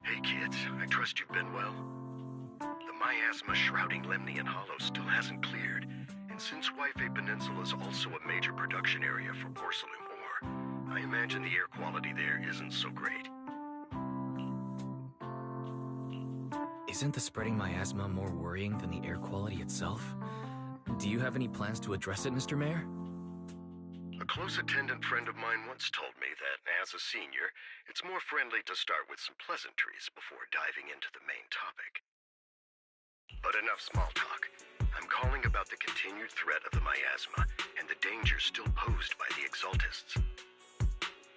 Hey kids, I trust you've been well. The miasma shrouding Lemnian Hollow still hasn't cleared, and since Wi-Fi Peninsula is also a major production area for porcelain ore, I imagine the air quality there isn't so great. Isn't the spreading miasma more worrying than the air quality itself? Do you have any plans to address it, Mr. Mayor? A close attendant friend of mine once told me that, as a senior, it's more friendly to start with some pleasantries before diving into the main topic. But enough small talk. I'm calling about the continued threat of the miasma and the danger still posed by the Exaltists.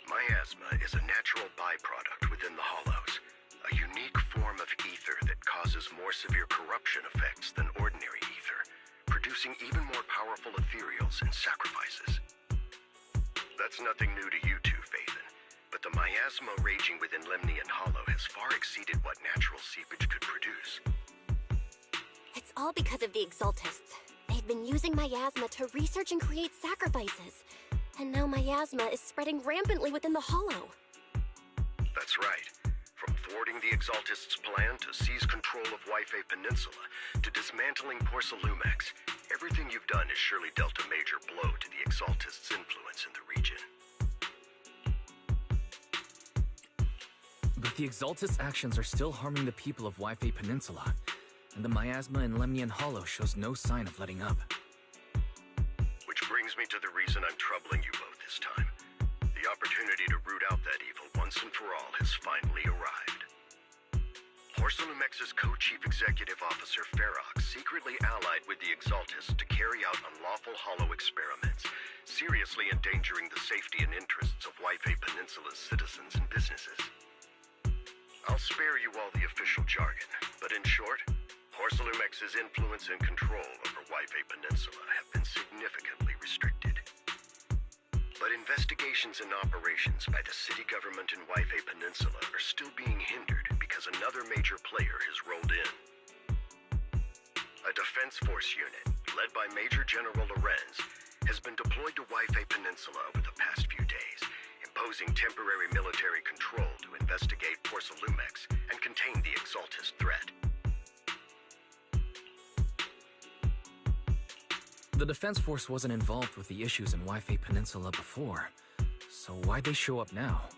Miasma is a natural byproduct within the Hollows, a unique form of ether that causes more severe corruption effects than ordinary ether, producing even more powerful ethereals and sacrifices. That's nothing new to you two, Phaethon, but the miasma raging within Lemnian Hollow has far exceeded what natural seepage could produce. It's all because of the Exaltists. They've been using miasma to research and create sacrifices. And now miasma is spreading rampantly within the Hollow. That's right. From thwarting the Exaltists' plan to seize control of Wi-Fi Peninsula to dismantling Porcelumex, everything you've done has surely dealt a major blow to the Exaltists' influence in the region. But the Exaltists' actions are still harming the people of Wi-Fi Peninsula, and the miasma in Lemnian Hollow shows no sign of letting up. Which brings me to the reason I'm troubling you both this time. The opportunity to root out that evil once and for all has finally arrived. Porcelumex's co-chief executive officer Ferox secretly allied with the Exaltists to carry out unlawful hollow experiments, seriously endangering the safety and interests of Wi-Fi Peninsula's citizens and businesses. I'll spare you all the official jargon, but in short, Porcelumex's influence and control over Wi-Fi Peninsula have been significantly restricted. But investigations and operations by the city government in Wi-Fi Peninsula are still being hindered because another major player has rolled in. A defense force unit, led by Major General Lorenz, has been deployed to Wi-Fi Peninsula over the past few days, imposing temporary military control to investigate Porcelumex and contain the Exaltist threat. The Defense Force wasn't involved with the issues in Wi-Fi Peninsula before, so why'd they show up now?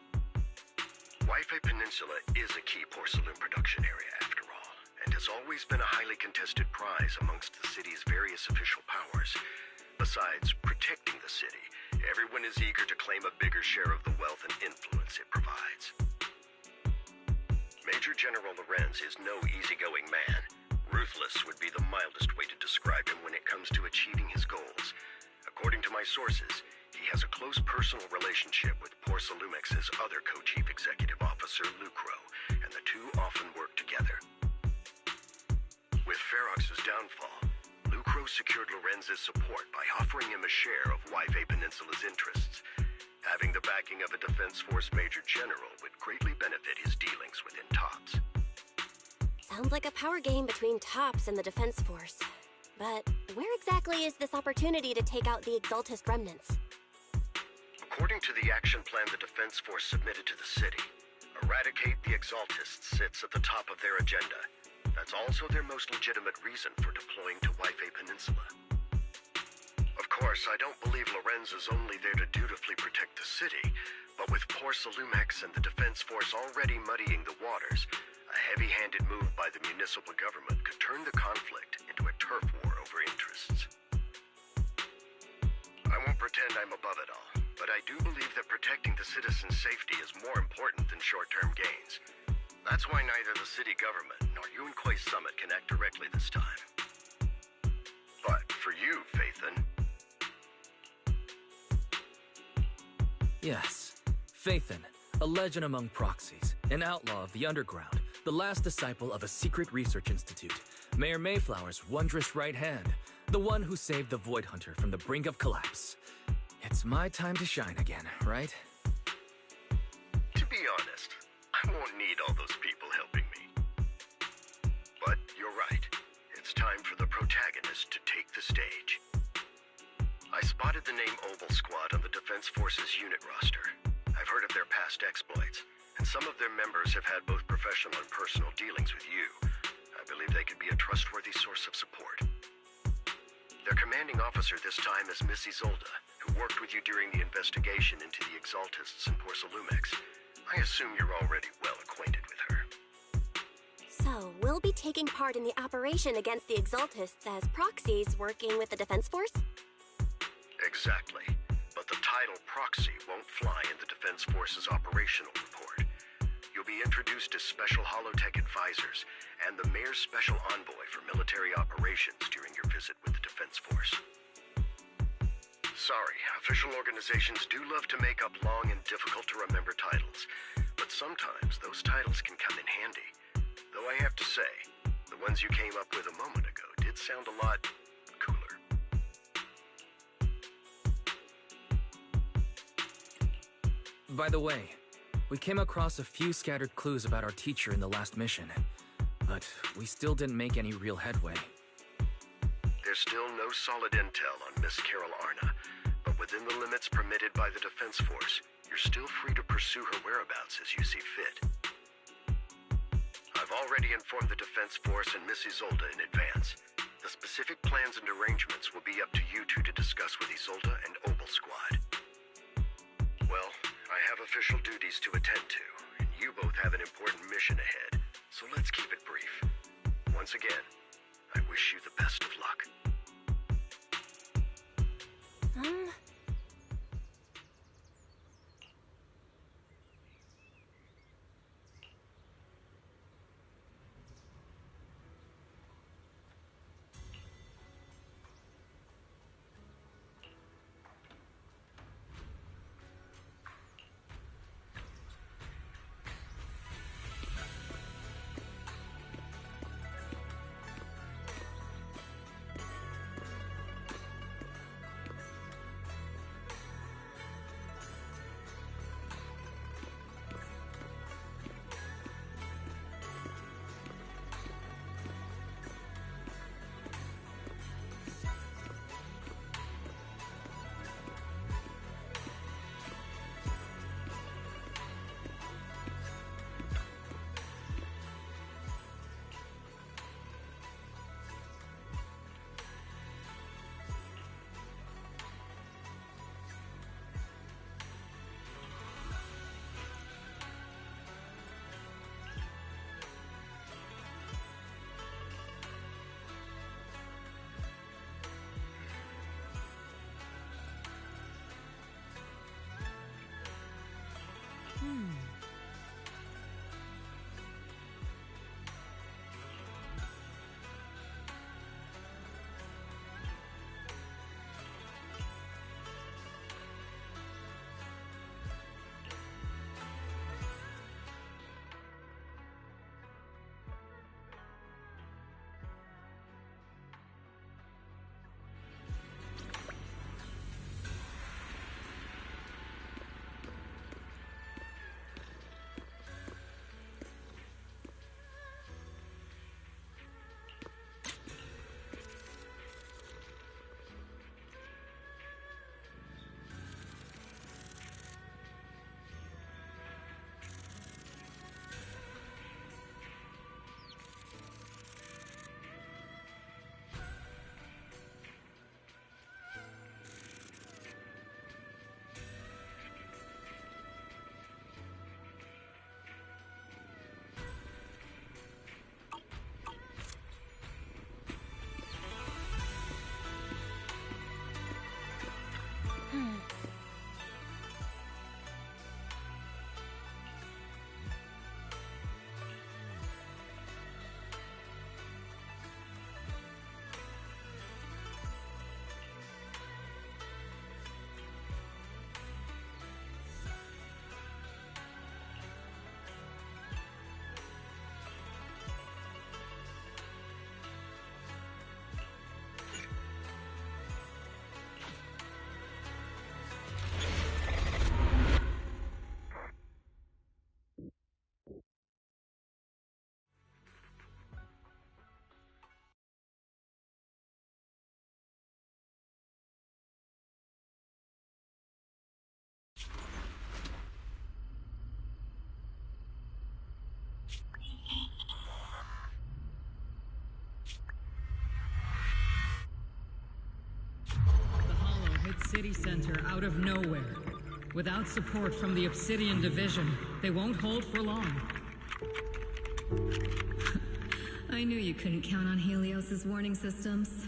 Wi-Fi Peninsula is a key porcelain production area after all, and has always been a highly contested prize amongst the city's various official powers. Besides protecting the city, everyone is eager to claim a bigger share of the wealth and influence it provides. Major General Lorenz is no easygoing man. Ruthless would be the mildest way to describe him when it comes to achieving his goals. According to my sources, he has a close personal relationship with Porcelumex's other co-chief executive officer, Lucro, and the two often work together. With Ferox's downfall, Lucro secured Lorenz's support by offering him a share of Wi-Fi Peninsula's interests. Having the backing of a Defense Force Major General would greatly benefit his dealings within TOPS. Sounds like a power game between TOPS and the Defense Force. But where exactly is this opportunity to take out the Exaltist remnants? According to the action plan the Defense Force submitted to the city, eradicate the Exaltists sits at the top of their agenda. That's also their most legitimate reason for deploying to Wi-Fi Peninsula. Of course, I don't believe Lorenz is only there to dutifully protect the city, but with Porcelumex and the Defense Force already muddying the waters, a heavy-handed move by the municipal government could turn the conflict into a turf war over interests. I won't pretend I'm above it all, but I do believe that protecting the citizens' safety is more important than short-term gains. That's why neither the city government nor Yunkoi Summit can act directly this time. But for you, Phaethon... Yes, Phaethon, a legend among proxies, an outlaw of the underground, the last disciple of a secret research institute, Mayor Mayflower's wondrous right hand. The one who saved the Void Hunter from the brink of collapse. It's my time to shine again, right? To be honest, I won't need all those people helping me. But you're right. It's time for the protagonist to take the stage. I spotted the name Obel Squad on the Defense Forces unit roster. I've heard of their past exploits, and some of their members have had both professional and personal dealings with you. I believe they could be a trustworthy source of support. Their commanding officer this time is Miss Isolde, who worked with you during the investigation into the Exaltists in Porcelumex. I assume you're already well acquainted with her. So, we'll be taking part in the operation against the Exaltists as proxies working with the Defense Force? Exactly. But the title proxy won't fly in the Defense Force's operational report. You'll be introduced as Special Holotech Advisors and the Mayor's Special Envoy for Military Operations during your visit with the Defense Force. Sorry, official organizations do love to make up long and difficult-to-remember titles, but sometimes those titles can come in handy. Though I have to say, the ones you came up with a moment ago did sound a lot cooler. By the way, we came across a few scattered clues about our teacher in the last mission, but we still didn't make any real headway. There's still no solid intel on Miss Carol Arna, but within the limits permitted by the Defense Force, you're still free to pursue her whereabouts as you see fit. I've already informed the Defense Force and Miss Isolde in advance. The specific plans and arrangements will be up to you two to discuss with Isolde and Obel Squad. Well, I have official duties to attend to, and you both have an important mission ahead, so let's keep it brief. Once again, I wish you the best of luck. city center out of nowhere. Without support from the Obsidian Division, they won't hold for long. I knew you couldn't count on Helios's warning systems.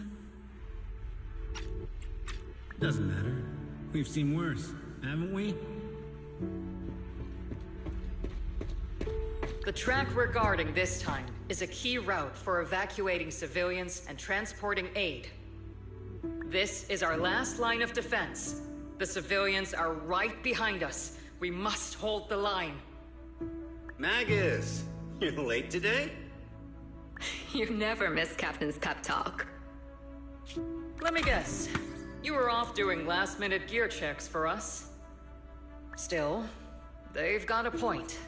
Doesn't matter. We've seen worse, haven't we? The track we're guarding this time is a key route for evacuating civilians and transporting aid. This is our last line of defense. The civilians are right behind us. We must hold the line. Magus, you're late today? You never miss Captain's pep talk. Let me guess. You were off doing last-minute gear checks for us. Still, they've got a point.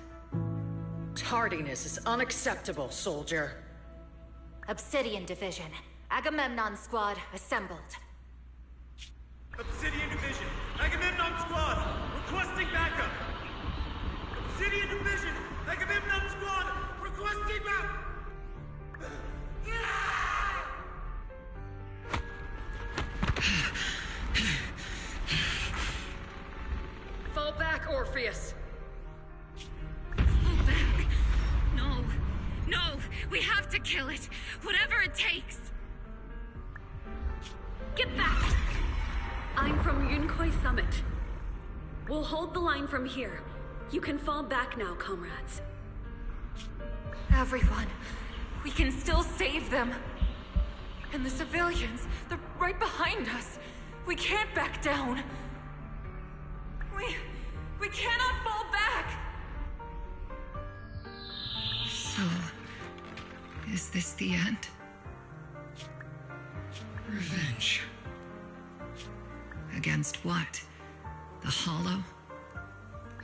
Tardiness is unacceptable, soldier. Obsidian Division. Agamemnon Squad assembled. Obsidian Division, Agamemnon Squad, requesting backup! Obsidian Division, Agamemnon Squad, requesting backup! Fall back, Orpheus! Fall back! No! No! We have to kill it! Whatever it takes! Get back! I'm from Yunkoi Summit. We'll hold the line from here. You can fall back now, comrades. Everyone. We can still save them. And the civilians, they're right behind us. We can't back down. We cannot fall back! So... is this the end? Revenge. Against what? The Hollow?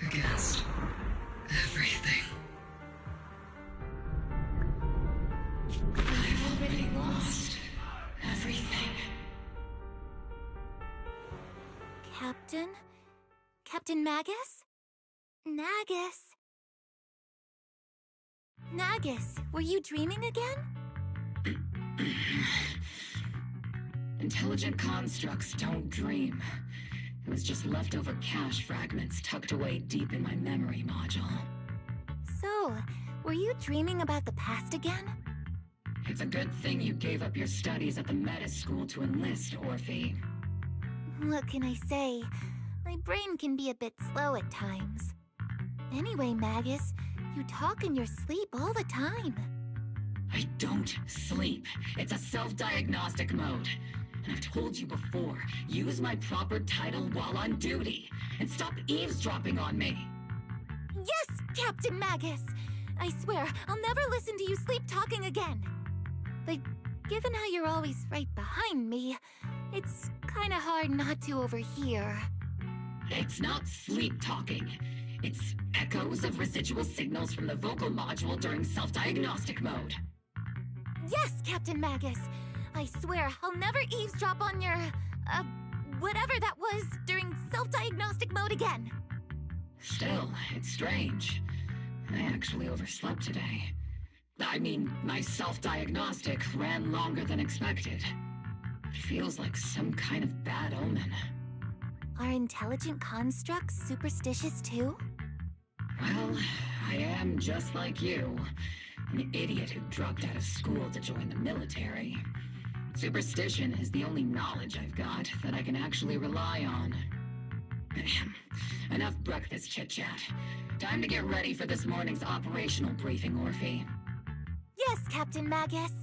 Against everything. I've already lost everything. Captain? Captain Magus? Nagus? Nagus, were you dreaming again? Intelligent constructs don't dream. It was just leftover cache fragments tucked away deep in my memory module. So, were you dreaming about the past again? It's a good thing you gave up your studies at the Meta School to enlist, Orphe. What can I say? My brain can be a bit slow at times. Anyway, Magus, you talk in your sleep all the time. I don't sleep. It's a self-diagnostic mode. And I've told you before, use my proper title while on duty, and stop eavesdropping on me. Yes, Captain Magus! I swear, I'll never listen to you sleep-talking again. But given how you're always right behind me, it's kinda hard not to overhear. It's not sleep-talking. It's echoes of residual signals from the vocal module during self-diagnostic mode. Yes, Captain Magus! I swear, I'll never eavesdrop on your, whatever that was during self-diagnostic mode again. Still, it's strange. I actually overslept today. I mean, my self-diagnostic ran longer than expected. It feels like some kind of bad omen. Are intelligent constructs superstitious too? Well, I am just like you. An idiot who dropped out of school to join the military. Superstition is the only knowledge I've got that I can actually rely on. Enough breakfast chit-chat. Time to get ready for this morning's operational briefing, Orphe. Yes, Captain Magus.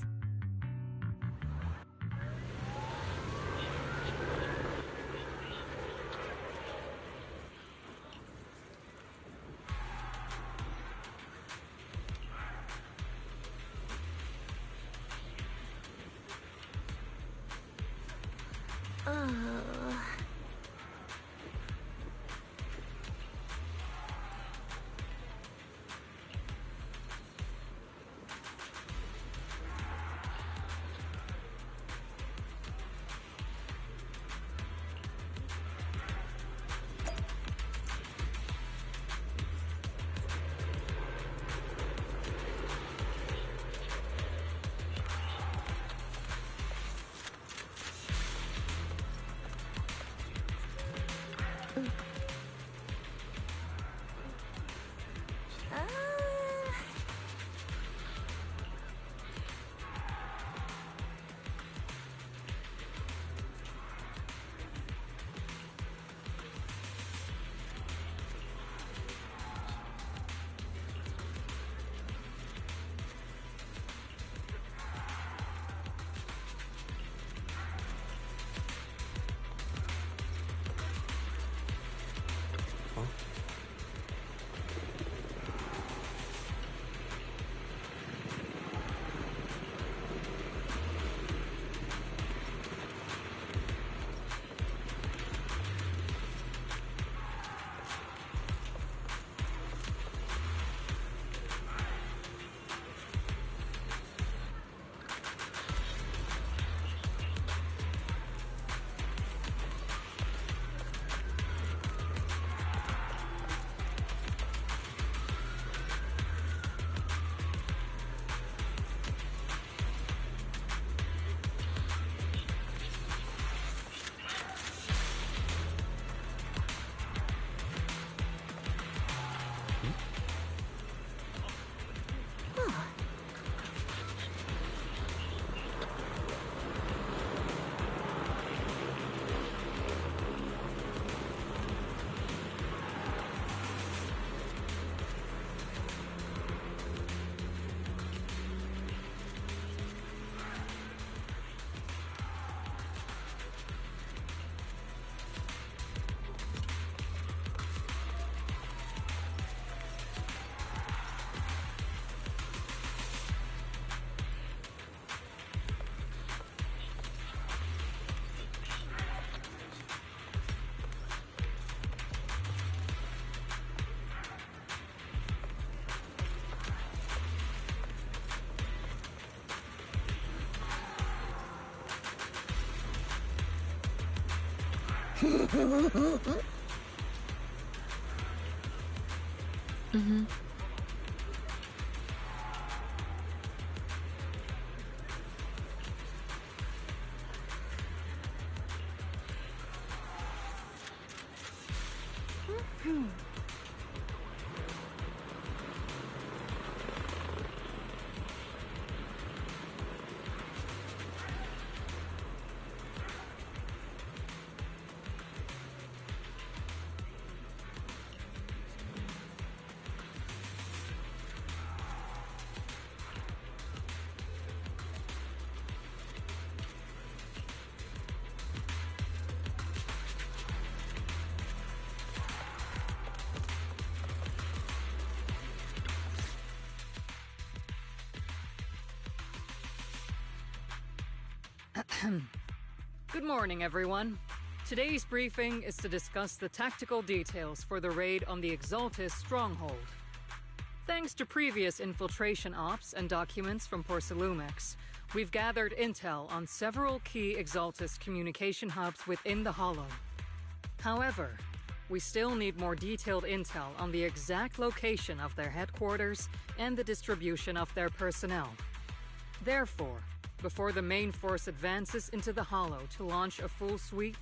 Good morning, everyone. Today's briefing is to discuss the tactical details for the raid on the Exaltis stronghold. Thanks to previous infiltration ops and documents from Porcelumex, we've gathered intel on several key Exaltis communication hubs within the Hollow. However, we still need more detailed intel on the exact location of their headquarters and the distribution of their personnel. Therefore, before the main force advances into the Hollow to launch a full sweep,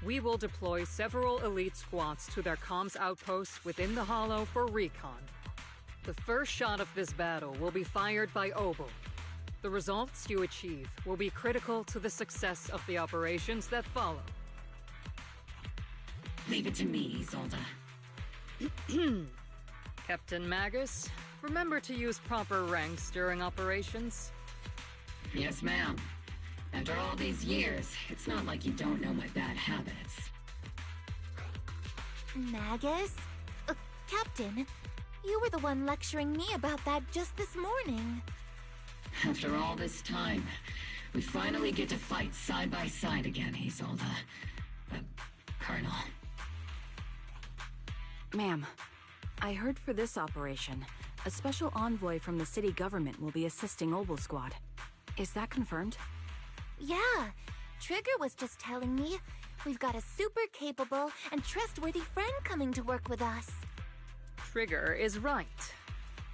we will deploy several elite squads to their comms outposts within the Hollow for recon. The first shot of this battle will be fired by Obel. The results you achieve will be critical to the success of the operations that follow. Leave it to me, Isolde. Captain Magus, remember to use proper ranks during operations. Yes, ma'am. After all these years, it's not like you don't know my bad habits. Magus? Captain, you were the one lecturing me about that just this morning. After all this time, we finally get to fight side by side again, Isolde. Colonel. Ma'am, I heard for this operation, a special envoy from the city government will be assisting Obel Squad. Is that confirmed? Yeah, Trigger was just telling me we've got a super capable and trustworthy friend coming to work with us. Trigger is right.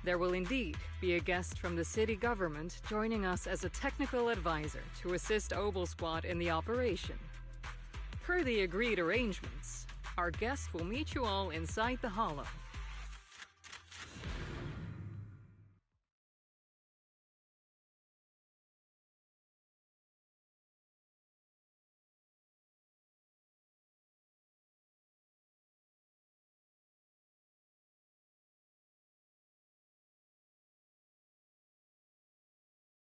There will indeed be a guest from the city government joining us as a technical advisor to assist Obel Squad in the operation. Per the agreed arrangements, our guest will meet you all inside the Hollow.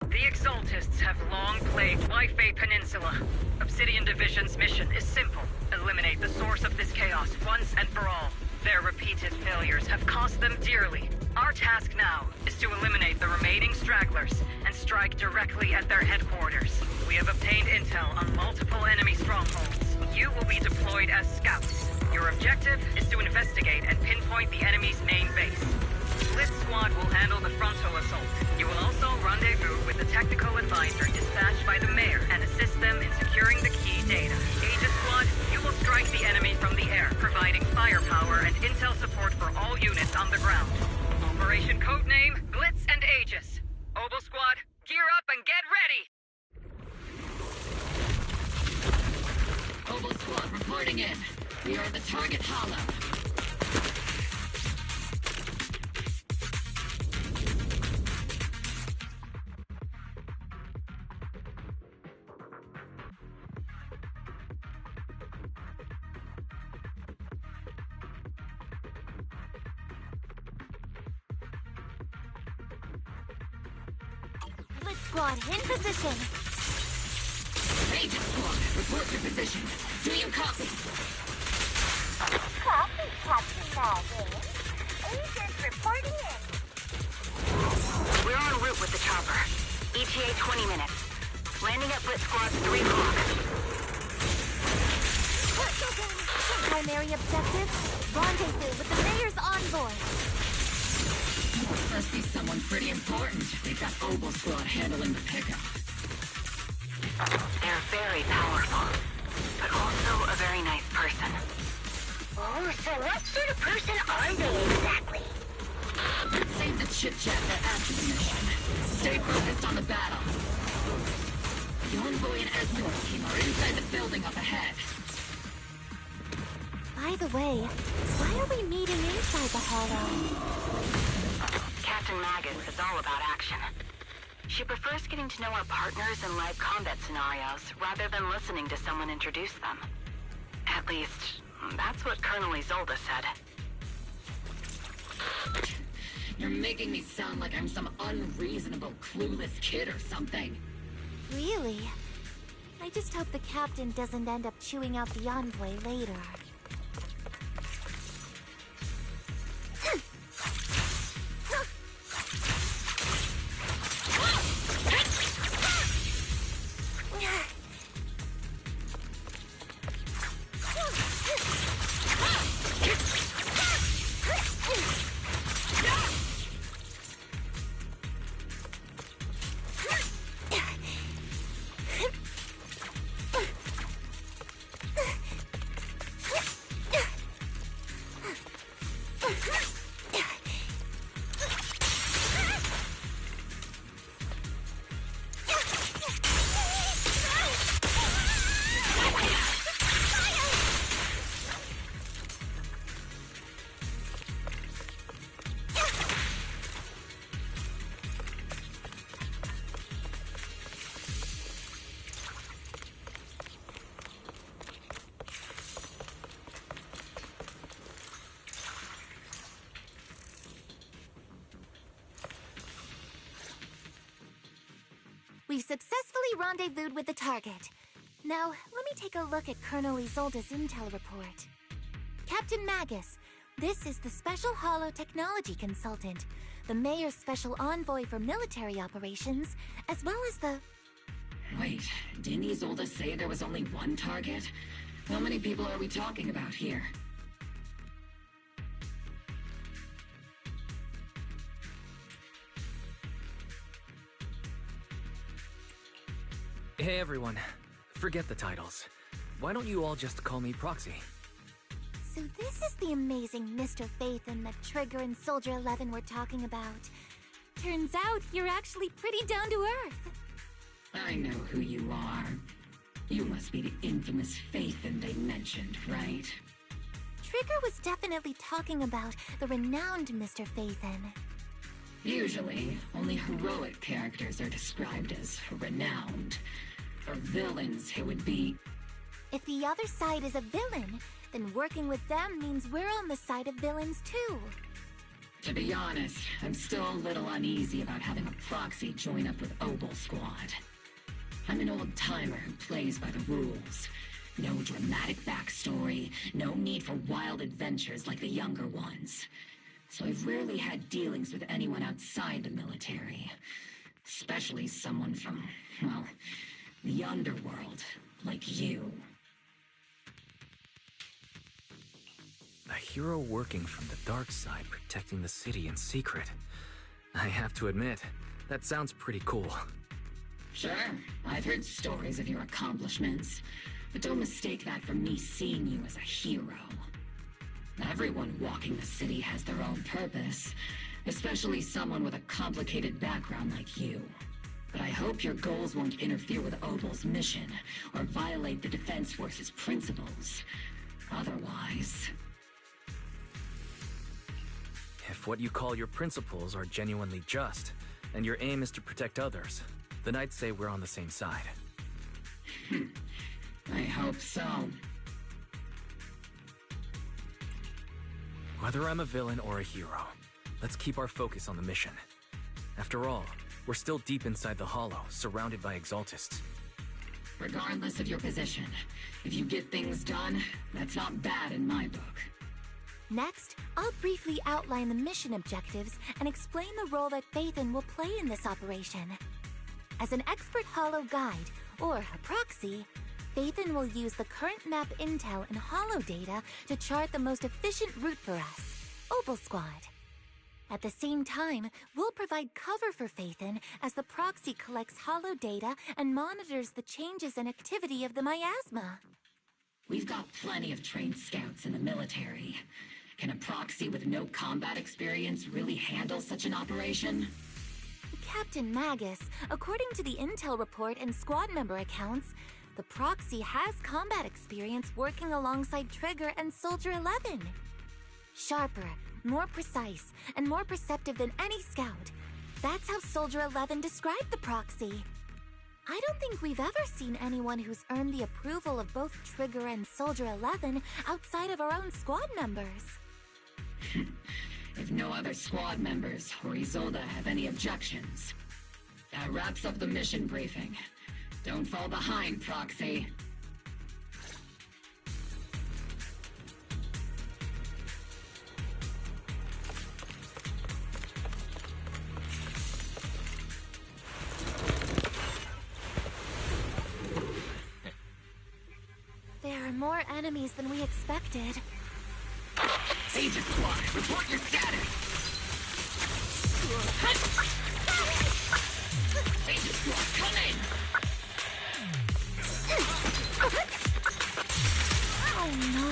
The Exaltists have long plagued Wi-Fi Peninsula. Obsidian Division's mission is simple. Eliminate the source of this chaos once and for all. Their repeated failures have cost them dearly. Our task now is to eliminate the remaining stragglers and strike directly at their headquarters. We have obtained intel on multiple enemy strongholds. You will be deployed as scouts. Your objective is to investigate and pinpoint the enemy's main base. Blitz Squad will handle the frontal assault. You will also rendezvous with the technical advisor dispatched by the mayor and assist them in securing the key data. Aegis Squad, you will strike the enemy from the air, providing firepower and intel support for all units on the ground. Operation codename Blitz and Aegis. Obel Squad, gear up and get ready! Obel Squad reporting in. We are at the target hollow. Blitz Squad, in position. Aegis Squad, report your position. Do you copy? Copy, Captain Magus. Aegis reporting in. We're en route with the chopper. ETA 20 minutes. Landing at Blitz Squad 3 o'clock. Primary objective, rendezvous with the mayor's envoy. Must be someone pretty important. They've got Obel Squad handling the pickup. They're very powerful, but also a very nice person. Oh, so what sort of person are they exactly? Let's save the chit-chat for after the mission. Stay focused on the battle. The Envoy and Esnor team are inside the building up ahead. By the way, why are we meeting inside the hollow? Captain Magus is all about action. She prefers getting to know our partners in live combat scenarios rather than listening to someone introduce them. At least, that's what Colonel Isolde said. You're making me sound like I'm some unreasonable, clueless kid or something. Really? I just hope the captain doesn't end up chewing out the Envoy later. We've successfully rendezvoused with the target. Now, let me take a look at Colonel Isolde's intel report. Captain Magus, this is the Special Hollow Technology Consultant, the Mayor's Special Envoy for Military Operations, as well as the... Wait, didn't Isolde say there was only one target? How many people are we talking about here? Hey everyone, forget the titles. Why don't you all just call me Proxy? So this is the amazing Mr. Phaethon that Trigger and Soldier 11 were talking about. Turns out you're actually pretty down to earth. I know who you are. You must be the infamous Phaethon they mentioned, right? Trigger was definitely talking about the renowned Mr. Phaethon. Usually, only heroic characters are described as renowned. For villains, it would be... If the other side is a villain, then working with them means we're on the side of villains too. To be honest, I'm still a little uneasy about having a proxy join up with Obel Squad. I'm an old-timer who plays by the rules. No dramatic backstory, no need for wild adventures like the younger ones. So I've rarely had dealings with anyone outside the military. Especially someone from, well, the underworld, like you. A hero working from the dark side, protecting the city in secret. I have to admit, that sounds pretty cool. Sure, I've heard stories of your accomplishments, but don't mistake that for me seeing you as a hero. Everyone walking the city has their own purpose, especially someone with a complicated background like you. But I hope your goals won't interfere with Obel's mission, or violate the Defense Force's principles. Otherwise... If what you call your principles are genuinely just, and your aim is to protect others, then I'd say we're on the same side. I hope so. Whether I'm a villain or a hero, let's keep our focus on the mission. After all, we're still deep inside the Hollow, surrounded by Exaltists. Regardless of your position, if you get things done, that's not bad in my book. Next, I'll briefly outline the mission objectives and explain the role that Phaethon will play in this operation. As an expert Hollow guide, or a proxy, Phaethon will use the current map intel and Hollow data to chart the most efficient route for us, Obel Squad. At the same time, we'll provide cover for Phaethon as the proxy collects Hollow data and monitors the changes and activity of the miasma. We've got plenty of trained scouts in the military. Can a proxy with no combat experience really handle such an operation? Captain Magus, according to the intel report and squad member accounts, the proxy has combat experience working alongside Trigger and Soldier 11. Sharper, more precise, and more perceptive than any scout. That's how Soldier 11 described the proxy. I don't think we've ever seen anyone who's earned the approval of both Trigger and Soldier 11 outside of our own squad members. If no other squad members or Isolde have any objections, that wraps up the mission briefing. Don't fall behind, Proxy. There are more enemies than we expected. Agent Squad, report your status! Agent Squad, come in! Oh no.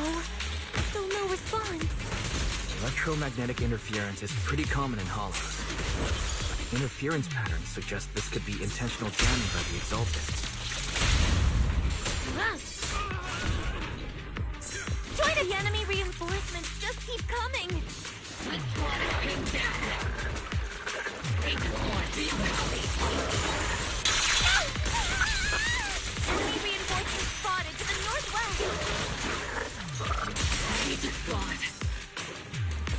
Still no response. Electromagnetic interference is pretty common in hollows. But the interference patterns suggest this could be intentional jamming by the Exaltists. Join the enemy reinforcements just keep coming! My squad is pinned down! Agent Squad, be rally! Enemy reinforcements spotted to the northwest! Agent Squad!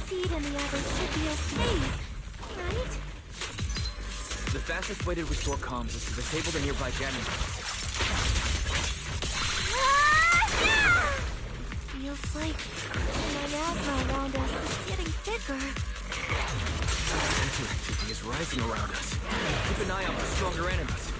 Seed and the others should be okay, right? The fastest way to restore comms is to disable the nearby jamming devices. Feels like the miasma around us is getting thicker. Sensor activity is rising around us. Keep an eye out for stronger enemies.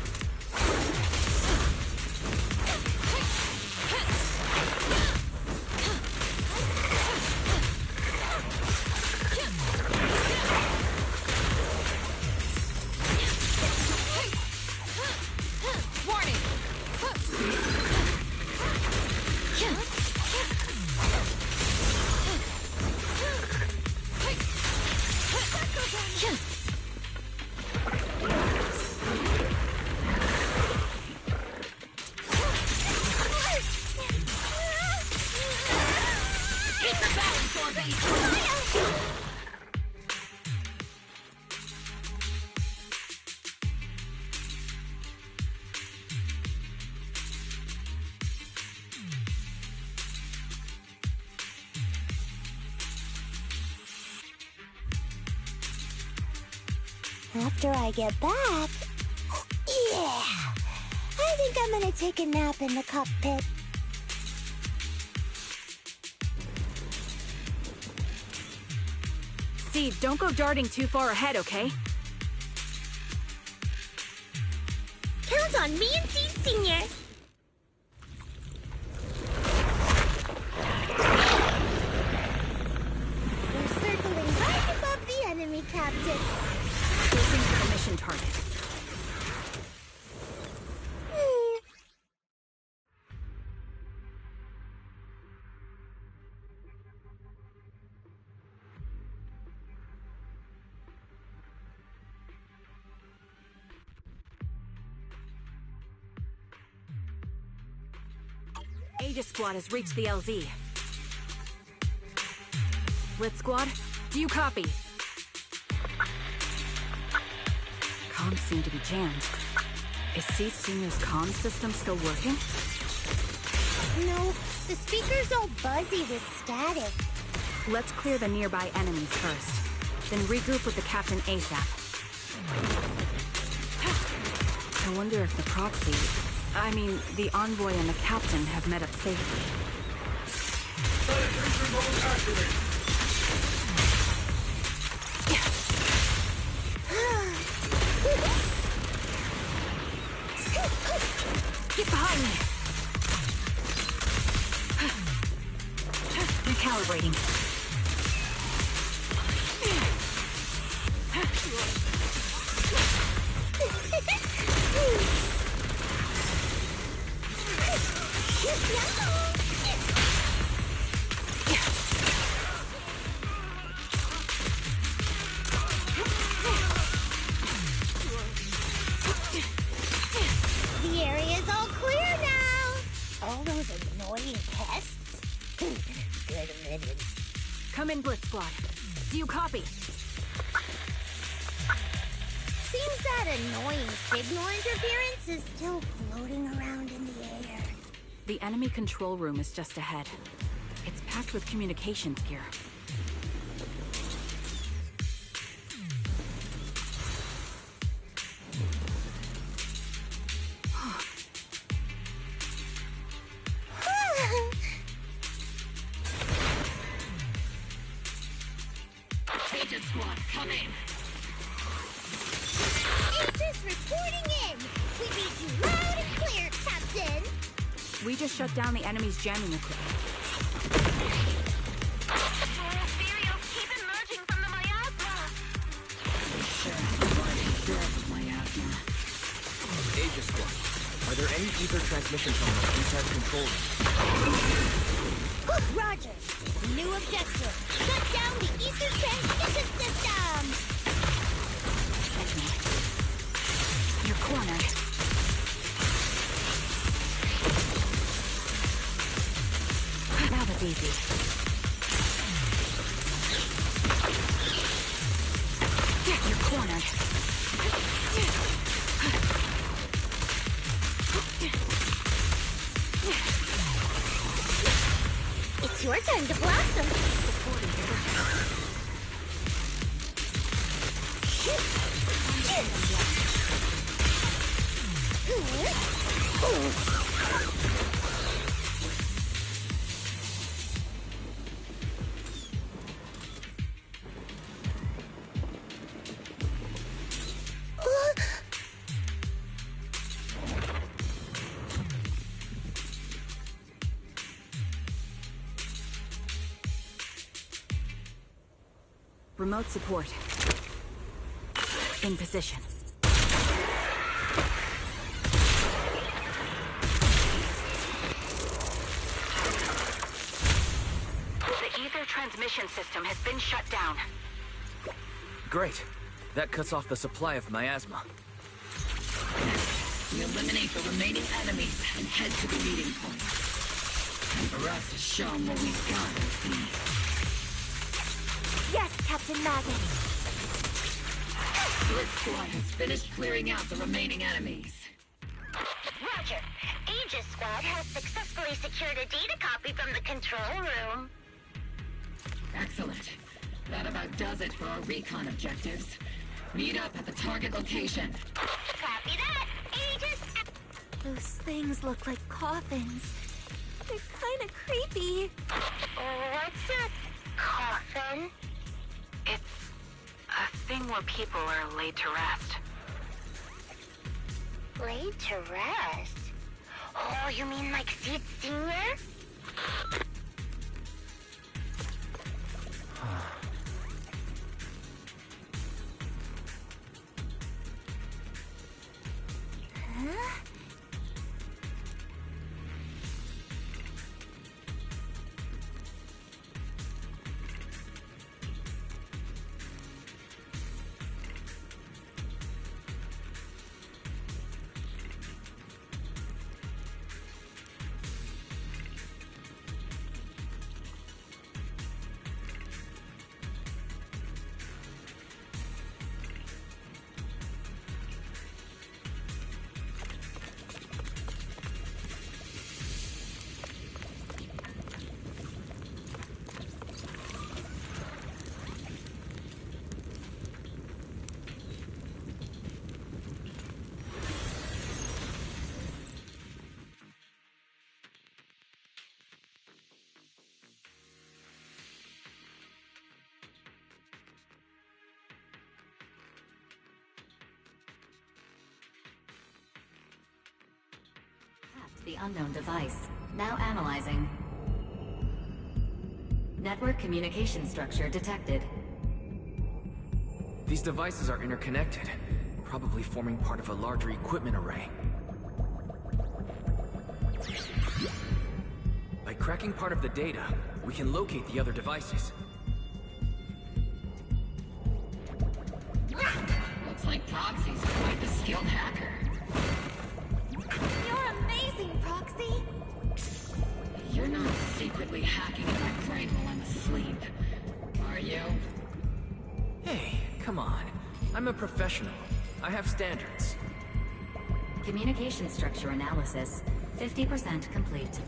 After I get back... Yeah! I think I'm gonna take a nap in the cockpit. Seed, don't go darting too far ahead, okay? Count on me and Seed Senior! We're circling right above the enemy, Captain. Closing to the mission target. Aegis Squad has reached the LZ. Blitz Squad, do you copy? Comms seem to be jammed. Is Seed Senior's comm system still working? No, the speaker's all buzzy with static. Let's clear the nearby enemies first, then regroup with the Captain ASAP. I wonder if the proxy, the envoy and the Captain have met up safely. Get behind me! Recalibrating. Come in, Blitz Squad. Do you copy? Seems that annoying signal interference is still floating around in the air. The enemy control room is just ahead. It's packed with communications gear. Aegis Squad, come in! Aegis reporting in! We read you loud and clear, Captain! We just shut down the enemy's jamming equipment. Ethereals keep emerging from the miasma! Miasma. Aegis Squad, are there any ether transmission terminals inside the control room? Roger! New objective! Shut down the ether transmission system! You're cornered. That was easy. You're cornered. It's your turn to blossom! Remote support. In position. The ether transmission system has been shut down. Great. That cuts off the supply of miasma. We eliminate the remaining enemies and head to the meeting point. Time for us to show them what we've got, Lucy. Yes, Captain Magus! Blitz Squad has finished clearing out the remaining enemies. Roger. Aegis Squad has successfully secured a data copy from the control room. Excellent. That about does it for our recon objectives. Meet up at the target location. Copy that, Aegis! Those things look like coffins. They're kinda creepy. What's a coffin? It's a thing where people are laid to rest. Laid to rest? Oh, you mean like Sid Senior? Huh? The unknown device. Now analyzing. Network communication structure detected. These devices are interconnected, probably forming part of a larger equipment array. By cracking part of the data, we can locate the other devices. Looks like Proxy's quite the skilled hacker. You're amazing, Proxy! You're not secretly hacking at my brain while I'm asleep. you? Hey, come on. I'm a professional. I have standards. Communication structure analysis, 50% complete.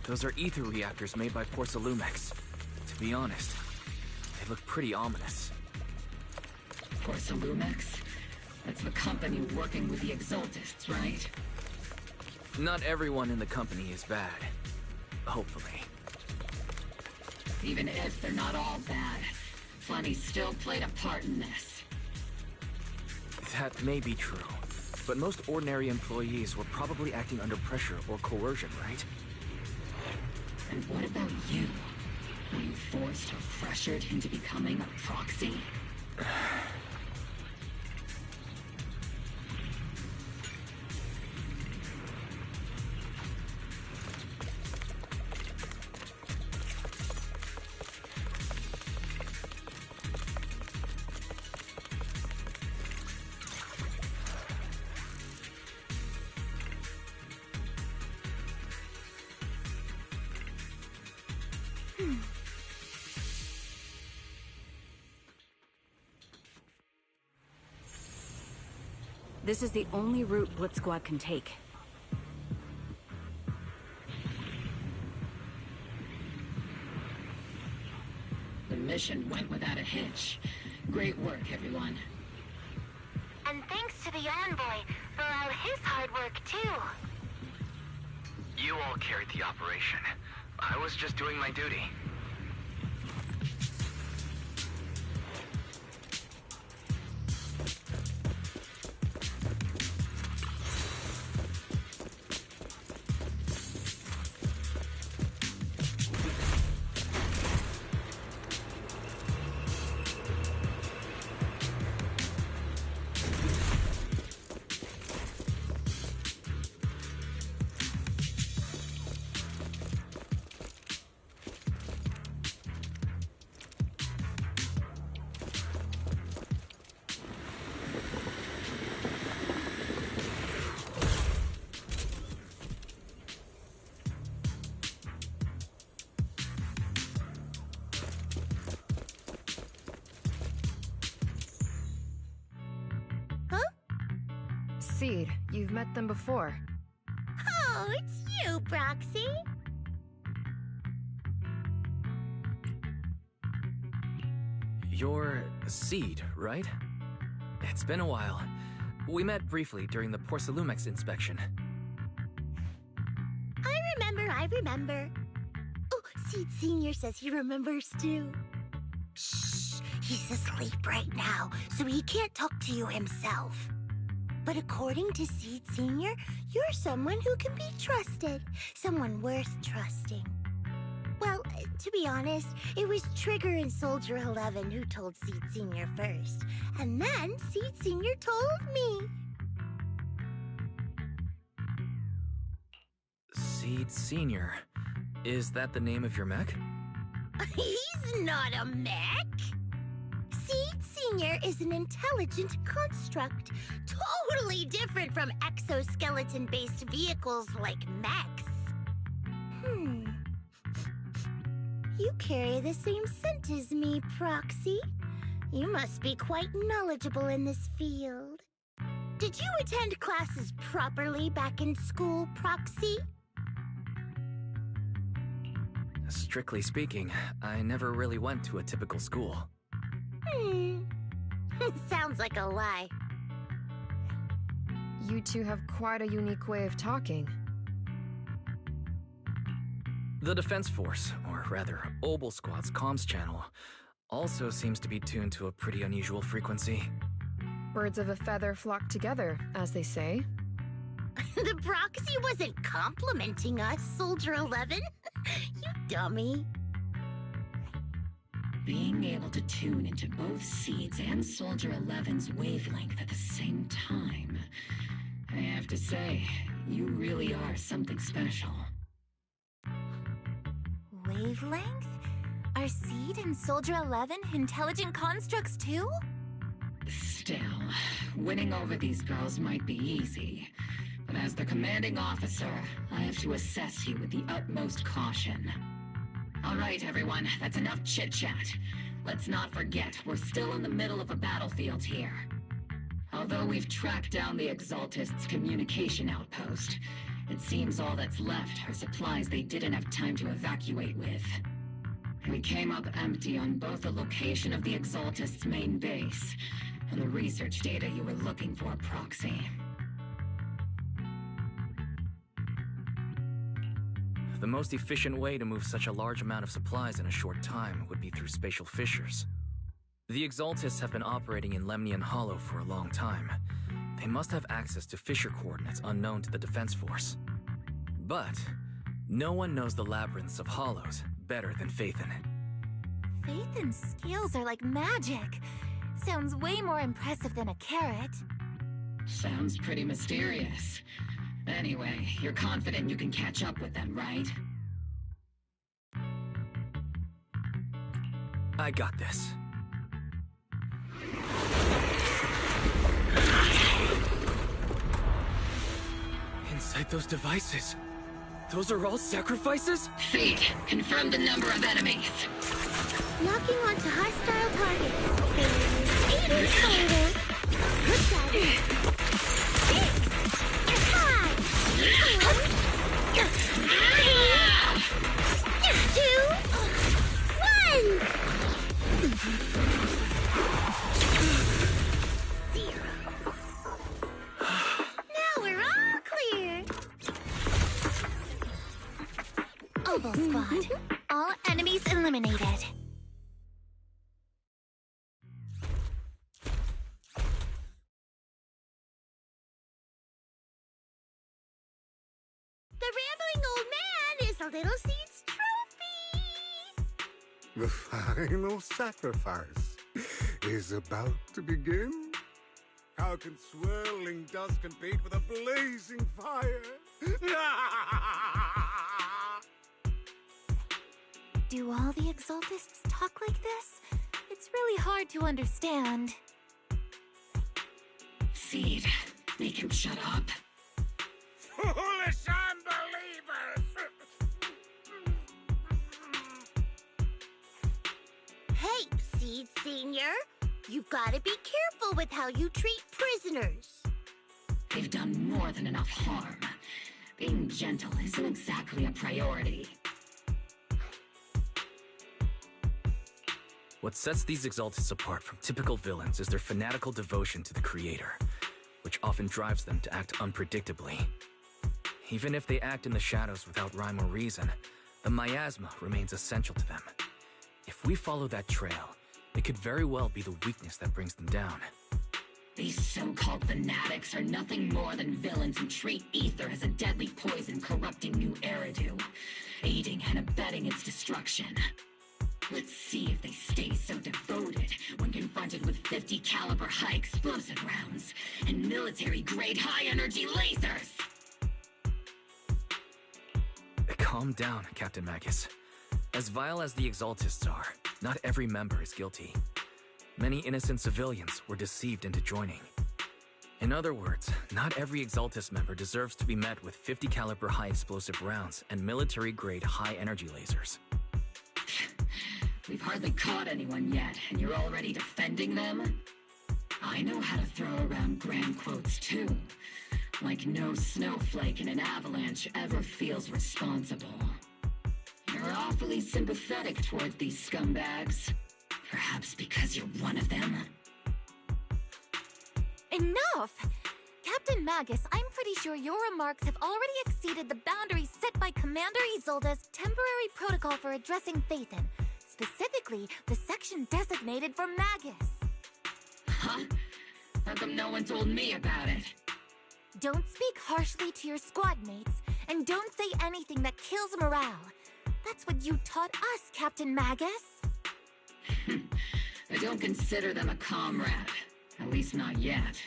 Those are ether reactors made by Porcelumex. To be honest, they look pretty ominous. Porcelumex? That's the company working with the Exaltists, right? Not everyone in the company is bad. Hopefully. Even if they're not all bad, Funny still played a part in this. That may be true, but most ordinary employees were probably acting under pressure or coercion, right? And what about you? Were you forced or pressured into becoming a proxy? This is the only route Blitz Squad can take. The mission went without a hitch. Great work, everyone. And thanks to the envoy for all his hard work, too. You all carried the operation. I was just doing my duty. Seed, you've met them before. Oh, it's you, Proxy. You're Seed, right? It's been a while. We met briefly during the Porcelumex inspection. I remember. Oh, Seed Sr. says he remembers too. Shh, he's asleep right now, so he can't talk to you himself. But according to Seed Sr., you're someone who can be trusted. Someone worth trusting. Well, to be honest, it was Trigger and Soldier 11 who told Seed Sr. first. And then Seed Sr. told me. Seed Sr. Is that the name of your mech? He's not a mech. Seed is an intelligent construct, totally different from exoskeleton-based vehicles like mechs. You carry the same scent as me, Proxy. You must be quite knowledgeable in this field. Did you attend classes properly back in school, Proxy? Strictly speaking, I never really went to a typical school. Sounds like a lie. You two have quite a unique way of talking. The Defense Force, or rather, Obel Squad's comms channel, also seems to be tuned to a pretty unusual frequency. Birds of a feather flock together, as they say. The Proxy wasn't complimenting us, Soldier 11. You dummy. Being able to tune into both Seeds and Soldier 11's wavelength at the same time, I have to say, you really are something special. Wavelength? Are Seed and Soldier 11 intelligent constructs too? Still, winning over these girls might be easy. But as the commanding officer, I have to assess you with the utmost caution. All right, everyone, that's enough chit-chat. Let's not forget, we're still in the middle of a battlefield here. Although we've tracked down the Exaltists' communication outpost, it seems all that's left are supplies they didn't have time to evacuate with. We came up empty on both the location of the Exaltists' main base and the research data you were looking for, Proxy. The most efficient way to move such a large amount of supplies in a short time would be through spatial fissures. The Exaltists have been operating in Lemnian Hollow for a long time. They must have access to fissure coordinates unknown to the Defense Force. But no one knows the labyrinths of hollows better than Phaethon. Phaethon's skills are like magic. Sounds way more impressive than a carrot. Sounds pretty mysterious. Anyway, you're confident you can catch up with them, right? I got this. Inside those devices, those are all sacrifices? Fate, confirm the number of enemies. Locking onto hostile targets. 8 in total. Look at it. 6, 5, 2, 1. Now we're all clear. Obel Squad. All enemies eliminated. The rambling old man is a little Seed's trophy. The final sacrifice is about to begin. How can swirling dust compete with a blazing fire? Do all the Exaltists talk like this? It's really hard to understand. Seed, make him shut up. Foolish unbelievers! Hey, Seed Senior. You've got to be careful with how you treat prisoners. They've done more than enough harm. Being gentle isn't exactly a priority. What sets these Exaltists apart from typical villains is their fanatical devotion to the Creator, which often drives them to act unpredictably. Even if they act in the shadows without rhyme or reason, the miasma remains essential to them. If we follow that trail, it could very well be the weakness that brings them down. These so-called fanatics are nothing more than villains who treat ether as a deadly poison corrupting new Eridu, aiding and abetting its destruction. Let's see if they stay so devoted when confronted with 50 caliber high explosive rounds and military-grade high-energy lasers! Calm down, Captain Magus. As vile as the Exaltists are, not every member is guilty. Many innocent civilians were deceived into joining. In other words, not every Exaltis member deserves to be met with 50 caliber high explosive rounds and military-grade high energy lasers. We've hardly caught anyone yet, and you're already defending them? I know how to throw around grand quotes too. Like no snowflake in an avalanche ever feels responsible. You're awfully sympathetic towards these scumbags. Perhaps because you're one of them? Enough! Captain Magus, I'm pretty sure your remarks have already exceeded the boundaries set by Commander Isolde's temporary protocol for addressing Phaethon, specifically the section designated for Magus. Huh? How come no one told me about it? Don't speak harshly to your squad mates, and don't say anything that kills morale. That's what you taught us, Captain Magus. I don't consider them a comrade. At least not yet.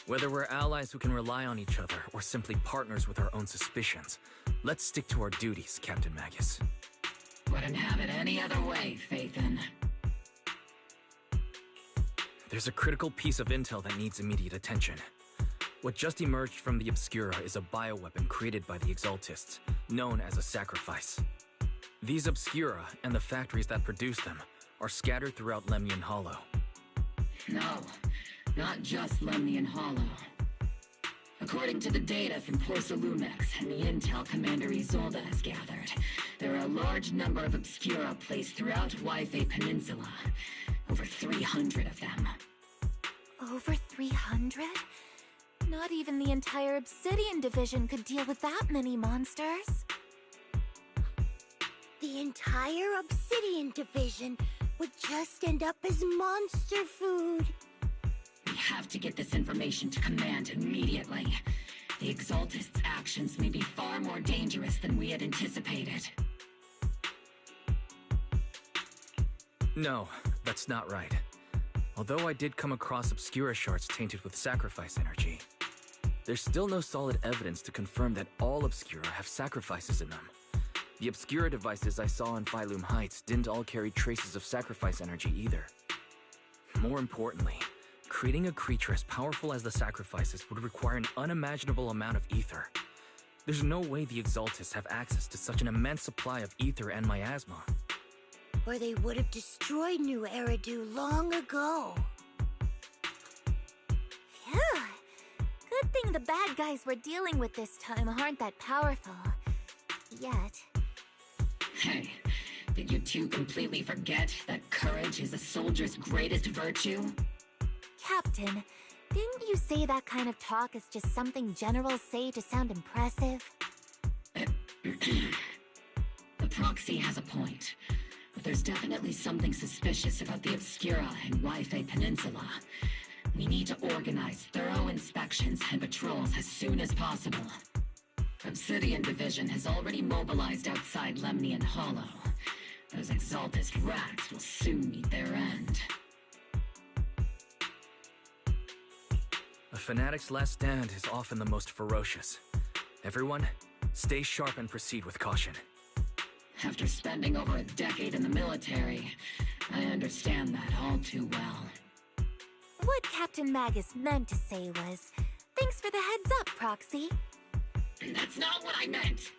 Whether we're allies who can rely on each other or simply partners with our own suspicions, let's stick to our duties, Captain Magus. Wouldn't have it any other way, Phaethon. There's a critical piece of intel that needs immediate attention. What just emerged from the Obscura is a bioweapon created by the Exaltists, known as a sacrifice. These Obscura, and the factories that produce them, are scattered throughout Lemnian Hollow. No, not just Lemnian Hollow. According to the data from Porcelumex and the intel Commander Isolde has gathered, there are a large number of Obscura placed throughout Yphae Peninsula. Over 300 of them. Over 300? Not even the entire Obsidian Division could deal with that many monsters. The entire Obsidian Division would just end up as monster food. We have to get this information to Command immediately. The Exaltists' actions may be far more dangerous than we had anticipated. No, that's not right. Although I did come across Obscura shards tainted with sacrifice energy, there's still no solid evidence to confirm that all Obscura have sacrifices in them. The Obscura devices I saw in Phylum Heights didn't all carry traces of sacrifice energy either. More importantly, creating a creature as powerful as the sacrifices would require an unimaginable amount of ether. There's no way the Exaltists have access to such an immense supply of ether and miasma. Or they would have destroyed New Eridu long ago. Phew. Good thing the bad guys we're dealing with this time aren't that powerful. Yet. Hey, did you two completely forget that courage is a soldier's greatest virtue? Captain, didn't you say that kind of talk is just something generals say to sound impressive? The proxy has a point. But there's definitely something suspicious about the Obscura and Yphae Peninsula. We need to organize thorough inspections and patrols as soon as possible. Obsidian Division has already mobilized outside Lemnian Hollow. Those Exaltist rats will soon meet their end. A fanatic's last stand is often the most ferocious. Everyone, stay sharp and proceed with caution. After spending over a decade in the military, I understand that all too well. What Captain Magus meant to say was, thanks for the heads up, Proxy. That's not what I meant!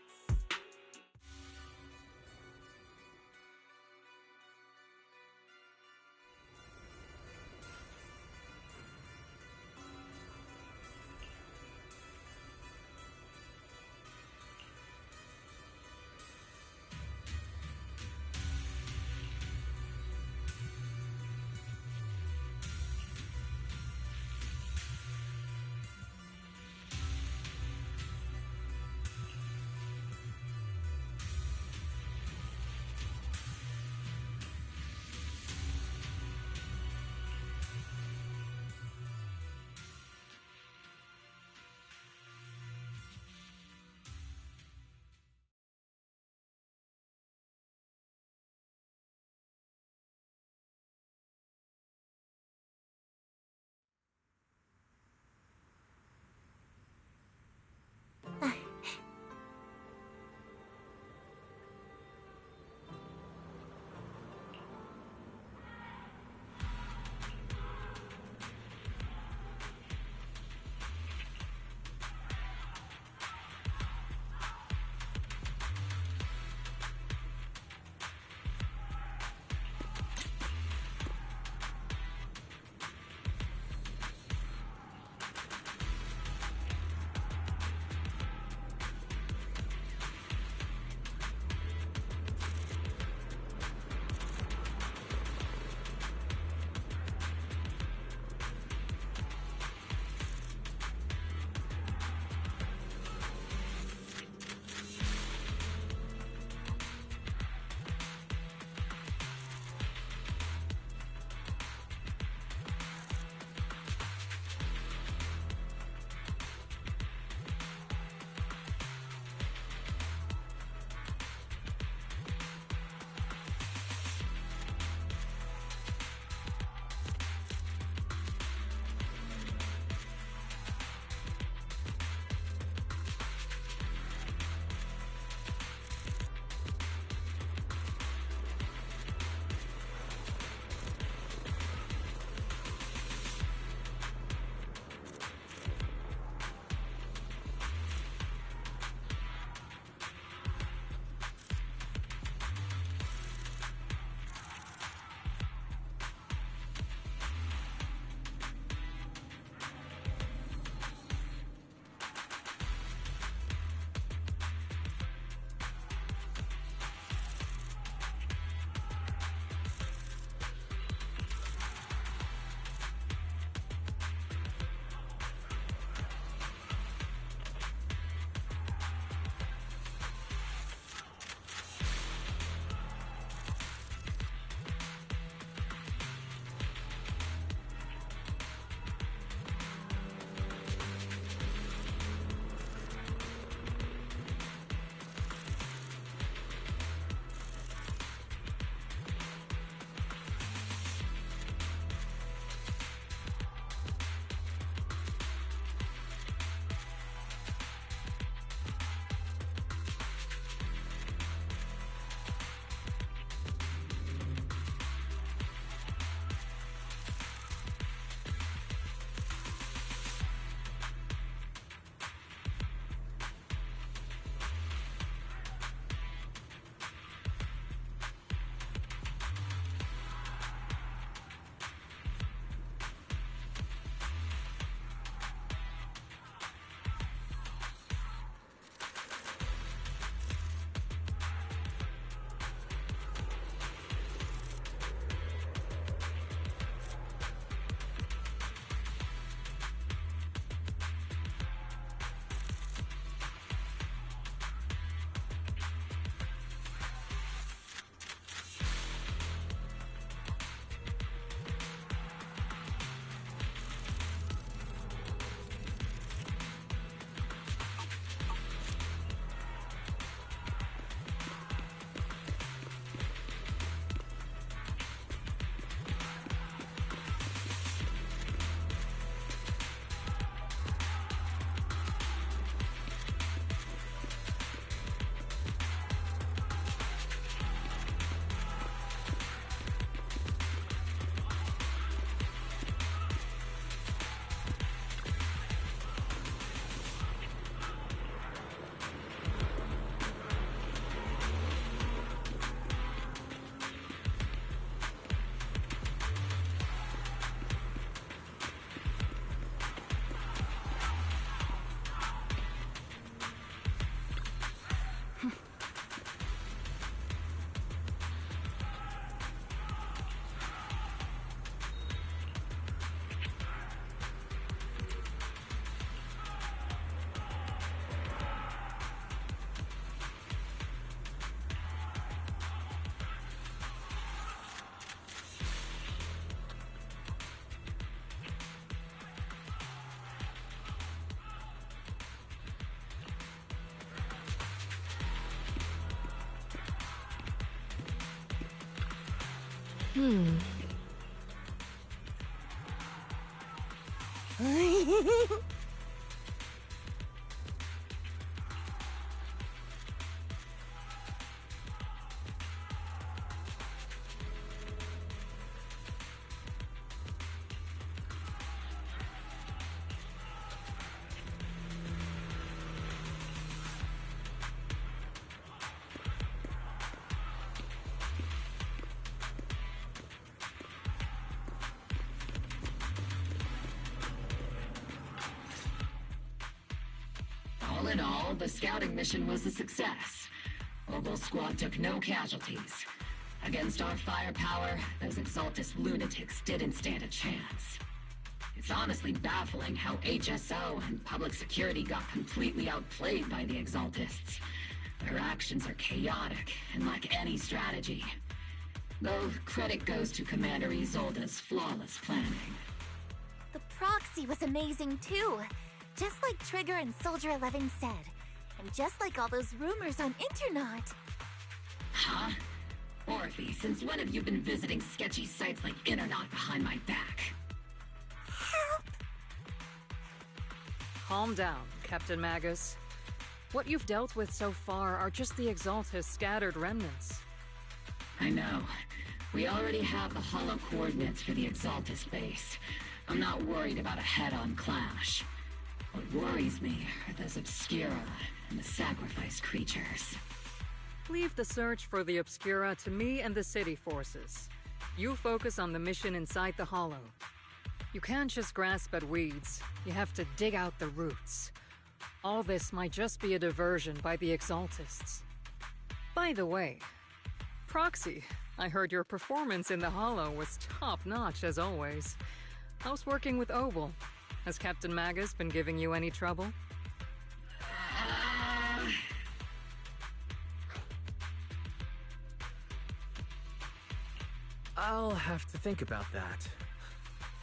All in all, the scouting mission was a success. Obel Squad took no casualties. Against our firepower, those Exaltus lunatics didn't stand a chance. It's honestly baffling how HSO and public security got completely outplayed by the Exaltists. Their actions are chaotic and lack any strategy. Though credit goes to Commander Isolde's flawless planning. The proxy was amazing too. Just like Trigger and Soldier 11 said. And just like all those rumors on Internet. Huh? Orphe, since when have you been visiting sketchy sites like Internet behind my back? Help! Calm down, Captain Magus. What you've dealt with so far are just the Exaltus scattered remnants. I know. We already have the hollow coordinates for the Exaltus base. I'm not worried about a head-on clash. What worries me are those Obscura and the sacrifice creatures. Leave the search for the Obscura to me and the city forces. You focus on the mission inside the Hollow. You can't just grasp at weeds. You have to dig out the roots. All this might just be a diversion by the Exaltists. By the way, Proxy, I heard your performance in the Hollow was top-notch as always. How's working with Obel? Has Captain Magus been giving you any trouble? I'll have to think about that.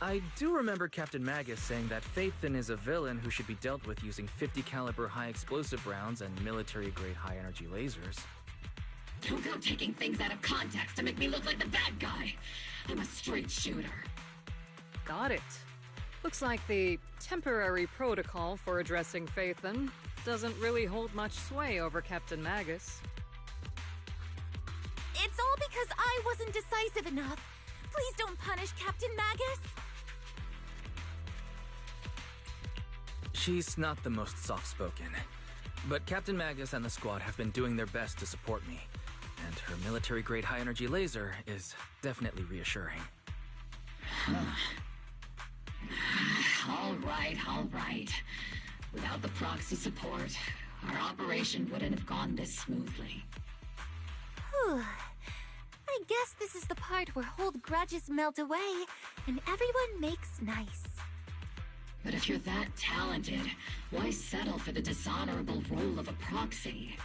I do remember Captain Magus saying that Phaethon is a villain who should be dealt with using 50 caliber high explosive rounds and military-grade high-energy lasers. Don't go taking things out of context to make me look like the bad guy. I'm a straight shooter. Got it. Looks like the temporary protocol for addressing Phaethon doesn't really hold much sway over Captain Magus. It's all because I wasn't decisive enough. Please don't punish Captain Magus. She's not the most soft-spoken, but Captain Magus and the squad have been doing their best to support me, and her military-grade high-energy laser is definitely reassuring. All right. Without the proxy support, our operation wouldn't have gone this smoothly. Whew. I guess this is the part where old grudges melt away and everyone makes nice. But if you're that talented, why settle for the dishonorable role of a proxy?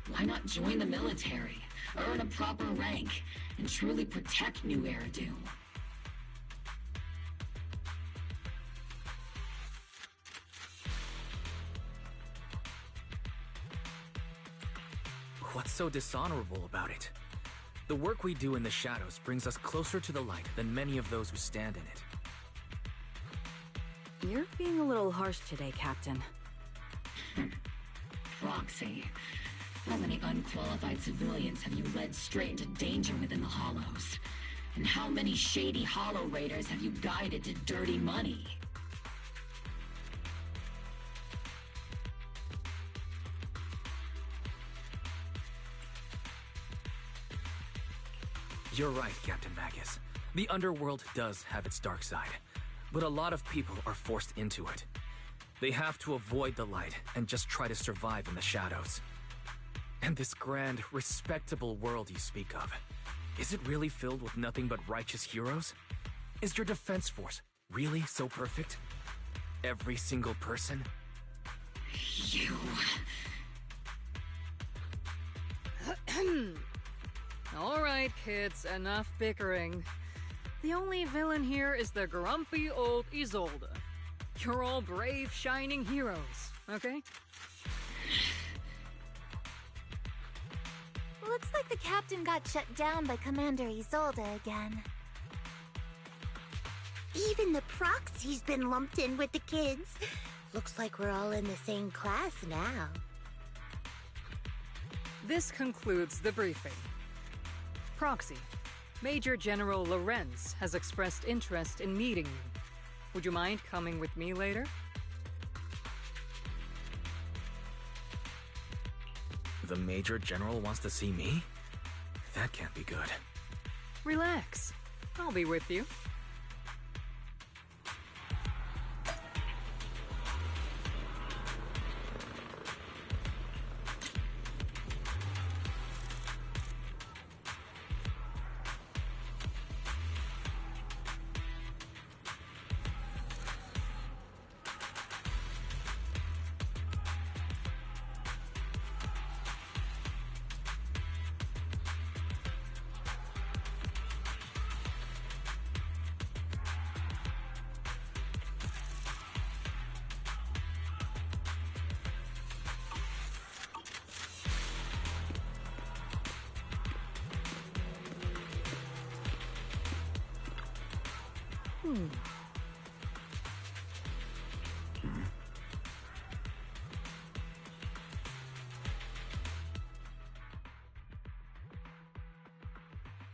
Why not join the military, earn a proper rank, and truly protect New Eridu? What's so dishonorable about it? The work we do in the shadows brings us closer to the light than many of those who stand in it. You're being a little harsh today, Captain. Proxy. How many unqualified civilians have you led straight into danger within the Hollows? And how many shady Hollow Raiders have you guided to dirty money? You're right, Captain Magus. The underworld does have its dark side, but a lot of people are forced into it. They have to avoid the light and just try to survive in the shadows. And this grand, respectable world you speak of, is it really filled with nothing but righteous heroes? Is your defense force really so perfect? Every single person? You... All right, kids, enough bickering. The only villain here is the grumpy old Isolde. You're all brave, shining heroes, okay? Looks like the captain got shut down by Commander Isolde again. Even the proxy's been lumped in with the kids. Looks like we're all in the same class now. This concludes the briefing. Proxy, Major General Lorenz has expressed interest in meeting you. Would you mind coming with me later? The Major General wants to see me? That can't be good. Relax. I'll be with you.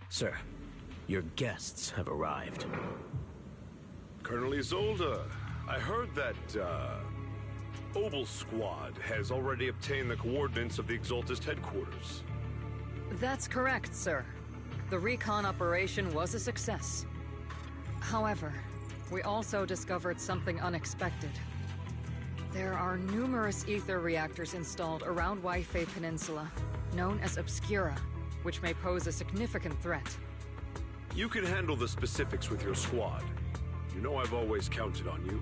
Sir, your guests have arrived. Colonel Isolde, I heard that, Obel Squad has already obtained the coordinates of the Exaltist headquarters. That's correct, sir. The recon operation was a success. However, we also discovered something unexpected. There are numerous ether reactors installed around Waifei Peninsula, known as Obscura, which may pose a significant threat. You can handle the specifics with your squad. You know I've always counted on you.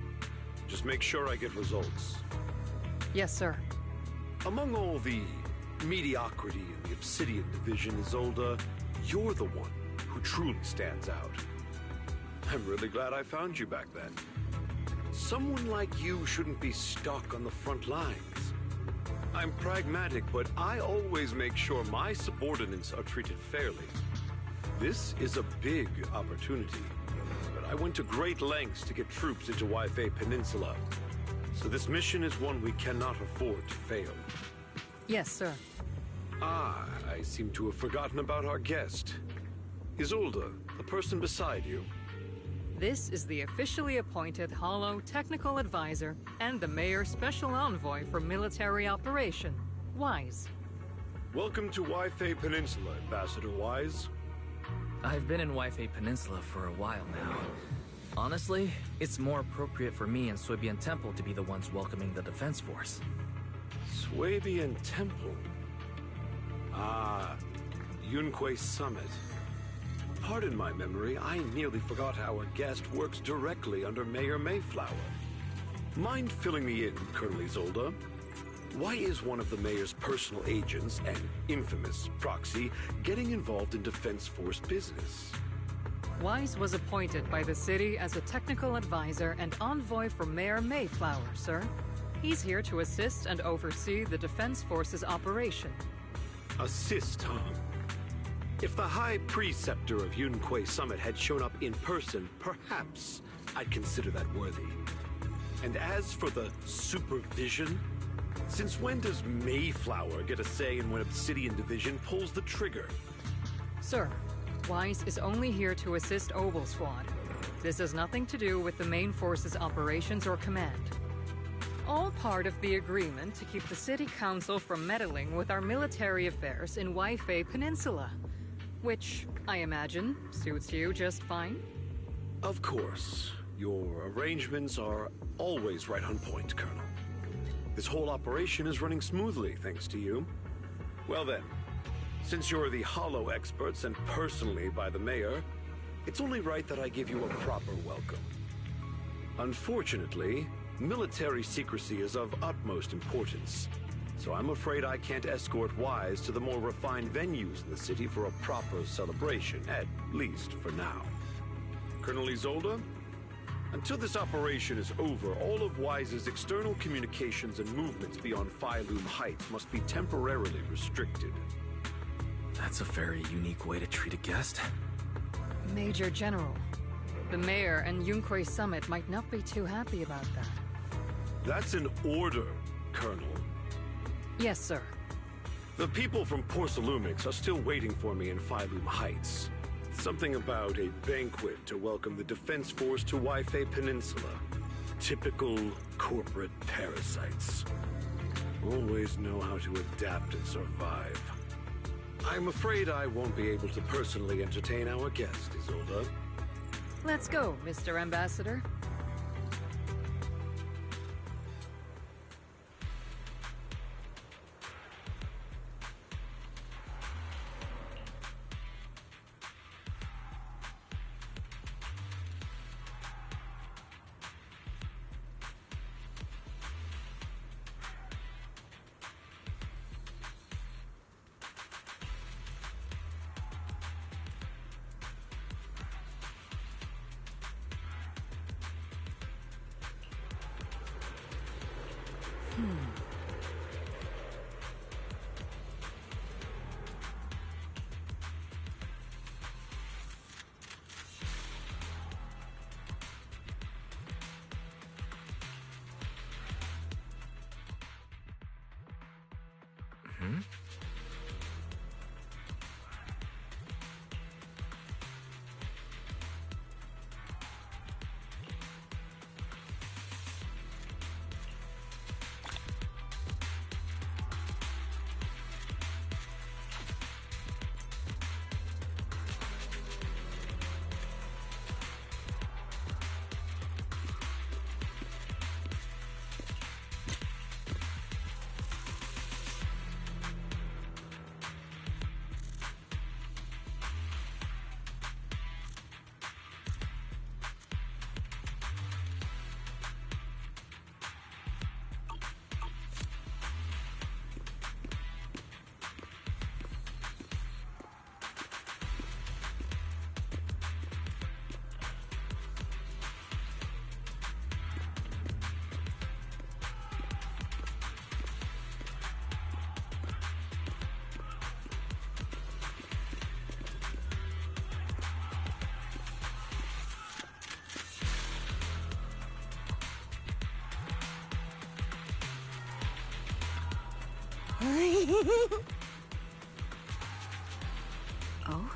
Just make sure I get results. Yes, sir. Among all the mediocrity in the Obsidian Division, Isolde, you're the one who truly stands out. I'm really glad I found you back then. Someone like you shouldn't be stuck on the front lines. I'm pragmatic, but I always make sure my subordinates are treated fairly. This is a big opportunity, but I went to great lengths to get troops into Waifei Peninsula. So this mission is one we cannot afford to fail. Yes, sir. Ah, I seem to have forgotten about our guest. Isolde, the person beside you. This is the officially appointed Hollow Technical Advisor and the Mayor's Special Envoy for Military Operation, Wise. Welcome to Waifei Peninsula, Ambassador Wise. I've been in Waifei Peninsula for a while now. Honestly, it's more appropriate for me and Swabian Temple to be the ones welcoming the Defense Force. Swabian Temple? Ah, Yunquei Summit. Pardon my memory, I nearly forgot our guest works directly under Mayor Mayflower. Mind filling me in, Colonel Isolde? Why is one of the mayor's personal agents, an infamous proxy, getting involved in Defense Force business? Wise was appointed by the city as a technical advisor and envoy for Mayor Mayflower, sir. He's here to assist and oversee the Defense Force's operation. Assist, huh? If the High Preceptor of Yunquei Summit had shown up in person, perhaps I'd consider that worthy. And as for the supervision, since when does Mayflower get a say in when Obsidian Division pulls the trigger? Sir, Wise is only here to assist Obel Squad. This has nothing to do with the main force's operations or command. All part of the agreement to keep the City Council from meddling with our military affairs in Waifei Peninsula. Which, I imagine, suits you just fine? Of course. Your arrangements are always right on point, Colonel. This whole operation is running smoothly, thanks to you. Well then, since you're the Hollow experts and personally by the Mayor, it's only right that I give you a proper welcome. Unfortunately, military secrecy is of utmost importance. So I'm afraid I can't escort Wise to the more refined venues in the city for a proper celebration, at least for now. Colonel Isolde, until this operation is over, all of Wise's external communications and movements beyond Phi Loom Heights must be temporarily restricted. That's a very unique way to treat a guest. Major General, the mayor and Yunkwei Summit might not be too happy about that. That's an order, Colonel. Yes, sir. The people from Porcelumix are still waiting for me in Phylum Heights. Something about a banquet to welcome the Defense Force to Waifei Peninsula. Typical corporate parasites. Always know how to adapt and survive. I'm afraid I won't be able to personally entertain our guest, Isolde. Let's go, Mr. Ambassador. Oh?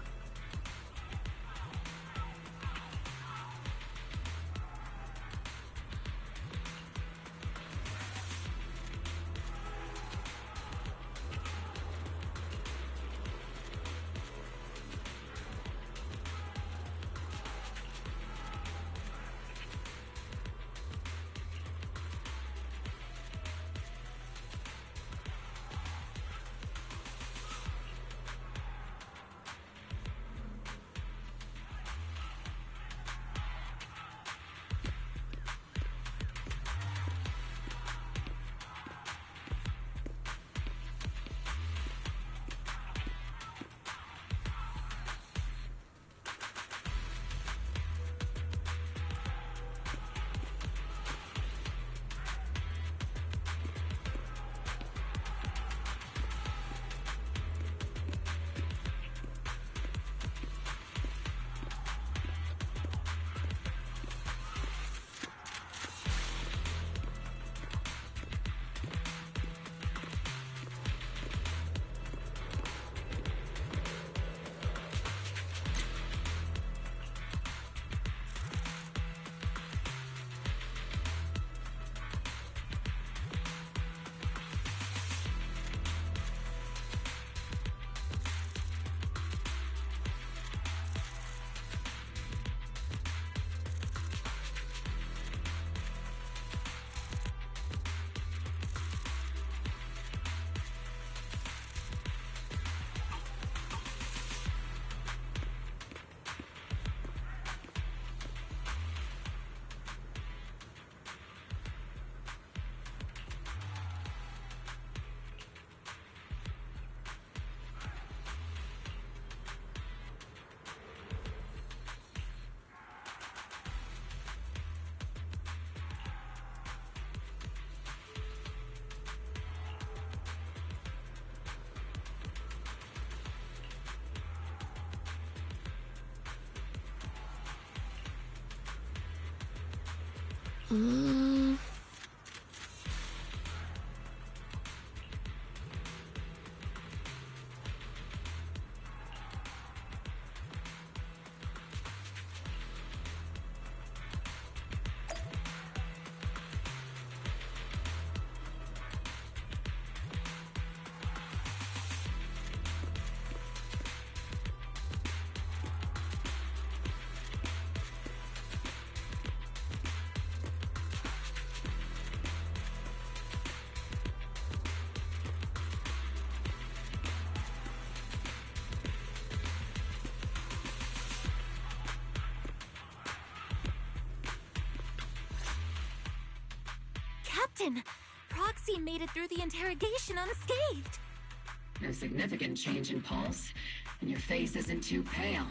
Captain, Proxy made it through the interrogation unscathed. No significant change in pulse, and your face isn't too pale.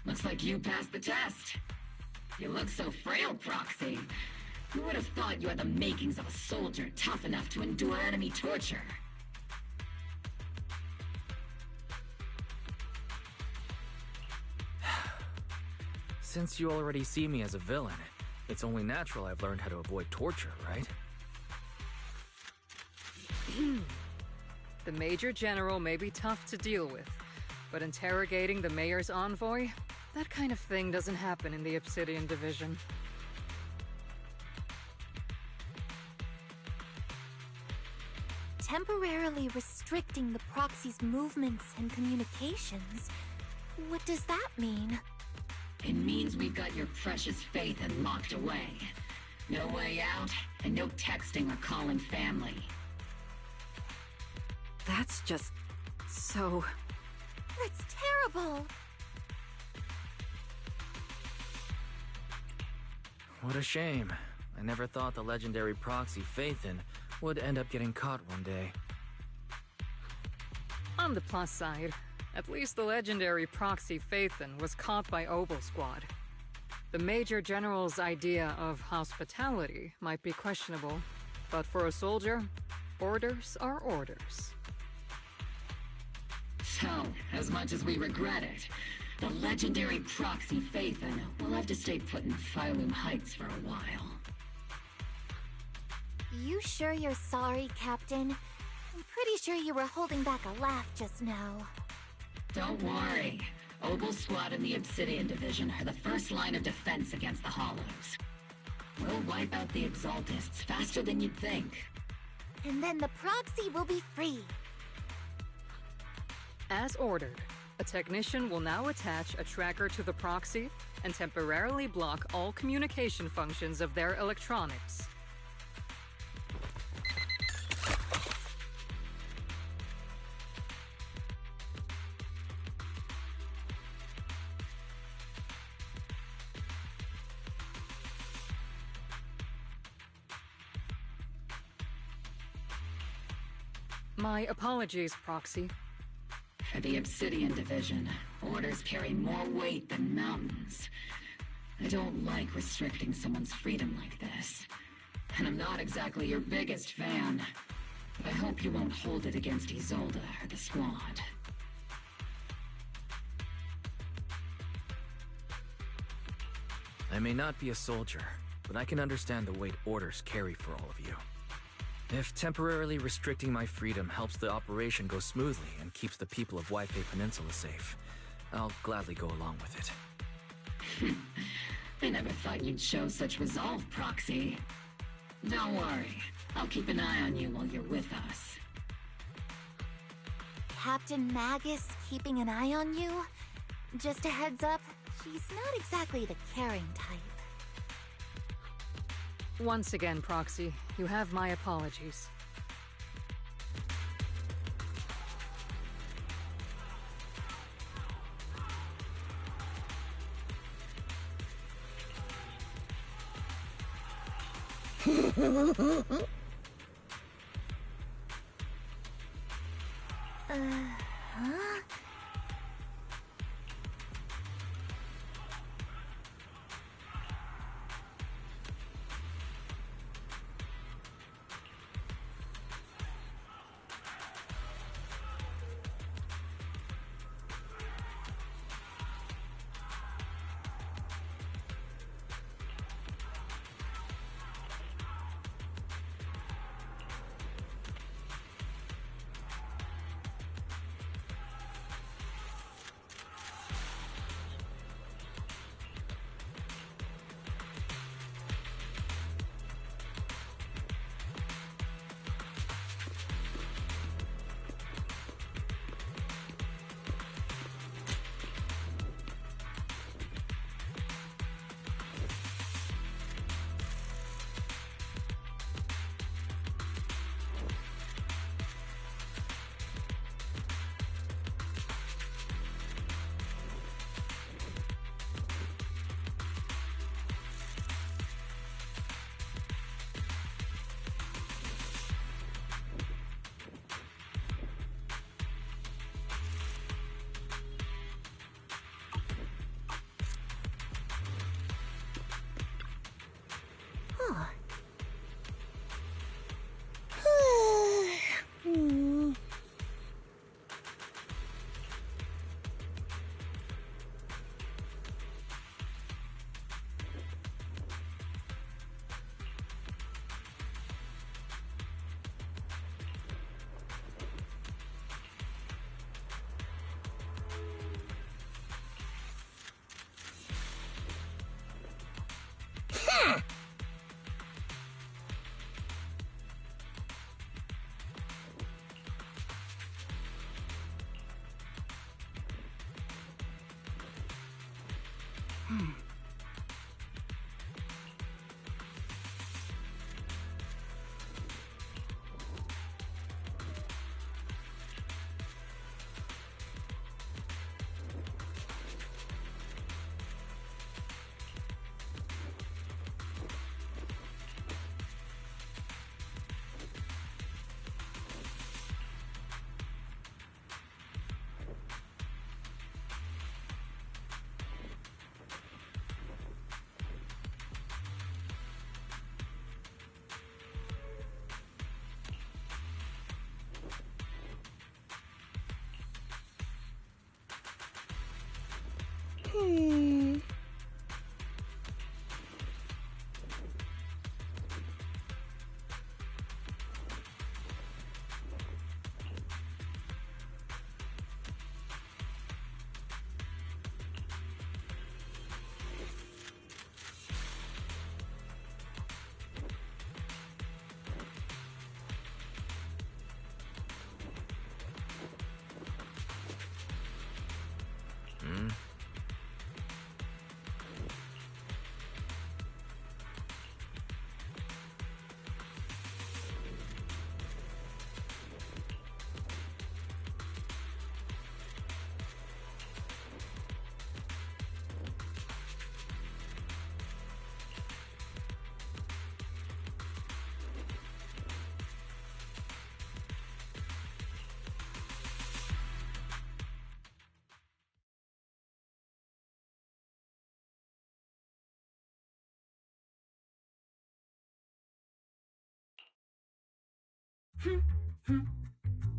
Looks like you passed the test. You look so frail, Proxy. Who would have thought you had the makings of a soldier tough enough to endure enemy torture? Since you already see me as a villain, it's only natural I've learned how to avoid torture, right? The Major General may be tough to deal with, but interrogating the Mayor's envoy? That kind of thing doesn't happen in the Obsidian Division. Temporarily restricting the Proxy's movements and communications. What does that mean? It means we've got your precious Phaethon locked away. No way out, and no texting or calling family. That's just... so... That's terrible! What a shame. I never thought the legendary proxy Phaethon would end up getting caught one day. On the plus side, at least the legendary proxy Phaethon was caught by Obel Squad. The Major General's idea of hospitality might be questionable, but for a soldier, orders are orders. So, as much as we regret it, the legendary proxy Phaethon will have to stay put in Phylum Heights for a while. You sure you're sorry, Captain? I'm pretty sure you were holding back a laugh just now. Don't worry. Obel Squad and the Obsidian Division are the first line of defense against the Hollows. We'll wipe out the Exaltists faster than you'd think. And then the proxy will be free. As ordered, a technician will now attach a tracker to the proxy and temporarily block all communication functions of their electronics. My apologies, Proxy. For the Obsidian Division, orders carry more weight than mountains. I don't like restricting someone's freedom like this. And I'm not exactly your biggest fan. But I hope you won't hold it against Isolde or the Squad. I may not be a soldier, but I can understand the weight orders carry for all of you. If temporarily restricting my freedom helps the operation go smoothly and keeps the people of Waifei Peninsula safe, I'll gladly go along with it. I never thought you'd show such resolve, Proxy. Don't worry. I'll keep an eye on you while you're with us. Captain Magus keeping an eye on you? Just a heads up, she's not exactly the caring type. Once again, Proxy, you have my apologies. Huh?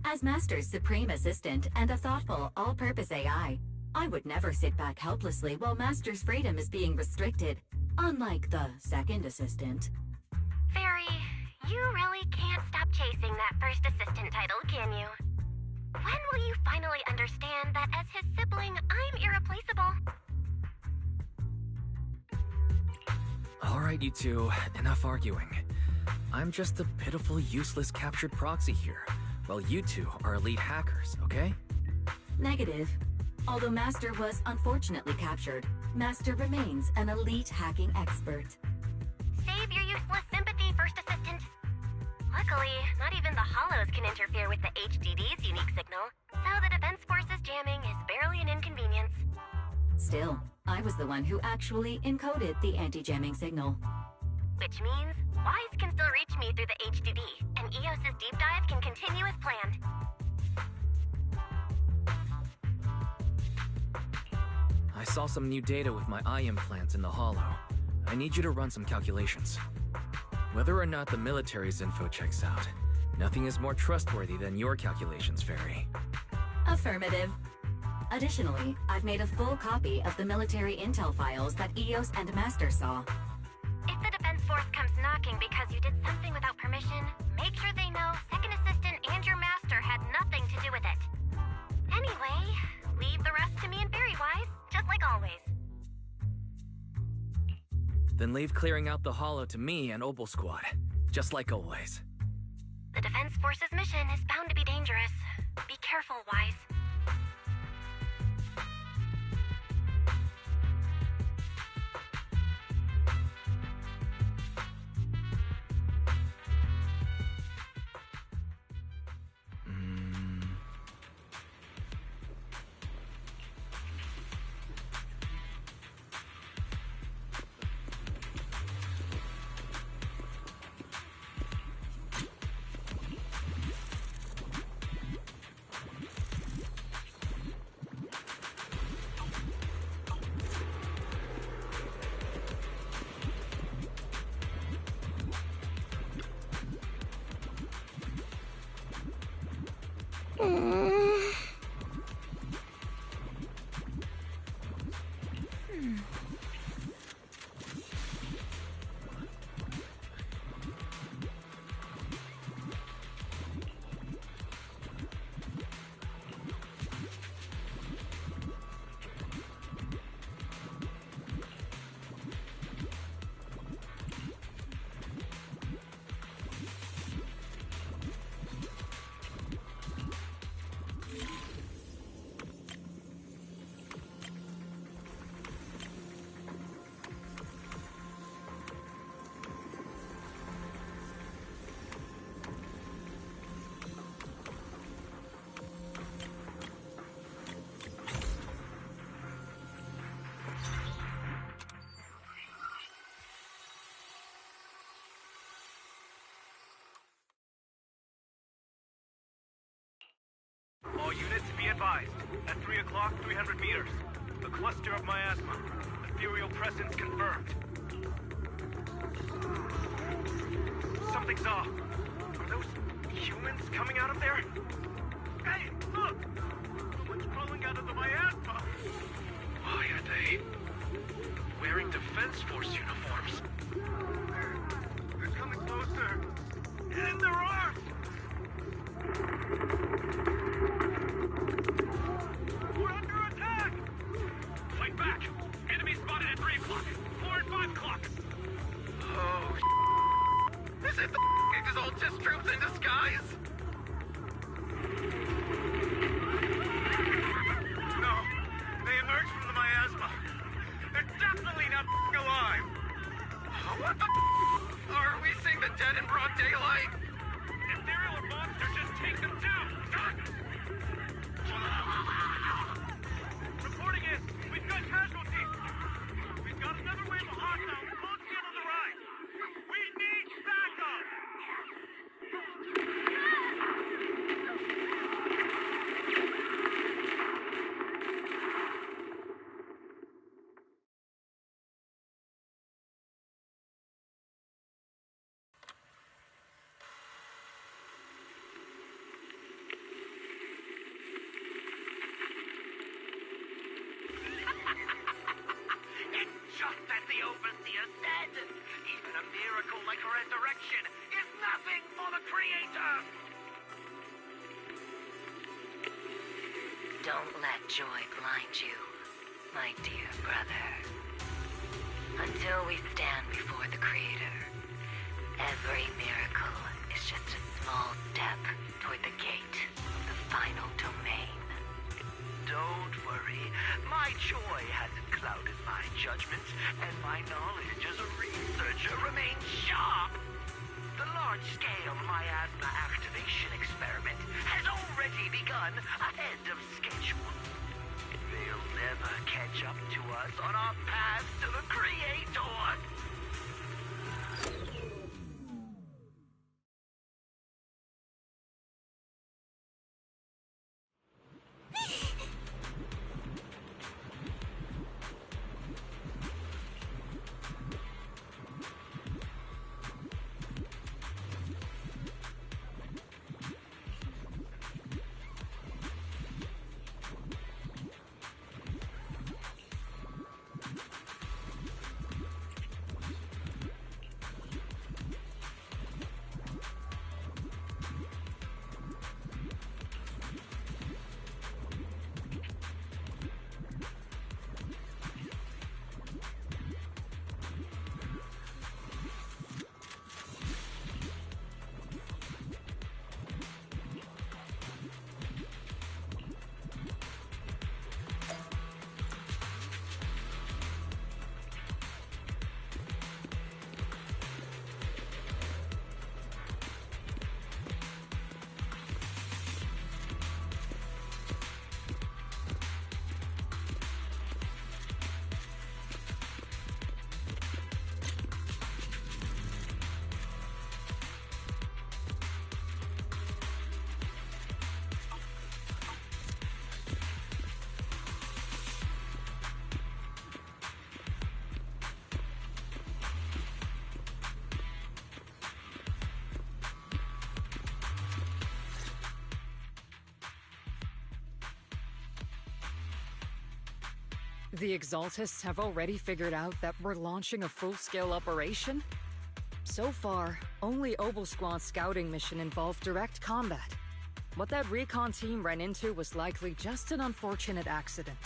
As Master's supreme assistant and a thoughtful, all-purpose AI, I would never sit back helplessly while Master's freedom is being restricted, unlike the second assistant. Fairy, you really can't stop chasing that first assistant title, can you? When will you finally understand that as his sibling, I'm irreplaceable? Alright, you two, enough arguing. I'm just a pitiful, useless captured proxy here, while you two are elite hackers, okay? Negative. Although Master was unfortunately captured, Master remains an elite hacking expert. Save your useless sympathy, First Assistant. Luckily, not even the Hollows can interfere with the HDD's unique signal, so the Defense Force's jamming is barely an inconvenience. Still, I was the one who actually encoded the anti-jamming signal. Which means Wise can still reach me through the HDD, and EOS's deep dive can continue as planned. I saw some new data with my eye implants in the Hollow. I need you to run some calculations. Whether or not the military's info checks out, nothing is more trustworthy than your calculations, Fairy. Affirmative. Additionally, I've made a full copy of the military intel files that EOS and Master saw. If the Defense Force comes knocking because you did something without permission, make sure they know Second Assistant and your Master had nothing to do with it. Anyway, leave the rest to me and Fairy-wise, just like always. Then leave clearing out the Hollow to me and Opal Squad, just like always. The Defense Force's mission is bound to be dangerous. Be careful, Wise. o'clock, 300 meters. A cluster of miasma. Ethereal presence confirmed. Something's off. Are those humans coming out of there? Hey, look! Someone's crawling out of the miasma! Why are they wearing Defense Force uniforms? They're coming closer. In their arms! We're under attack! Fight back! Enemy spotted at 3 o'clock, 4 and 5 o'clock! Oh, is it the Exaltus troops in disguise? No, they emerged from the miasma. They're definitely not alive! What the are we seeing the dead in broad daylight? If there are monsters, just take them down! Reporting in, we've got casualties! We've got another wave of hostiles closing in on the right! We need backup! Just as the Overseer said, even a miracle like resurrection is nothing for the Creator! Don't let joy blind you, my dear brother. Until we stand before the Creator, every miracle is just a small step toward the gate of the final domain. Don't worry, my joy hasn't clouded my judgment, and my knowledge as a researcher remains sharp. The large-scale miasma activation experiment has already begun ahead of schedule. They'll never catch up to us on our path to the Creator. The Exaltists have already figured out that we're launching a full-scale operation? So far, only Obel Squad's scouting mission involved direct combat. What that recon team ran into was likely just an unfortunate accident.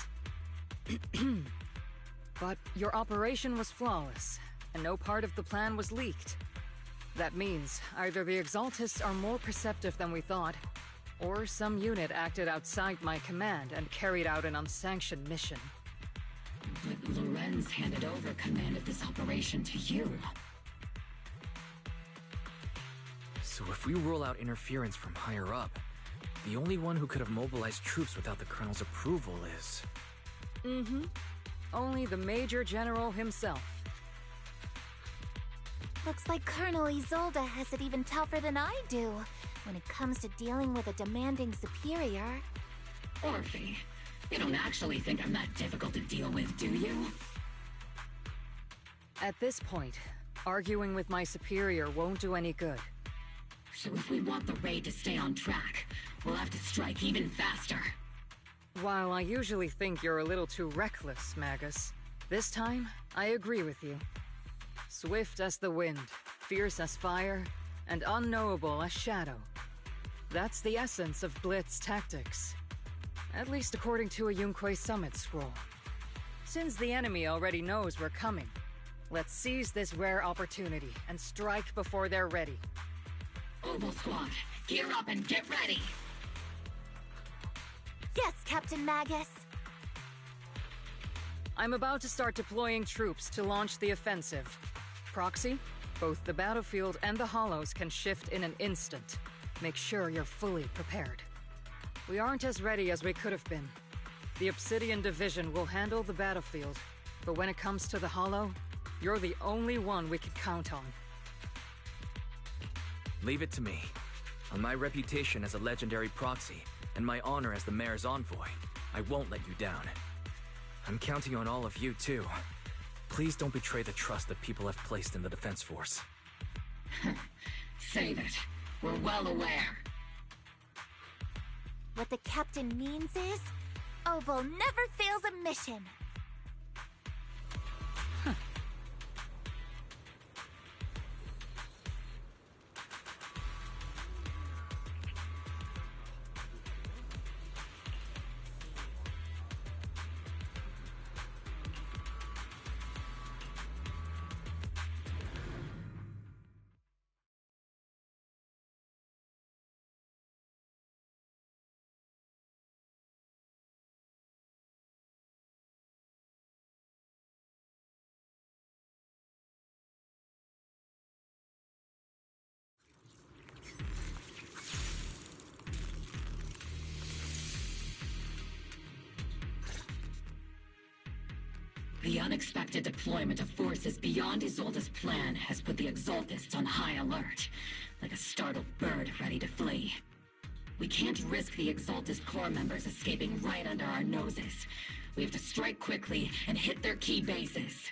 But your operation was flawless, and no part of the plan was leaked. That means either the Exaltists are more perceptive than we thought, or some unit acted outside my command and carried out an unsanctioned mission. But Lorenz handed over command of this operation to you. So if we rule out interference from higher up, the only one who could have mobilized troops without the Colonel's approval is... Only the Major General himself. Looks like Colonel Isolde has it even tougher than I do when it comes to dealing with a demanding superior. Orphe, You don't actually think I'm that difficult to deal with, do you? At this point, arguing with my superior won't do any good. So if we want the raid to stay on track, we'll have to strike even faster. While I usually think you're a little too reckless, Magus, this time, I agree with you. Swift as the wind, fierce as fire, and unknowable as shadow. That's the essence of Blitz tactics. At least according to a Yunquay Summit scroll. Since the enemy already knows we're coming, let's seize this rare opportunity and strike before they're ready. Oboe Squad, gear up and get ready! Yes, Captain Magus! I'm about to start deploying troops to launch the offensive. Proxy, both the battlefield and the hollows can shift in an instant. Make sure you're fully prepared. We aren't as ready as we could have been. The Obsidian Division will handle the battlefield, but when it comes to the hollow, you're the only one we can count on. Leave it to me. On my reputation as a legendary proxy, and my honor as the mayor's envoy, I won't let you down. I'm counting on all of you, too. Please don't betray the trust that people have placed in the Defense Force. Save it. We're well aware. What the captain means is, Oboe never fails a mission. The unexpected deployment of forces beyond Isolde's plan has put the Exaltists on high alert, like a startled bird ready to flee. We can't risk the Exaltist core members escaping right under our noses. We have to strike quickly and hit their key bases.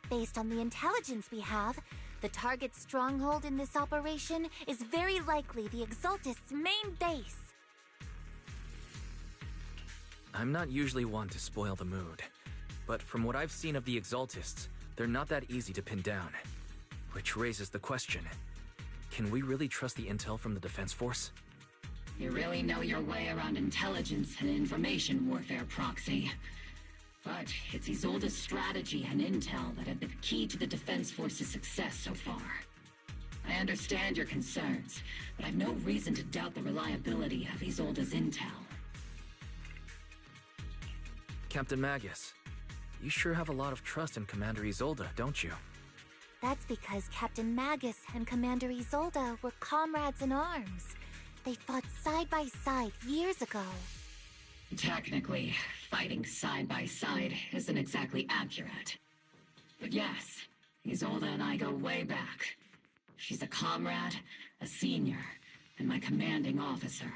Based on the intelligence we have, the target's stronghold in this operation is very likely the Exaltists' main base. I'm not usually one to spoil the mood, but from what I've seen of the Exaltists, they're not that easy to pin down. Which raises the question, can we really trust the intel from the Defense Force? You really know your way around intelligence and information warfare, Proxy. But it's Isolde's strategy and intel that have been key to the Defense Force's success so far. I understand your concerns, but I've no reason to doubt the reliability of Isolde's intel. Captain Magus, you sure have a lot of trust in Commander Isolde, don't you? That's because Captain Magus and Commander Isolde were comrades in arms. They fought side by side years ago. Technically, fighting side by side isn't exactly accurate. But yes, Isolde and I go way back. She's a comrade, a senior, and my commanding officer.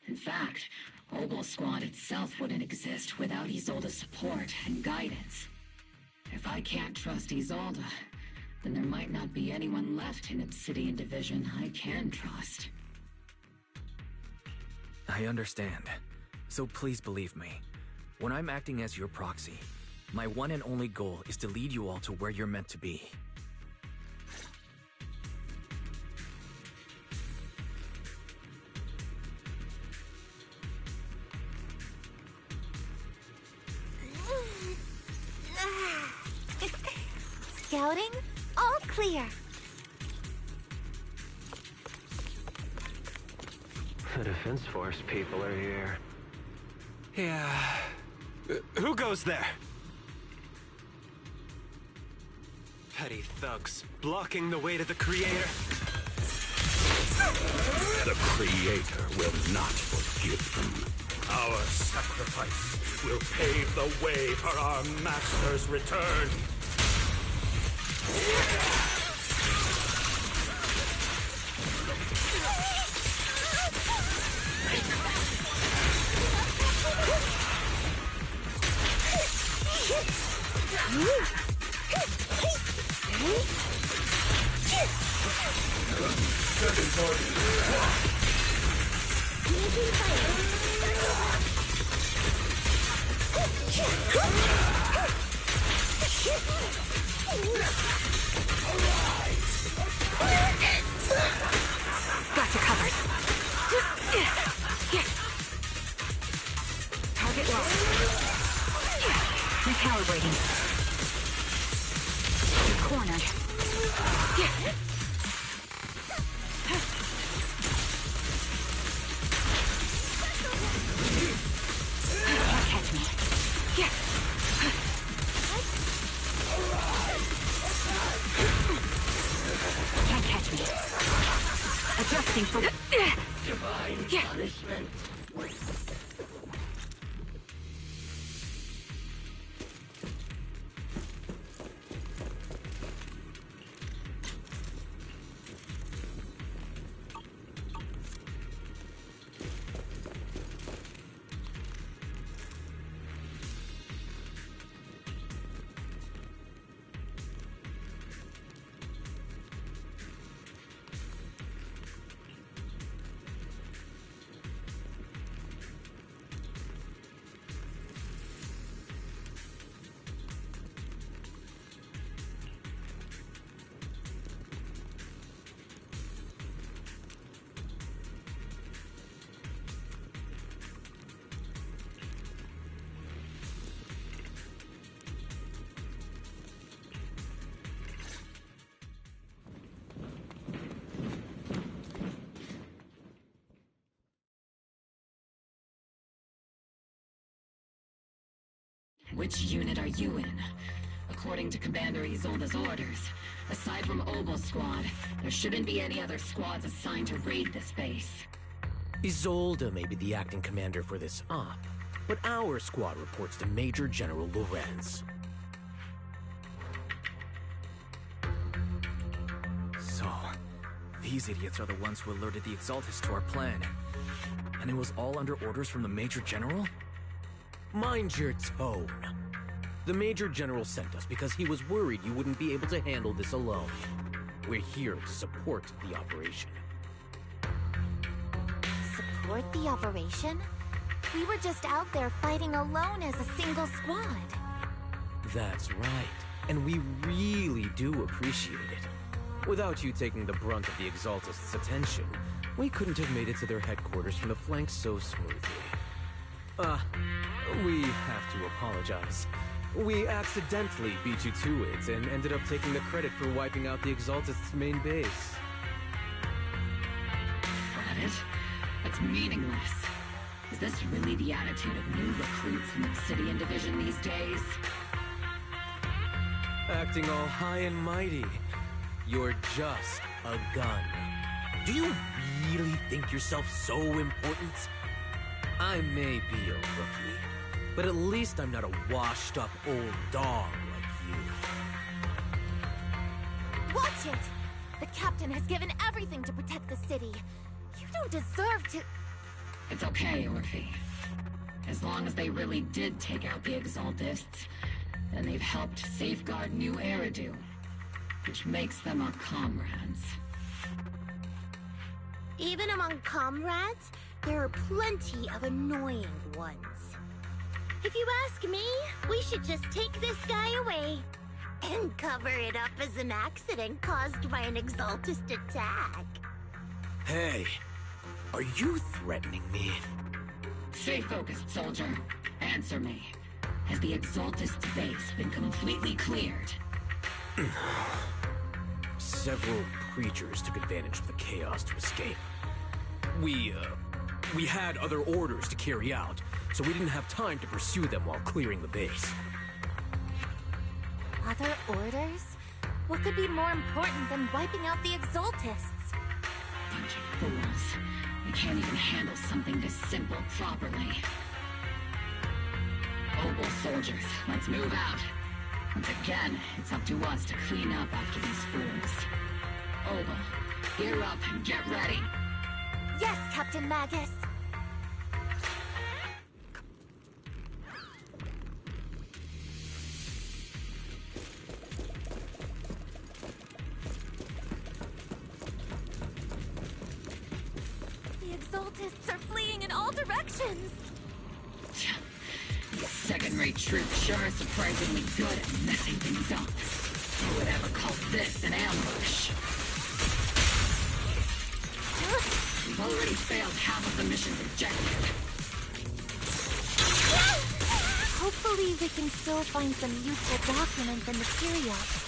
In fact, Oboe Squad itself wouldn't exist without Isolde's support and guidance. If I can't trust Isolde, then there might not be anyone left in Obsidian Division I can trust. I understand. So please believe me. When I'm acting as your proxy, my one and only goal is to lead you all to where you're meant to be. Scouting? All clear. The Defense Force people are here. Yeah. Who goes there? Petty thugs, blocking the way to the Creator. The Creator will not forgive them. Our sacrifice will pave the way for our Master's return. Gotcha covered. Target locked. Recalibrating. Cornered. Catch me. Can't catch me. Adjusting for divine punishment. Which unit are you in? According to Commander Isolde's orders, aside from Obel's squad, there shouldn't be any other squads assigned to raid this base. Isolde may be the acting commander for this op, but our squad reports to Major General Lorenz. So, these idiots are the ones who alerted the Exaltus to our plan. And it was all under orders from the Major General? Mind your tone. The Major General sent us because he was worried you wouldn't be able to handle this alone. We're here to support the operation. Support the operation? We were just out there fighting alone as a single squad. That's right. And we really do appreciate it. Without you taking the brunt of the Exaltist's attention, we couldn't have made it to their headquarters from the flank so smoothly. We have to apologize. We accidentally beat you to it and ended up taking the credit for wiping out the Exaltist's main base. Got it? That's meaningless. Is this really the attitude of new recruits in the Obsidian Division these days? Acting all high and mighty. You're just a gun. Do you really think yourself so important? I may be a rookie, but at least I'm not a washed-up old dog like you. Watch it! The captain has given everything to protect the city. You don't deserve to... It's okay, Orphe. As long as they really did take out the Exaltists, then they've helped safeguard New Eridu, which makes them our comrades. Even among comrades, there are plenty of annoying ones. If you ask me, we should just take this guy away and cover it up as an accident caused by an Exaltist attack. Hey, are you threatening me? Stay focused, soldier. Answer me. Has the Exaltist base been completely cleared? Several creatures took advantage of the chaos to escape. We had other orders to carry out, so we didn't have time to pursue them while clearing the base. Other orders? What could be more important than wiping out the Exaltists? Bunch of fools. We can't even handle something this simple properly. Obel soldiers, let's move out. Once again, it's up to us to clean up after these fools. Obel, gear up and get ready. Yes, Captain Magus. cultists are fleeing in all directions! These second-rate troops sure are surprisingly good at messing things up. Who would ever call this an ambush? We've already failed half of the mission's objective. Hopefully we can still find some useful documents and materials.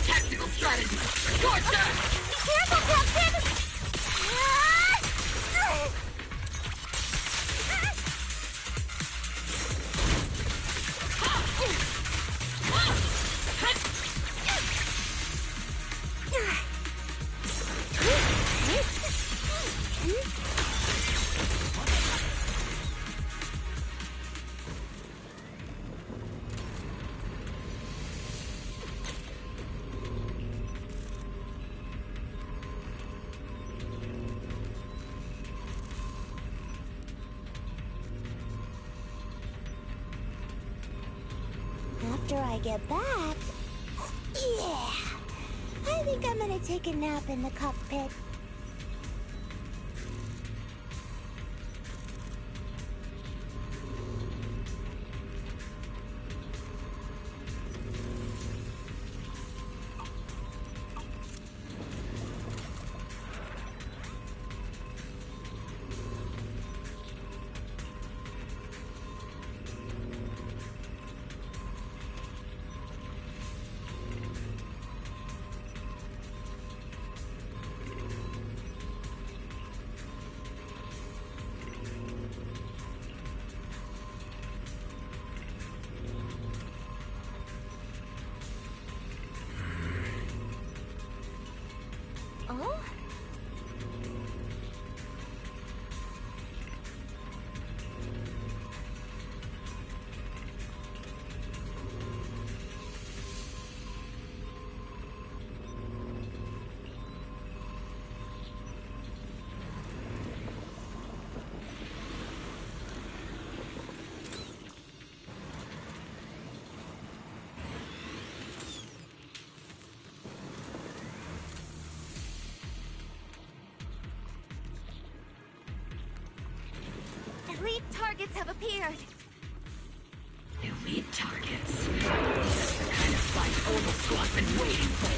Tactical strategy! Torture! Be careful, Captain! After I get back... Yeah! I think I'm gonna take a nap in the cockpit. Oh? Elite targets have appeared. Elite targets. That's the kind of fight Oval Squad's been waiting for.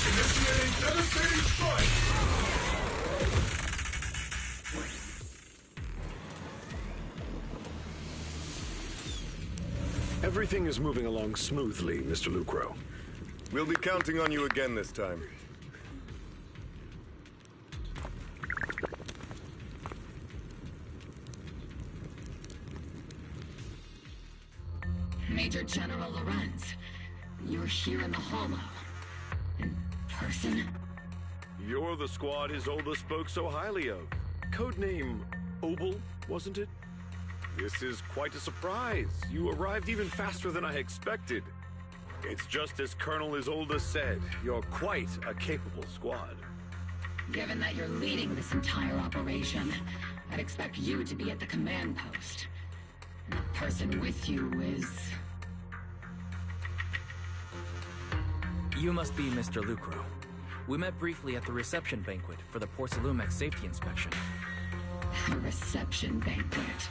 Initiating devastating strike! Everything is moving along smoothly, Mr. Lucro. We'll be counting on you again this time. Major General Lorenz, you're here in the Hollow. In person? You're the squad Isolde spoke so highly of. Codename Obel, wasn't it? This is quite a surprise. You arrived even faster than I expected. It's just as Colonel Isolde said, you're quite a capable squad. Given that you're leading this entire operation, I'd expect you to be at the command post. And the person with you is... You must be Mr. Lucro. We met briefly at the reception banquet for the Porcelumex safety inspection. A reception banquet?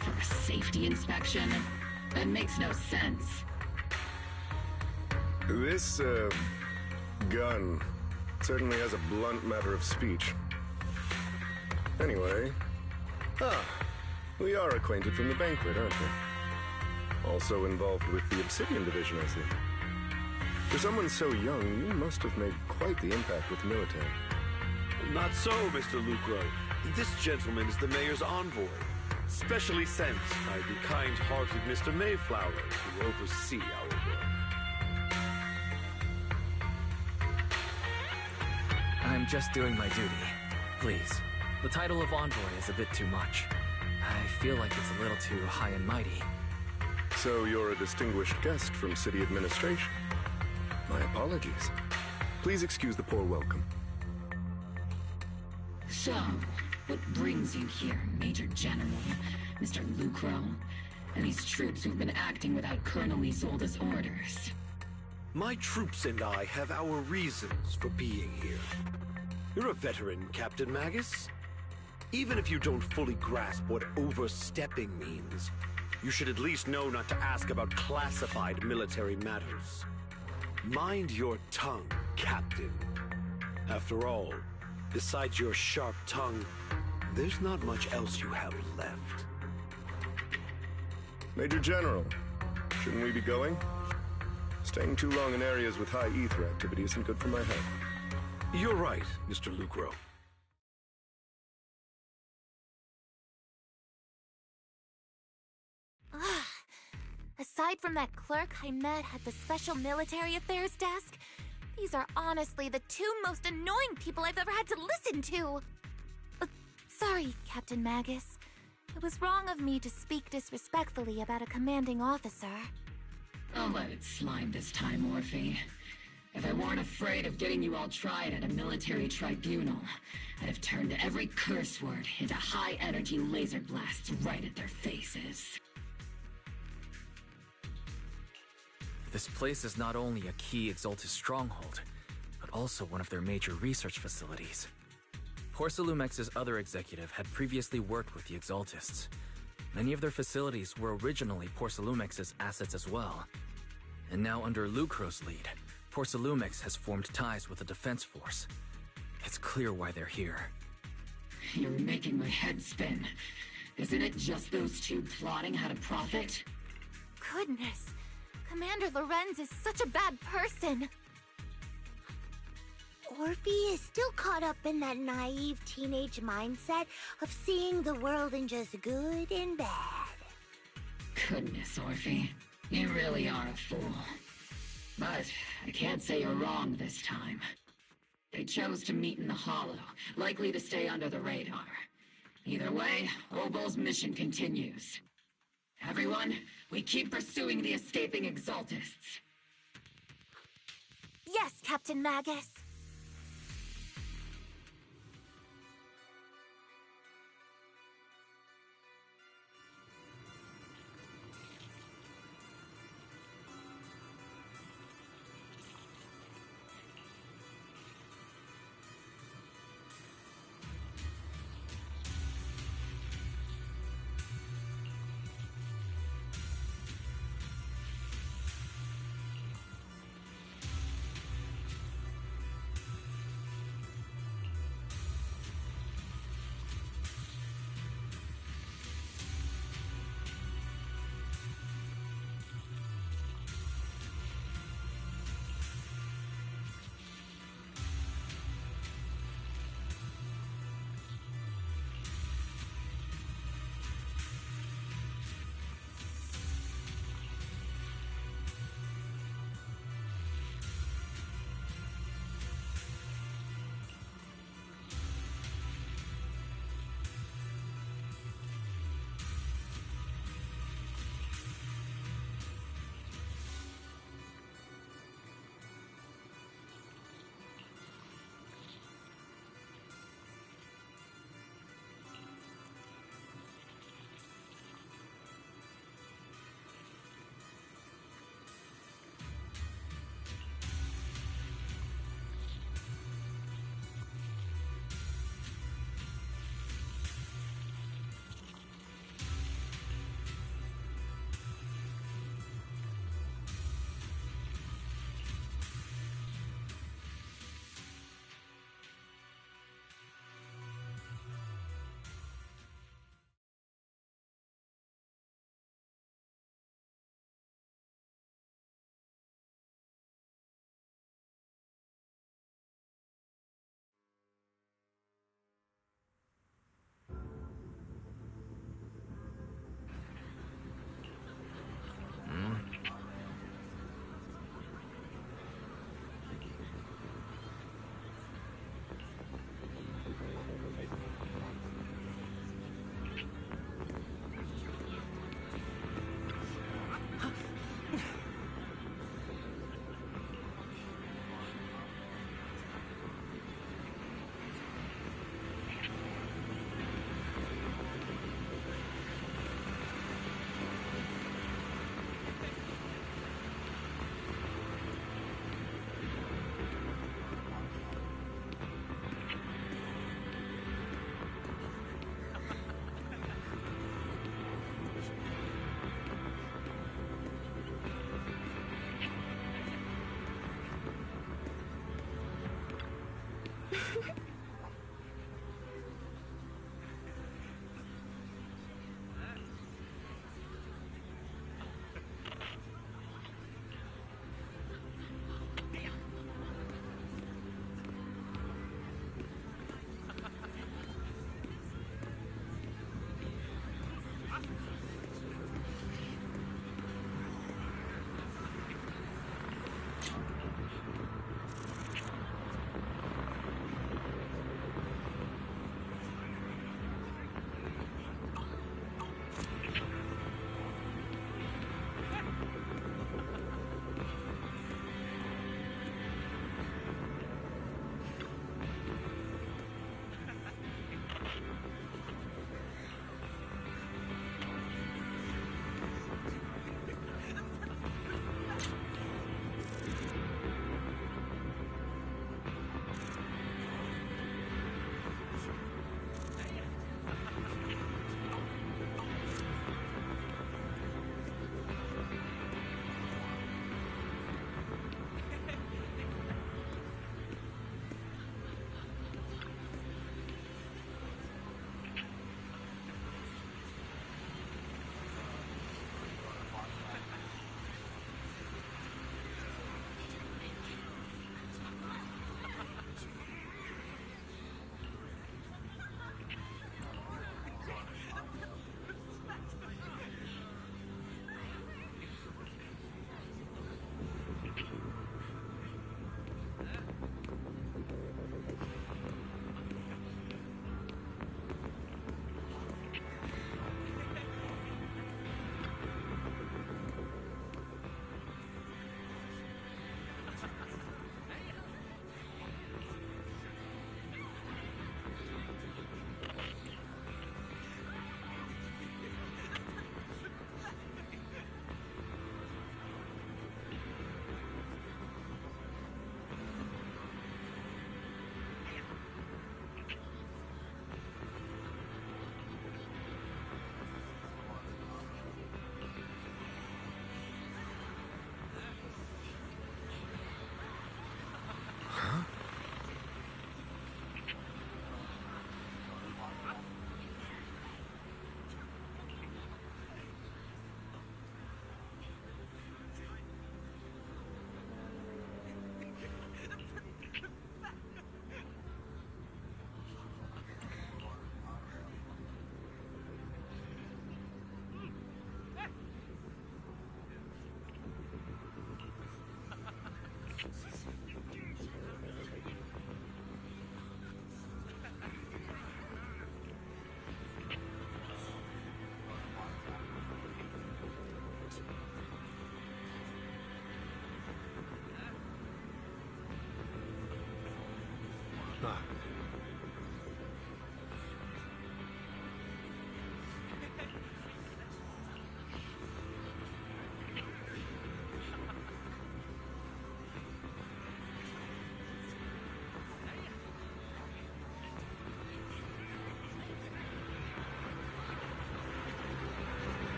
For a safety inspection? That makes no sense. This, gun certainly has a blunt matter of speech. Anyway... we are acquainted from the banquet, aren't we? Also involved with the Obsidian Division, I see. For someone so young, you must have made quite the impact with the military. Not so, Mr. Lucro. This gentleman is the mayor's envoy, specially sent by the kind-hearted Mr. Mayflower to oversee our work. I'm just doing my duty. Please. The title of envoy is a bit too much. I feel like it's a little too high and mighty. So you're a distinguished guest from city administration. My apologies. Please excuse the poor welcome. So, what brings you here, Major General, Mr. Lucro, and these troops who've been acting without Colonel Isolde's orders? My troops and I have our reasons for being here. You're a veteran, Captain Magus. Even if you don't fully grasp what overstepping means, you should at least know not to ask about classified military matters. Mind your tongue, Captain. After all, besides your sharp tongue, there's not much else you have left. Major General, shouldn't we be going? Staying too long in areas with high ether activity isn't good for my health. You're right, Mr. Lucro. Aside from that clerk I met at the Special Military Affairs desk, these are honestly the two most annoying people I've ever had to listen to. Sorry, Captain Magus. It was wrong of me to speak disrespectfully about a commanding officer. I'll let it slide this time, Orphe. If I weren't afraid of getting you all tried at a military tribunal, I'd have turned every curse word into high-energy laser blasts right at their faces. This place is not only a key Exaltus stronghold, but also one of their major research facilities. Porcelumex's other executive had previously worked with the Exaltists. Many of their facilities were originally Porcelumex's assets as well. And now under Lucro's lead, Porcelumex has formed ties with the defense force. It's clear why they're here. You're making my head spin. Isn't it just those two plotting how to profit? Goodness, Commander Lorenz is such a bad person. Orphe is still caught up in that naive teenage mindset of seeing the world in just good and bad. Goodness, Orphe. You really are a fool. But I can't say you're wrong this time. They chose to meet in the Hollow, likely to stay under the radar. Either way, Obol's mission continues. Everyone, we keep pursuing the escaping Exaltists. Yes, Captain Magus.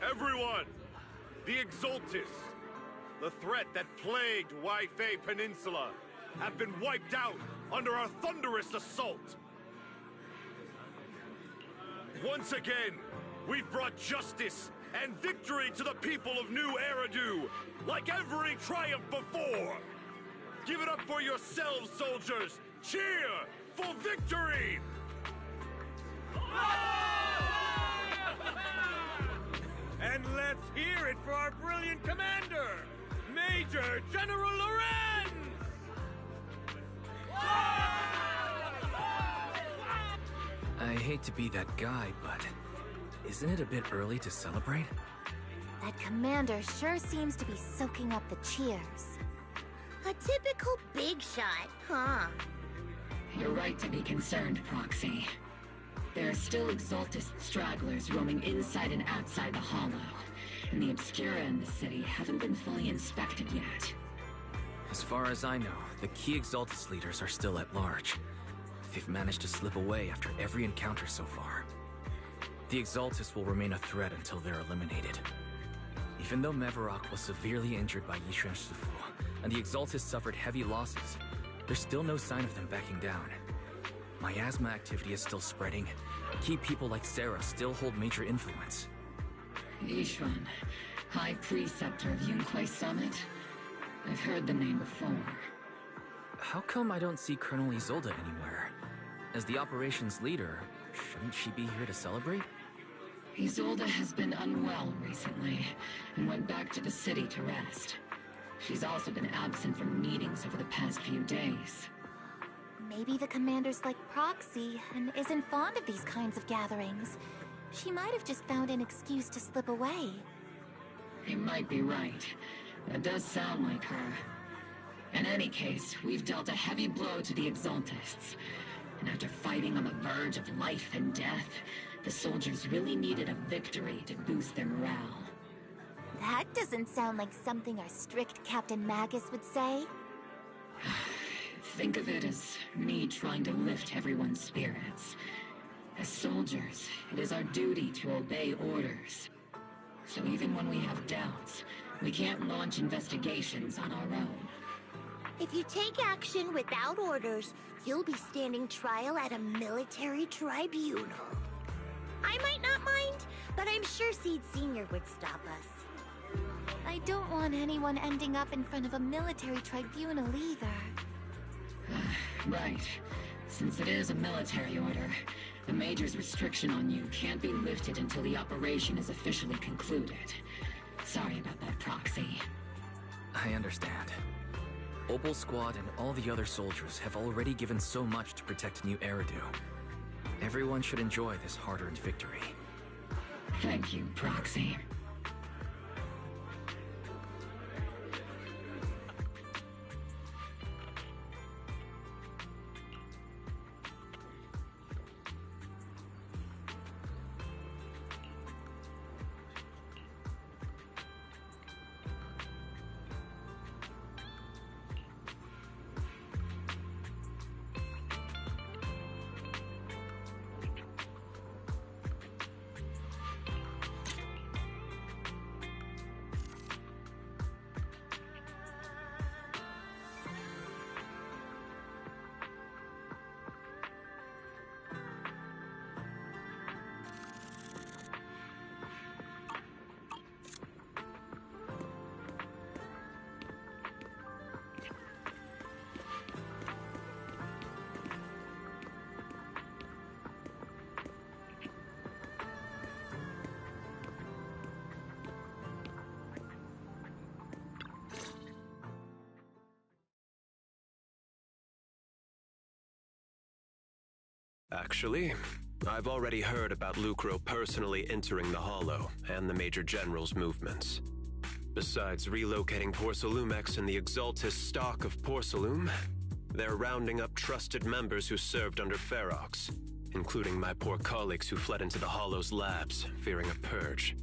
Everyone! The Exaltis, the threat that plagued Waifei Peninsula, have been wiped out under our thunderous assault. Once again, we've brought justice and victory to the people of New Eridu, like every triumph before. Give it up for yourselves, soldiers! Cheer for victory! And let's hear it for our brilliant commander, Major General Lorenz! I hate to be that guy, but isn't it a bit early to celebrate? That commander sure seems to be soaking up the cheers. A typical big shot, huh? You're right to be concerned, Proxy. There are still Exaltist stragglers roaming inside and outside the Hollow, and the Obscura in the city haven't been fully inspected yet. As far as I know, the key Exaltus leaders are still at large. They've managed to slip away after every encounter so far. The Exaltus will remain a threat until they're eliminated. Even though Mevarok was severely injured by Yishuan Shifu, and the Exaltus suffered heavy losses, there's still no sign of them backing down. Miasma activity is still spreading. Key people like Sarah still hold major influence. Yishuan, High Preceptor of Yunquai Summit? I've heard the name before. How come I don't see Colonel Isolde anywhere? As the operations leader, shouldn't she be here to celebrate? Isolde has been unwell recently, and went back to the city to rest. She's also been absent from meetings over the past few days. Maybe the commander's like Proxy and isn't fond of these kinds of gatherings. She might have just found an excuse to slip away. You might be right. That does sound like her. In any case, we've dealt a heavy blow to the Exaltists. And after fighting on the verge of life and death, the soldiers really needed a victory to boost their morale. That doesn't sound like something our strict Captain Magus would say. Think of it as me trying to lift everyone's spirits. As soldiers, it is our duty to obey orders. So even when we have doubts, we can't launch investigations on our own. If you take action without orders, you'll be standing trial at a military tribunal. I might not mind, but I'm sure Seed Sr. would stop us. I don't want anyone ending up in front of a military tribunal either. Right. Since it is a military order, the Major's restriction on you can't be lifted until the operation is officially concluded. Sorry about that, Proxy. I understand. Opal Squad and all the other soldiers have already given so much to protect New Eridu. Everyone should enjoy this hard-earned victory. Thank you, Proxy. Actually, I've already heard about Lucro personally entering the Hollow and the Major General's movements. Besides relocating Porcelumex and the Exaltus stock of Porcelume, they're rounding up trusted members who served under Ferox, including my poor colleagues who fled into the Hollow's labs, fearing a purge.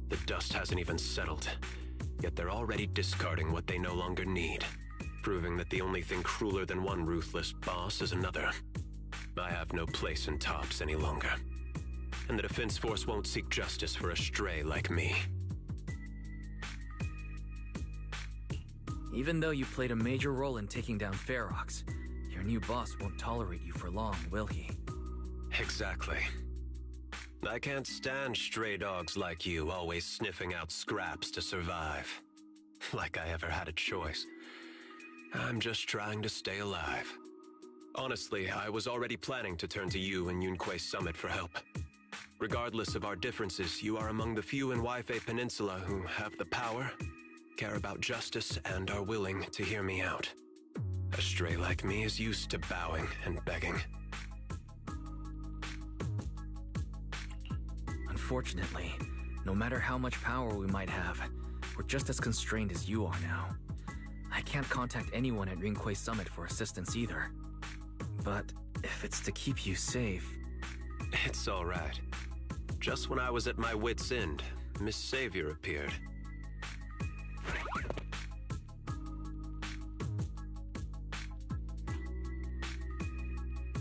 The dust hasn't even settled, yet they're already discarding what they no longer need, proving that the only thing crueler than one ruthless boss is another. I have no place in Tops any longer. and the Defense Force won't seek justice for a stray like me. Even though you played a major role in taking down Ferox, your new boss won't tolerate you for long, will he? Exactly. I can't stand stray dogs like you always sniffing out scraps to survive. Like I ever had a choice. I'm just trying to stay alive. Honestly, I was already planning to turn to you and Yunquei Summit for help. Regardless of our differences, you are among the few in Waifei Peninsula who have the power, care about justice, and are willing to hear me out. A stray like me is used to bowing and begging. Unfortunately, no matter how much power we might have, we're just as constrained as you are now. I can't contact anyone at Yunquei Summit for assistance either. But if it's to keep you safe... It's all right. Just when I was at my wit's end, Miss Savior appeared.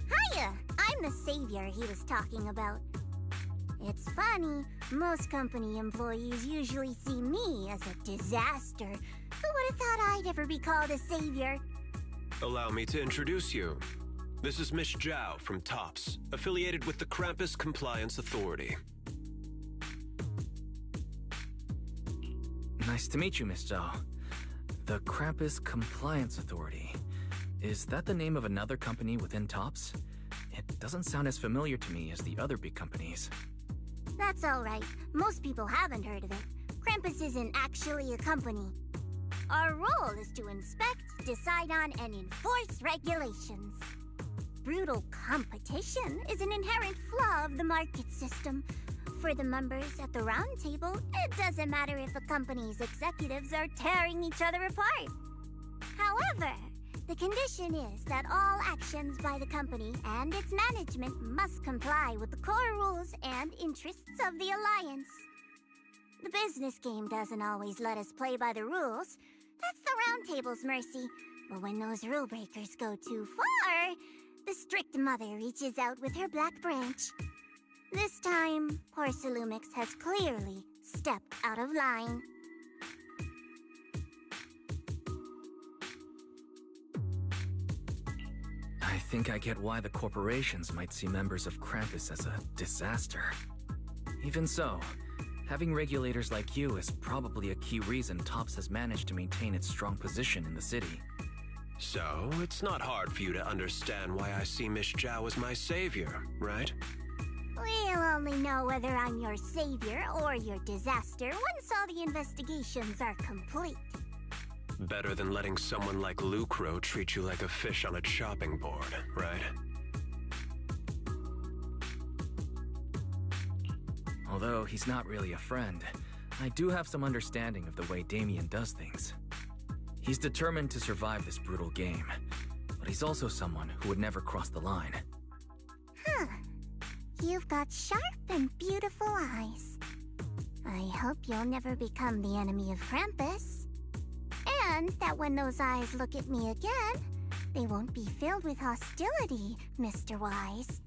Hiya! I'm the savior he was talking about. It's funny, most company employees usually see me as a disaster. Who would have thought I'd ever be called a savior? Allow me to introduce you. This is Miss Zhao from TOPS, affiliated with the Krampus Compliance Authority. Nice to meet you, Miss Zhao. The Krampus Compliance Authority. Is that the name of another company within TOPS? It doesn't sound as familiar to me as the other big companies. That's alright. Most people haven't heard of it. Krampus isn't actually a company. Our role is to inspect, decide on, and enforce regulations. Brutal competition is an inherent flaw of the market system. For the members at the round table, it doesn't matter if a company's executives are tearing each other apart. However, the condition is that all actions by the company and its management must comply with the core rules and interests of the Alliance. The business game doesn't always let us play by the rules. That's the round table's mercy. But when those rule breakers go too far, the strict mother reaches out with her black branch. This time, Porcelumix has clearly stepped out of line. I think I get why the corporations might see members of Krampus as a disaster. Even so, having regulators like you is probably a key reason TOPS has managed to maintain its strong position in the city. So, it's not hard for you to understand why I see Miss Zhao as my savior, right? We'll only know whether I'm your savior or your disaster once all the investigations are complete. Better than letting someone like Lucro treat you like a fish on a chopping board, right? Although he's not really a friend, I do have some understanding of the way Damien does things. He's determined to survive this brutal game, but he's also someone who would never cross the line. Huh. You've got sharp and beautiful eyes. I hope you'll never become the enemy of Krampus. And that when those eyes look at me again, they won't be filled with hostility, Mr. Wise.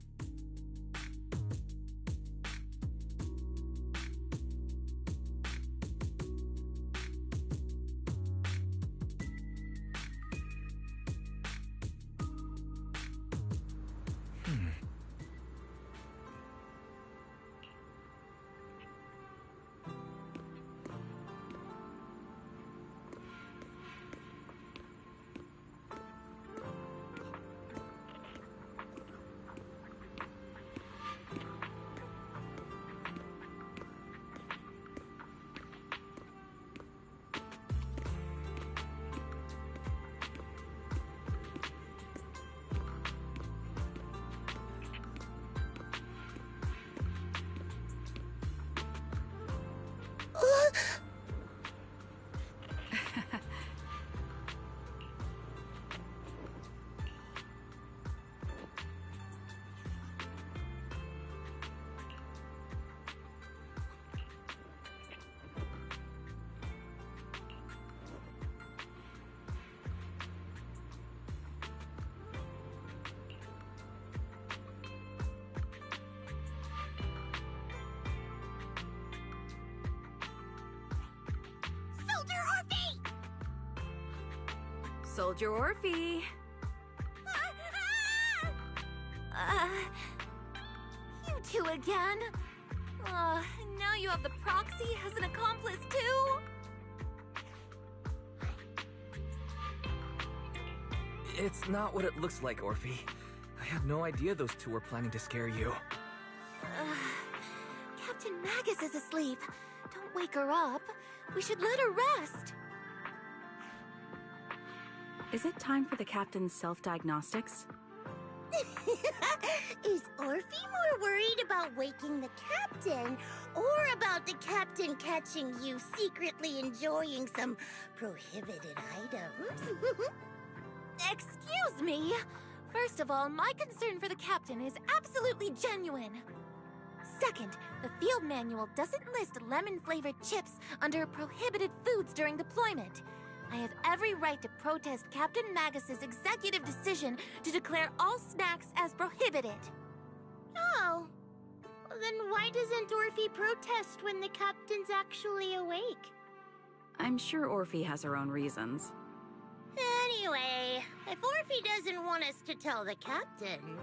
Soldier Orphe. You two again? Now you have the proxy as an accomplice too? It's not what it looks like, Orphe. I had no idea those two were planning to scare you. Captain Magus is asleep. Don't wake her up. We should let her rest. Is it time for the captain's self-diagnostics? Is Orphe more worried about waking the captain, or about the captain catching you secretly enjoying some prohibited items? Excuse me. First of all, my concern for the captain is absolutely genuine. Second, the field manual doesn't list lemon-flavored chips under prohibited foods during deployment. I have every right to protest Captain Magus's executive decision to declare all snacks as prohibited. Oh. Then why doesn't Orphe protest when the captain's actually awake? I'm sure Orphe has her own reasons. Anyway, if Orphe doesn't want us to tell the captain...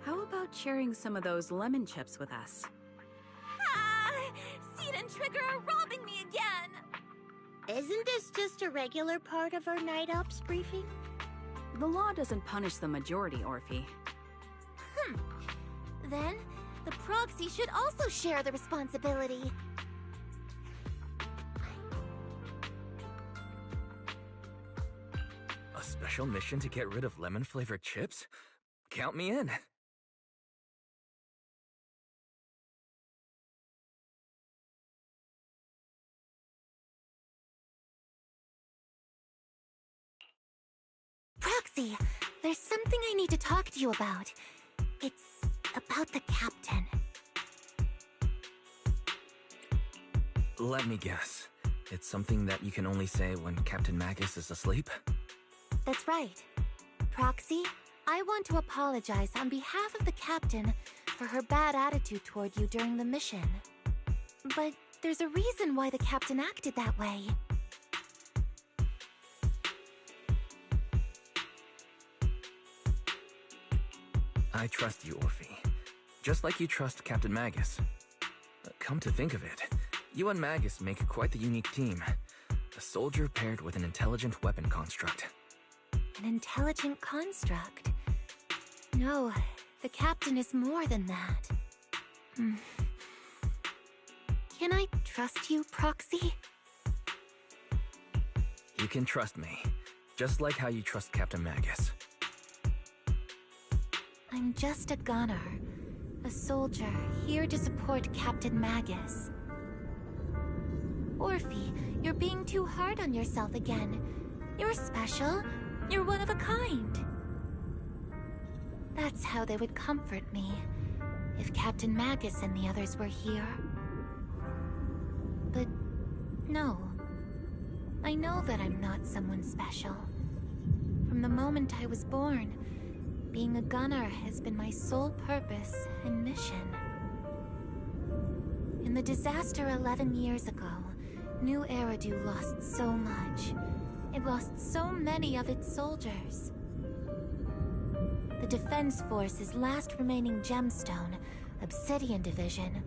How about sharing some of those lemon chips with us? Seed and Trigger are robbing me again! Isn't this just a regular part of our night ops briefing? The law doesn't punish the majority, Orphe. Then, the proxy should also share the responsibility. A special mission to get rid of lemon-flavored chips? Count me in. Proxy, there's something I need to talk to you about. It's about the captain. Let me guess. It's something that you can only say when Captain Magus is asleep? That's right. Proxy, I want to apologize on behalf of the captain for her bad attitude toward you during the mission. But there's a reason why the captain acted that way. I trust you, Orphe. Just like you trust Captain Magus. Come to think of it, you and Magus make quite the unique team. A soldier paired with an intelligent weapon construct. An intelligent construct? No, the captain is more than that. Can I trust you, Proxy? You can trust me, just like how you trust Captain Magus. I'm just a gunner. A soldier, here to support Captain Magus. Orphe, you're being too hard on yourself again. You're special. You're one of a kind. That's how they would comfort me, if Captain Magus and the others were here. But no. I know that I'm not someone special. From the moment I was born, being a gunner has been my sole purpose and mission. In the disaster 11 years ago, New Eridu lost so much. It lost so many of its soldiers. The Defense Force's last remaining gemstone, Obsidian Division,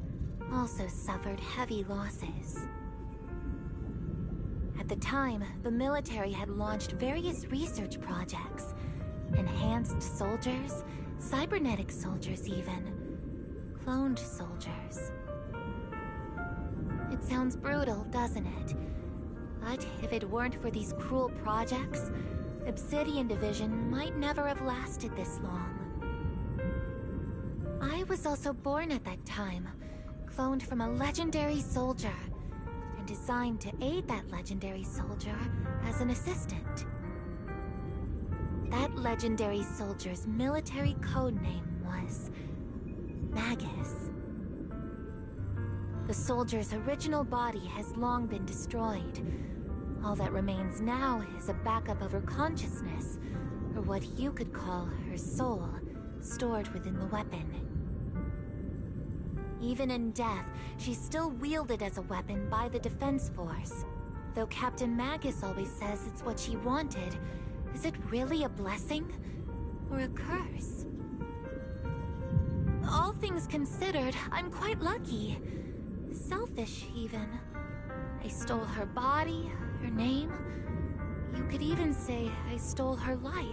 also suffered heavy losses. At the time, the military had launched various research projects. Enhanced soldiers, cybernetic soldiers even. Cloned soldiers. It sounds brutal, doesn't it? But if it weren't for these cruel projects, Obsidian Division might never have lasted this long. I was also born at that time, cloned from a legendary soldier, and designed to aid that legendary soldier as an assistant. That legendary soldier's military codename was Magus. The soldier's original body has long been destroyed. All that remains now is a backup of her consciousness, or what you could call her soul, stored within the weapon. Even in death, she's still wielded as a weapon by the Defense Force. Though Captain Magus always says it's what she wanted, Is it really a blessing or a curse? All things considered, I'm quite lucky. Selfish, even. I stole her body, her name. You could even say I stole her life.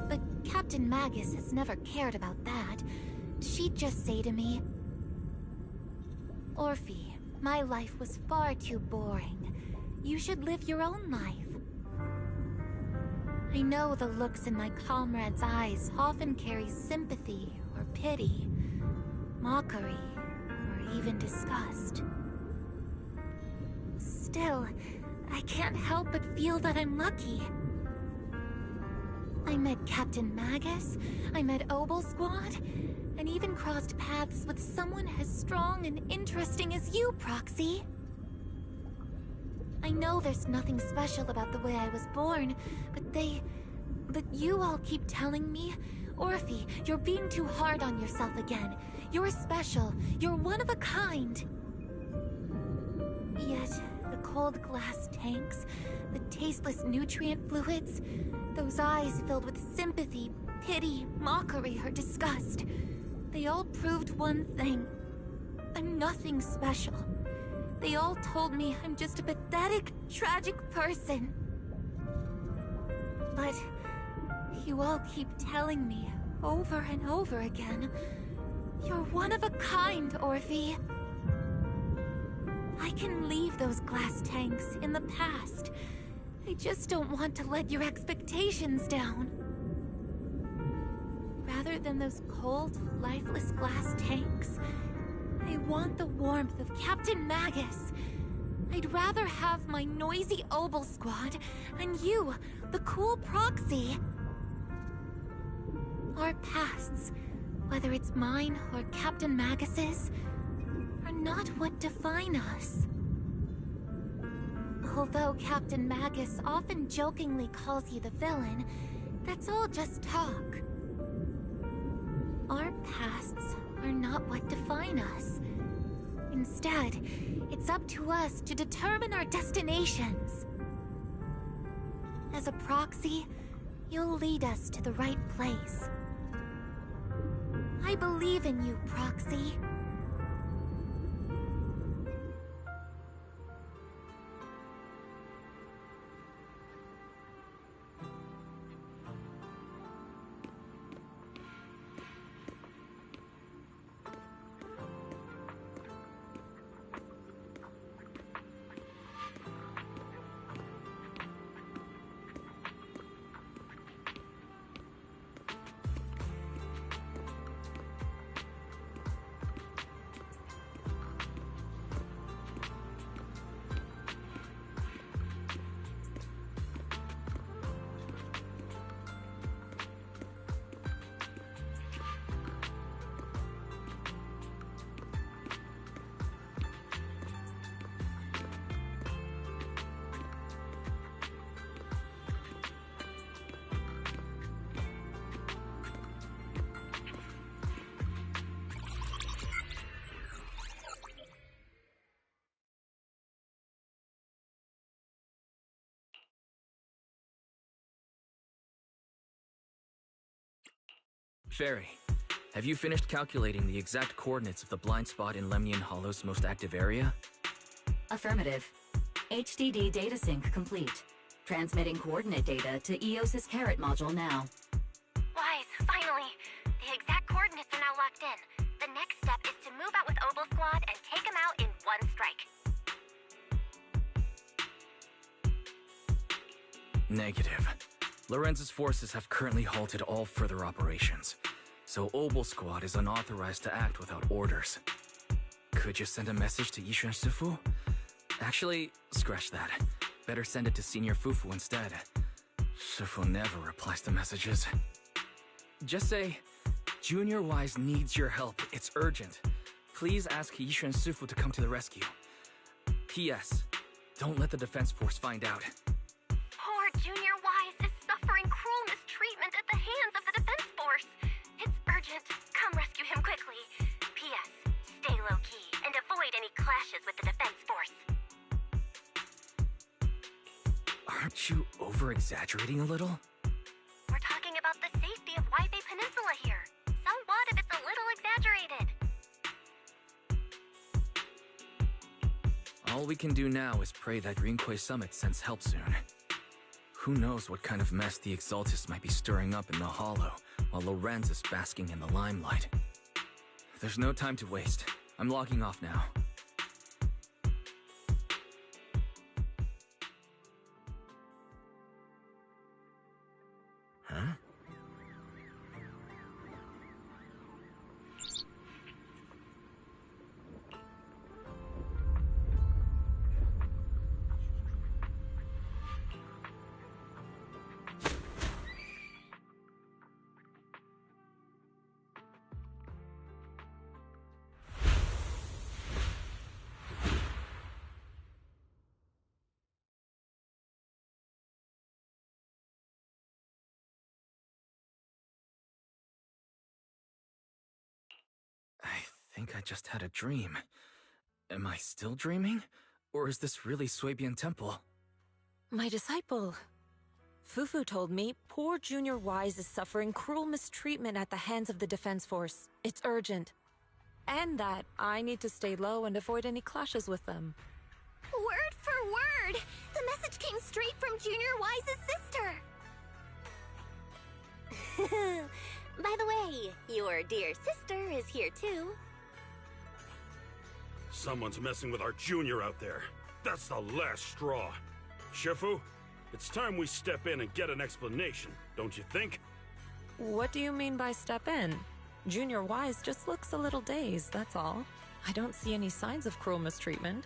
But Captain Magus has never cared about that. She'd just say to me, "Orphe, my life was far too boring. You should live your own life." I know the looks in my comrades' eyes often carry sympathy or pity, mockery, or even disgust. Still, I can't help but feel that I'm lucky. I met Captain Magus, I met Obel Squad, and even crossed paths with someone as strong and interesting as you, Proxy. I know there's nothing special about the way I was born, but you all keep telling me, "Orphe, you're being too hard on yourself again. You're special. You're one of a kind." Yet, the cold glass tanks, the tasteless nutrient fluids, those eyes filled with sympathy, pity, mockery, or disgust, they all proved one thing. I'm nothing special. They all told me I'm just a pathetic, tragic person. But you all keep telling me, over and over again, "You're one of a kind, Orphe." I can leave those glass tanks in the past. I just don't want to let your expectations down. Rather than those cold, lifeless glass tanks, I want the warmth of Captain Magus. I'd rather have my noisy Obel Squad and you, the cool Proxy. Our pasts, whether it's mine or Captain Magus's, are not what define us. Although Captain Magus often jokingly calls you the villain, that's all just talk. Our pasts are not what define us. Instead, it's up to us to determine our destinations. As a Proxy, you'll lead us to the right place. I believe in you, Proxy. Fairy, have you finished calculating the exact coordinates of the blind spot in Lemnian Hollow's most active area? Affirmative. HDD data sync complete. Transmitting coordinate data to EOS's Carrot module now. Wise, finally! The exact coordinates are now locked in. The next step is to move out with Obel Squad and take them out in one strike. Negative. Lorenz's forces have currently halted all further operations, so Obel Squad is unauthorized to act without orders. Could you send a message to Yishuan Sifu? Actually, scratch that. Better send it to Senior Fufu instead. Sifu never replies to messages. Just say, Junior Wise needs your help. It's urgent. Please ask Yishuan Sifu to come to the rescue. P.S. Don't let the defense force find out. Poor Junior Wise is suffering cruel mistreatment at the hands of the defense force. It's urgent. Come rescue him quickly. P.S. Stay low-key and avoid any clashes with the defense force. Aren't you over over-exaggerating a little? We're talking about the safety of Waibei Peninsula here. So what if it's a little exaggerated? All we can do now is pray that Greenquay Summit sends help soon. Who knows what kind of mess the Exaltists might be stirring up in the Hollow, while Lorenz is basking in the limelight. There's no time to waste. I'm logging off now. Huh? I think I just had a dream. Am I still dreaming? Or is this really Swabian Temple? My disciple. Fufu told me poor Junior Wise is suffering cruel mistreatment at the hands of the Defense Force. It's urgent. And that I need to stay low and avoid any clashes with them. Word for word! The message came straight from Junior Wise's sister! By the way, your dear sister is here too. Someone's messing with our junior out there. That's the last straw. Shifu, it's time we step in and get an explanation, don't you think? What do you mean by step in? Junior Wise just looks a little dazed, that's all. I don't see any signs of cruel mistreatment.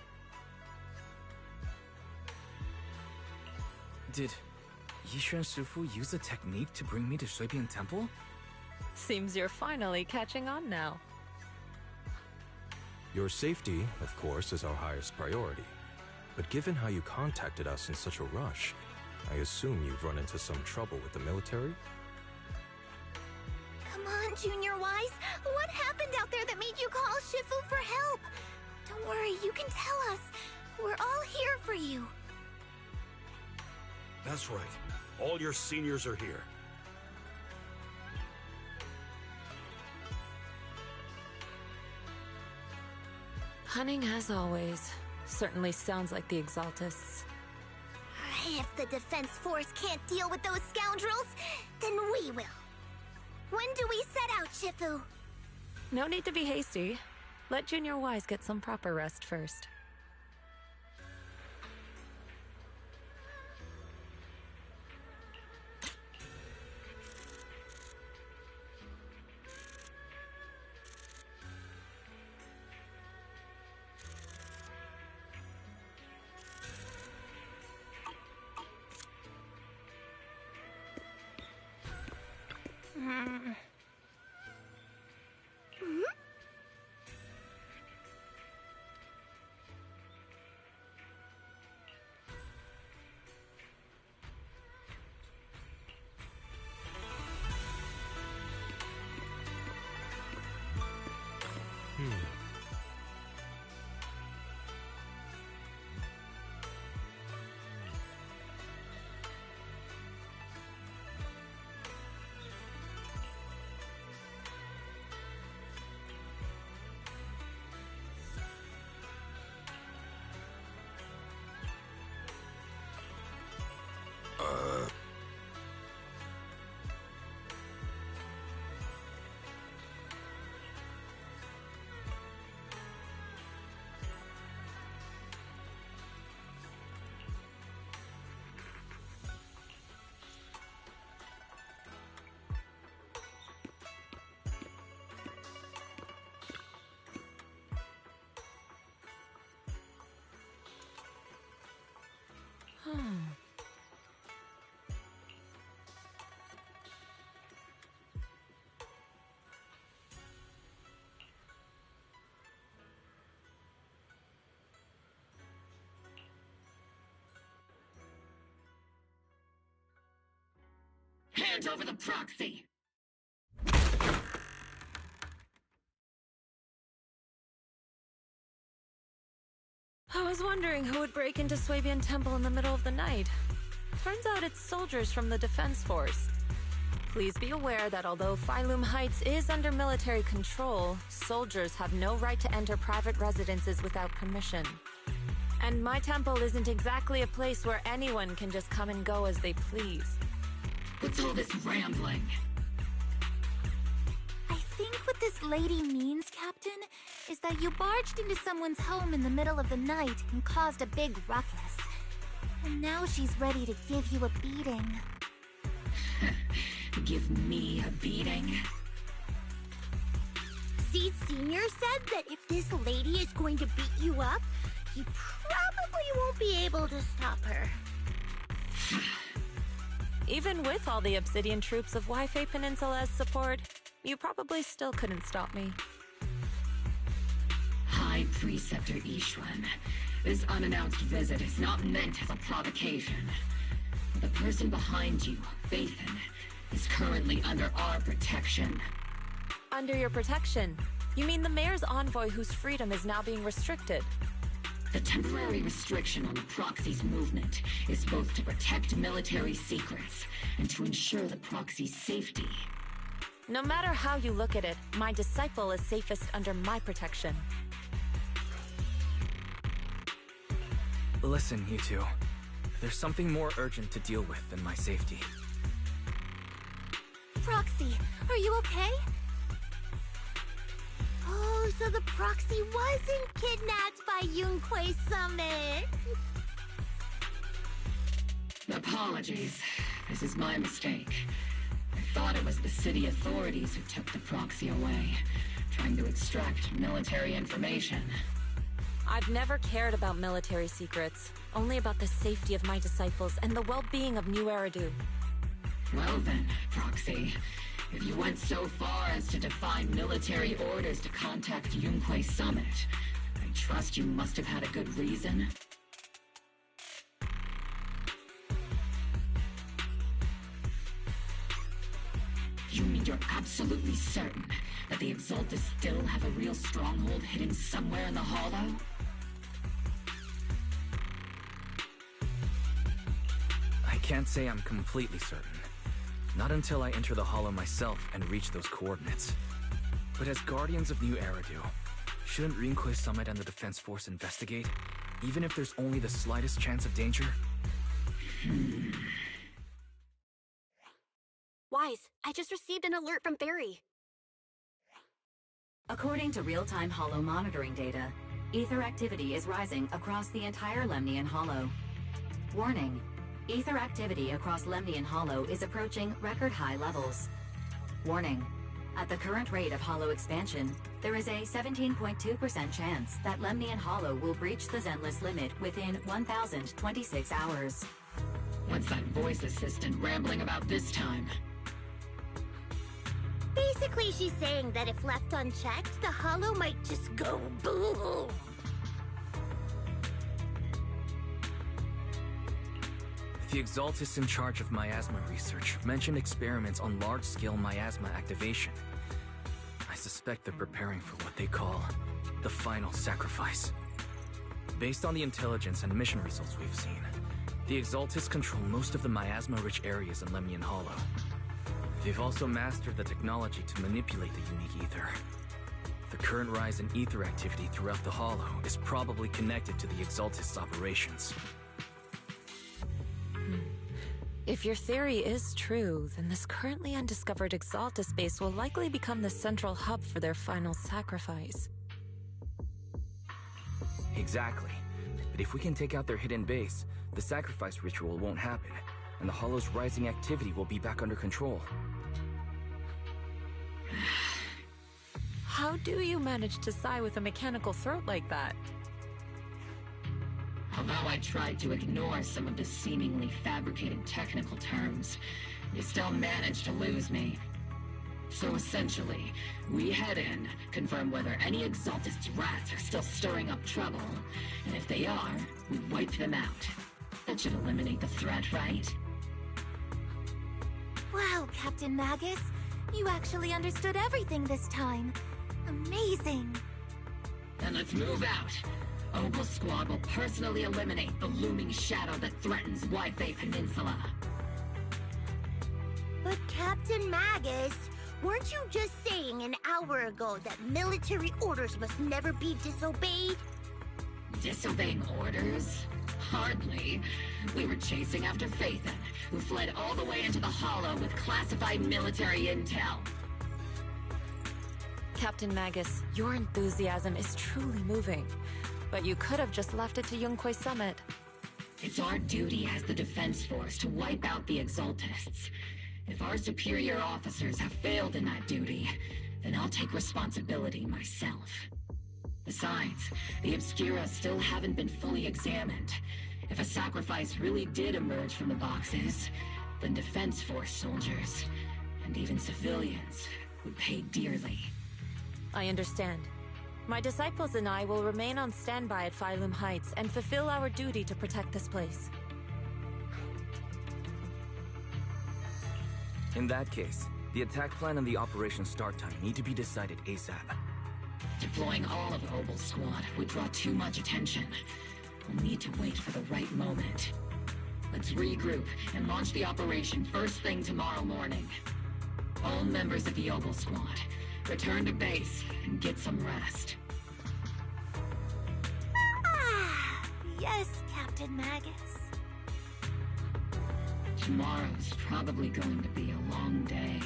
Did Yishuan Shifu use a technique to bring me to Swabian Temple? Seems you're finally catching on now. Your safety, of course, is our highest priority. But given how you contacted us in such a rush, I assume you've run into some trouble with the military? Come on, Junior Wise. What happened out there that made you call Shifu for help? Don't worry, you can tell us. We're all here for you. That's right. All your seniors are here. Cunning as always. Certainly sounds like the Exaltists. If the Defense Force can't deal with those scoundrels, then we will. When do we set out, Shifu? No need to be hasty. Let Junior Wise get some proper rest first. Hand over the proxy! I was wondering who would break into Swabian Temple in the middle of the night. Turns out it's soldiers from the Defense Force. Please be aware that although Phylum Heights is under military control, soldiers have no right to enter private residences without permission. And my temple isn't exactly a place where anyone can just come and go as they please. What's all this rambling? I think what this lady means, Captain, is that you barged into someone's home in the middle of the night and caused a big ruckus. And now she's ready to give you a beating. Give me a beating? Seed Sr. said that if this lady is going to beat you up, you probably won't be able to stop her. Even with all the Obsidian troops of Wi-Fi Peninsula's support, you probably still couldn't stop me. High Preceptor Ishwan, this unannounced visit is not meant as a provocation. The person behind you, Phaethon, is currently under our protection. Under your protection? You mean the mayor's envoy whose freedom is now being restricted? The temporary restriction on the proxy's movement is both to protect military secrets and to ensure the proxy's safety. No matter how you look at it, my disciple is safest under my protection. Listen, you two. There's something more urgent to deal with than my safety. Proxy, are you okay? Oh, so the proxy wasn't kidnapped by Yunquei Summit. Apologies. This is my mistake. I thought it was the city authorities who took the proxy away, trying to extract military information. I've never cared about military secrets, only about the safety of my disciples and the well-being of New Eridu. Well then, Proxy, if you went so far as to defy military orders to contact Yunquei Summit, I trust you must have had a good reason. You mean you're absolutely certain that the Exaltus still have a real stronghold hidden somewhere in the Hollow? I can't say I'm completely certain. Not until I enter the Hollow myself and reach those coordinates. But as Guardians of New Eridu, shouldn't Rinquei Summit and the Defense Force investigate, even if there's only the slightest chance of danger? Wise, I just received an alert from Barry. According to real-time Hollow monitoring data, ether activity is rising across the entire Lemnian Hollow. Warning. Ether activity across Lemnian Hollow is approaching record-high levels. Warning. At the current rate of Hollow expansion, there is a 17.2% chance that Lemnian Hollow will breach the Zenless limit within 1,026 hours. What's that voice assistant rambling about this time? Basically, she's saying that if left unchecked, the Hollow might just go boom. The Exaltus in charge of miasma research mentioned experiments on large-scale miasma activation. I suspect they're preparing for what they call the final sacrifice. Based on the intelligence and mission results we've seen, the Exaltus control most of the miasma-rich areas in Lemnian Hollow. They've also mastered the technology to manipulate the unique ether. The current rise in ether activity throughout the Hollow is probably connected to the Exaltus operations. If your theory is true, then this currently undiscovered Exaltus base will likely become the central hub for their final sacrifice. Exactly. But if we can take out their hidden base, the sacrifice ritual won't happen, and the Hollow's rising activity will be back under control. How do you manage to sigh with a mechanical throat like that? Although I tried to ignore some of the seemingly fabricated technical terms, you still managed to lose me. So essentially, we head in, confirm whether any Exaltus rats are still stirring up trouble, and if they are, we wipe them out. That should eliminate the threat, right? Wow, Captain Magus. You actually understood everything this time. Amazing. Then let's move out. Obel Squad will personally eliminate the looming shadow that threatens Wi-Fi Peninsula. But Captain Magus, weren't you just saying an hour ago that military orders must never be disobeyed? Disobeying orders? Hardly. We were chasing after Phaethon, who fled all the way into the Hollow with classified military intel. Captain Magus, your enthusiasm is truly moving. But you could have just left it to Yunquay Summit. It's our duty as the Defense Force to wipe out the Exaltists. If our superior officers have failed in that duty, then I'll take responsibility myself. Besides, the Obscura still haven't been fully examined. If a sacrifice really did emerge from the boxes, then Defense Force soldiers, and even civilians, would pay dearly. I understand. My disciples and I will remain on standby at Phylum Heights and fulfill our duty to protect this place. In that case, the attack plan and the operation start time need to be decided ASAP. Deploying all of Obel's squad would draw too much attention. We'll need to wait for the right moment. Let's regroup and launch the operation first thing tomorrow morning. All members of the Obel squad, return to base and get some rest. Yes, Captain Magus. Tomorrow's probably going to be a long day.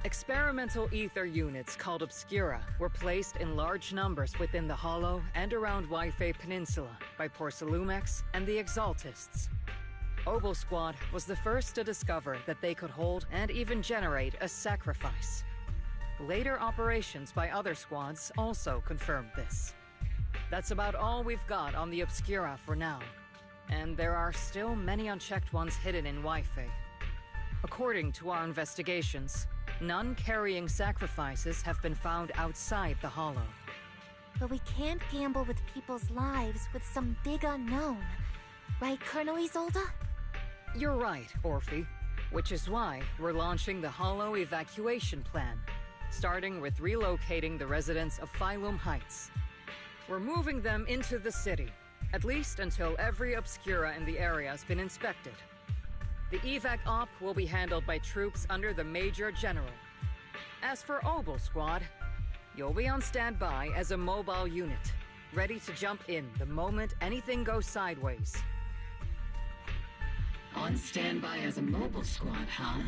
Experimental ether units called Obscura were placed in large numbers within the Hollow and around Wi-Fi Peninsula by Porcelumex and the Exaltists. Obel Squad was the first to discover that they could hold and even generate a sacrifice. Later operations by other squads also confirmed this. That's about all we've got on the Obscura for now, and there are still many unchecked ones hidden in Wi-Fi. According to our investigations, none carrying sacrifices have been found outside the Hollow. But we can't gamble with people's lives with some big unknown. Right, Colonel Isolde? You're right, Orphe. Which is why we're launching the Hollow evacuation plan, starting with relocating the residents of Phylum Heights. We're moving them into the city, at least until every Obscura in the area has been inspected. The evac op will be handled by troops under the Major General. As for Obel Squad, you'll be on standby as a mobile unit, ready to jump in the moment anything goes sideways. On standby as a mobile squad, huh?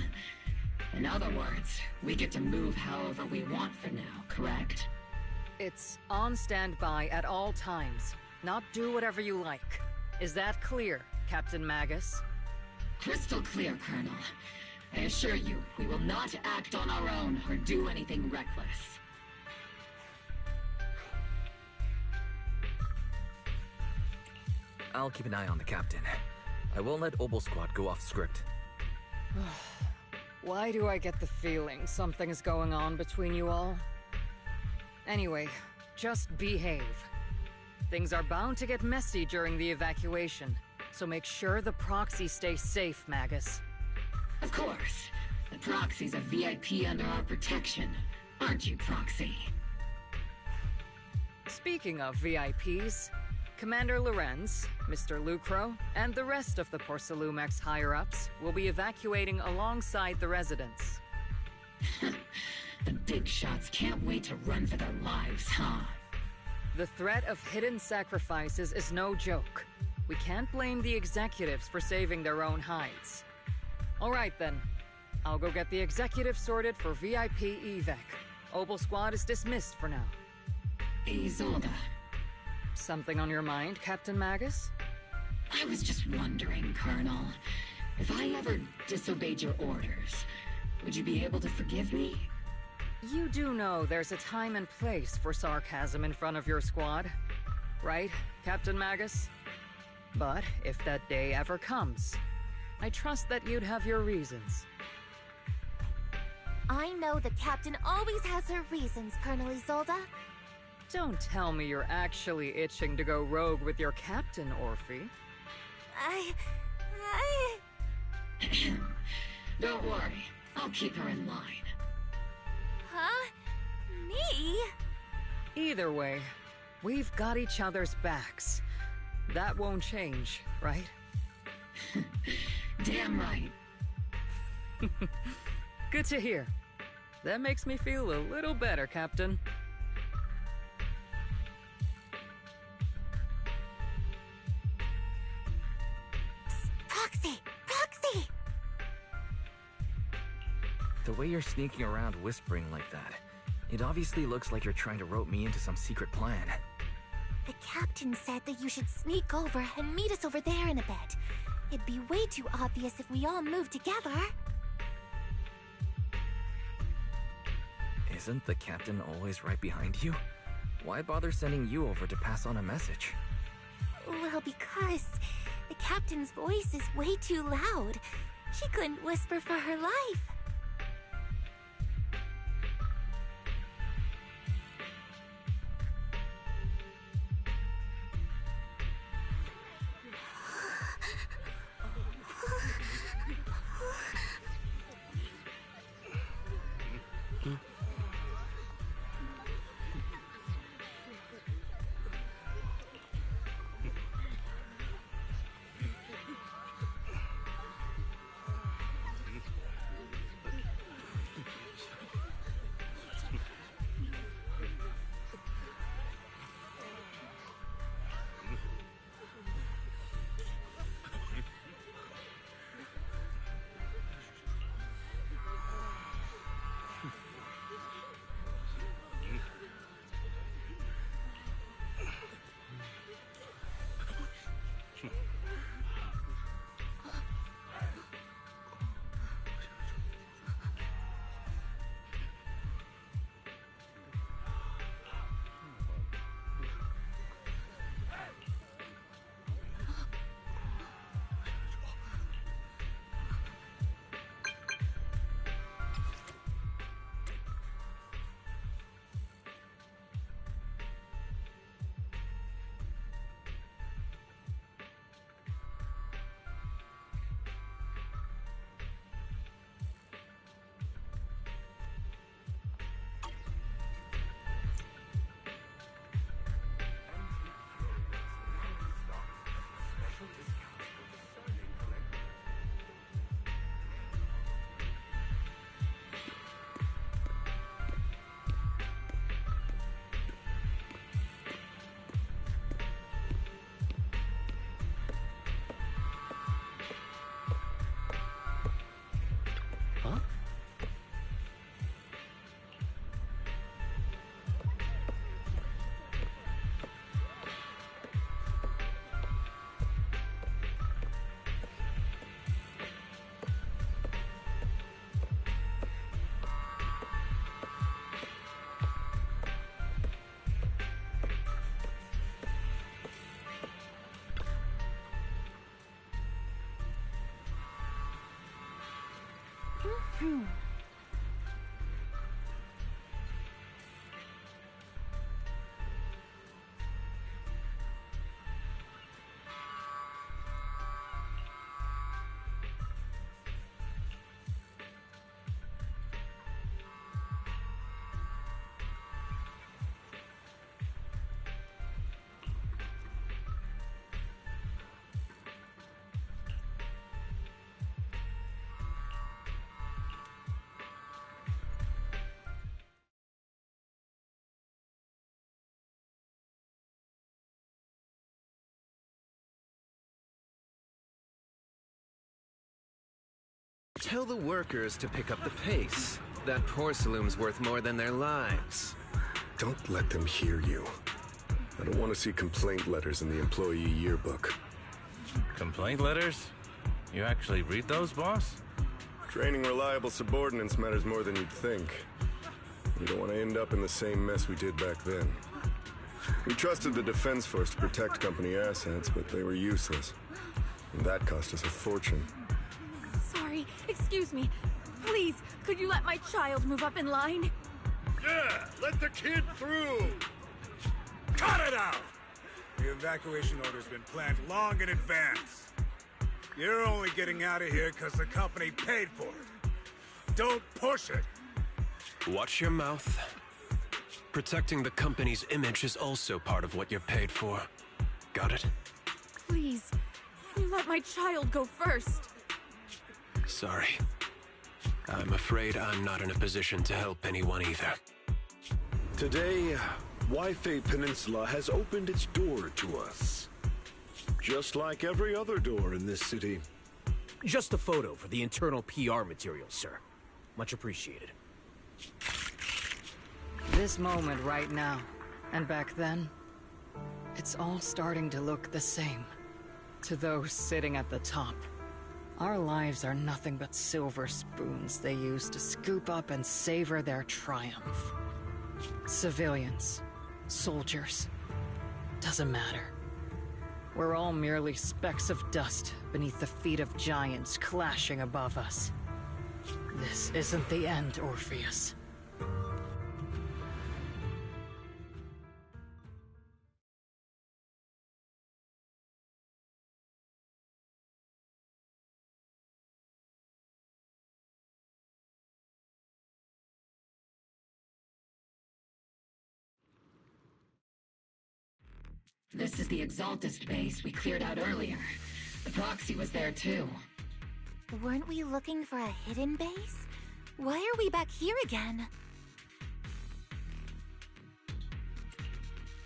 In other words, we get to move however we want for now, correct? It's on standby at all times, not do whatever you like. Is that clear, Captain Magus? Crystal clear, Colonel. I assure you, we will not act on our own or do anything reckless. I'll keep an eye on the captain. I won't let Obel Squad go off script. Why do I get the feeling something's going on between you all? Anyway, just behave. Things are bound to get messy during the evacuation, so make sure the proxy stays safe, Magus. Of course. The proxy's a VIP under our protection. Aren't you, Proxy? Speaking of VIPs, Commander Lorenz, Mr. Lucro, and the rest of the Porcelumex higher-ups will be evacuating alongside the residents. The big shots can't wait to run for their lives, huh? The threat of hidden sacrifices is no joke. We can't blame the executives for saving their own hides. All right, then. I'll go get the executives sorted for VIP evac. Obel Squad is dismissed for now. Isolde. Something on your mind, Captain Magus? I was just wondering, Colonel. If I ever disobeyed your orders, would you be able to forgive me? You do know there's a time and place for sarcasm in front of your squad, right, Captain Magus? But if that day ever comes, I trust that you'd have your reasons. I know the captain always has her reasons, Colonel Isolde. Don't tell me you're actually itching to go rogue with your captain, Orphe. Don't worry. I'll keep her in line. Huh? Me? Either way, we've got each other's backs. That won't change, right? Damn right. Good to hear. That makes me feel a little better, Captain. Proxy! Proxy! The way you're sneaking around whispering like that, it obviously looks like you're trying to rope me into some secret plan. The captain said that you should sneak over and meet us over there in a bit. It'd be way too obvious if we all moved together. Isn't the captain always right behind you? Why bother sending you over to pass on a message? Well, because the captain's voice is way too loud. She couldn't whisper for her life. Tell the workers to pick up the pace. That porcelain's worth more than their lives. Don't let them hear you. I don't want to see complaint letters in the employee yearbook. Complaint letters? You actually read those, boss? Training reliable subordinates matters more than you'd think. You don't want to end up in the same mess we did back then. We trusted the Defense Force to protect company assets, but they were useless. And that cost us a fortune. Sorry, excuse me. Please, could you let my child move up in line? Yeah, let the kid through! Cut it out! The evacuation order's been planned long in advance. You're only getting out of here because the company paid for it. Don't push it! Watch your mouth. Protecting the company's image is also part of what you're paid for. Got it? Please, you let my child go first. Sorry. I'm afraid I'm not in a position to help anyone either. Today, Wi-Fi Peninsula has opened its door to us. Just like every other door in this city. Just a photo for the internal PR material, sir. Much appreciated. This moment right now, and back then, it's all starting to look the same. To those sitting at the top, our lives are nothing but silver spoons they use to scoop up and savor their triumph. Civilians, soldiers, doesn't matter. We're all merely specks of dust beneath the feet of giants clashing above us. This isn't the end, Orpheus. This is the Exaltist base we cleared out earlier. The proxy was there too. Weren't we looking for a hidden base? Why are we back here again?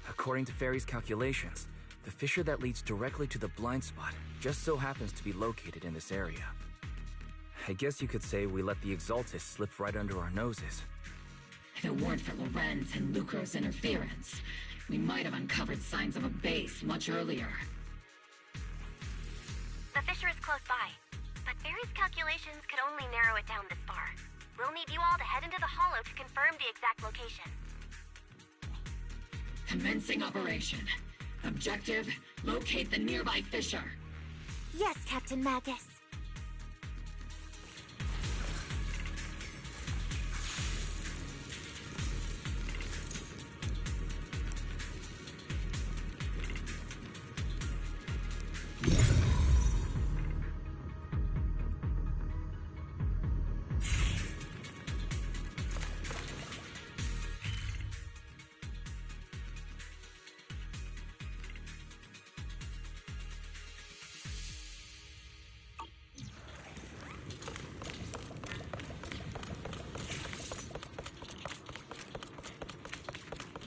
According to Fairy's calculations, the fissure that leads directly to the blind spot just so happens to be located in this area. I guess you could say we let the Exaltist slip right under our noses. If it weren't for Lorenz and Lucro's interference, we might have uncovered signs of a base much earlier. fissure is close by, but Barry's calculations could only narrow it down this far. We'll need you all to head into the hollow to confirm the exact location. Commencing operation. Objective, locate the nearby fissure. Yes, Captain Magus.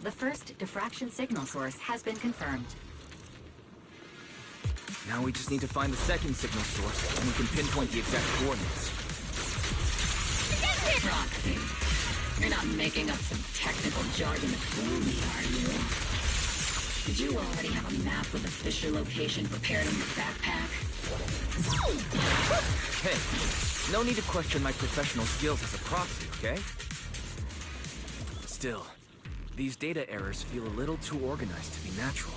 The first diffraction signal source has been confirmed. Now we just need to find the second signal source, and we can pinpoint the exact coordinates. Roxy, you're not making up some technical jargon to fool me, are you? Did you already have a map with the fissure location prepared in your backpack? Hey, no need to question my professional skills as a proxy, okay? Still, these data errors feel a little too organized to be natural.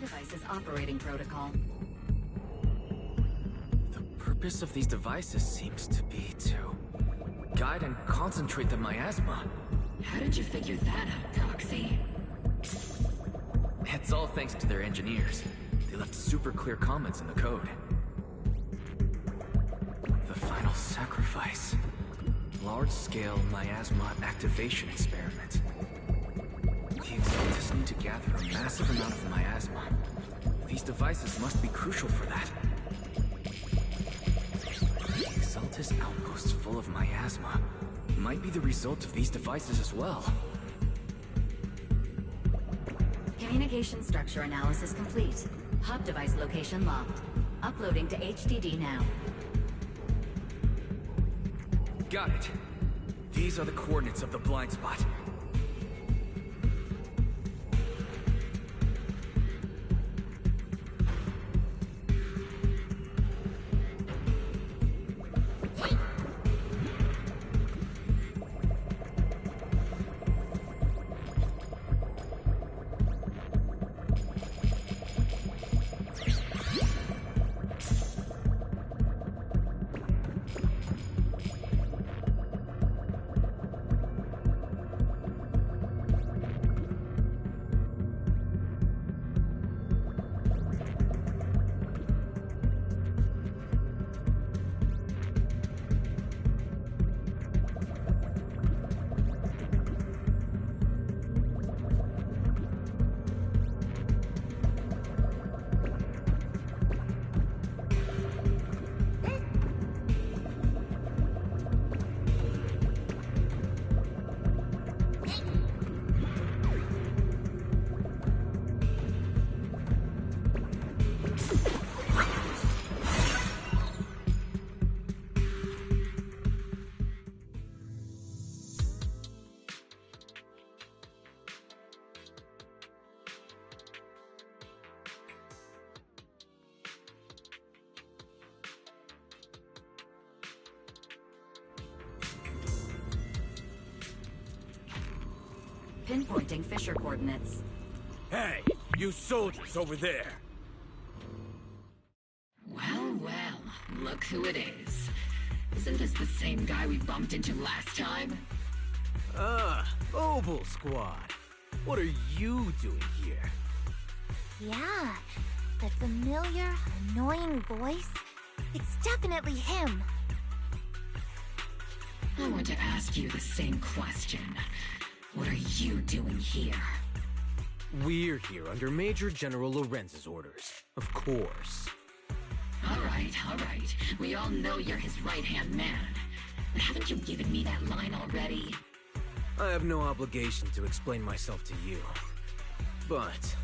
Devices operating protocol. The purpose of these devices seems to be to guide and concentrate the miasma. How did you figure that out, Proxy? It's all thanks to their engineers. They left super clear comments in the code. The final sacrifice. Large-scale miasma activation experiment. The Exaltis need to gather a massive amount of miasma. These devices must be crucial for that. The Exaltis outposts full of miasma might be the result of these devices as well. Communication structure analysis complete. Hub device location locked. Uploading to HDD now. Got it. These are the coordinates of the blind spot. Pinpointing fissure coordinates. Hey, you soldiers over there! Well, well, look who it is. Isn't this the same guy we bumped into last time? Obel Squad. What are you doing here? Yeah, that familiar, annoying voice. It's definitely him. I want to ask you the same question. What are you doing here? We're here under Major General Lorenz's orders, of course. All right. We all know you're his right-hand man. But haven't you given me that line already? I have no obligation to explain myself to you. But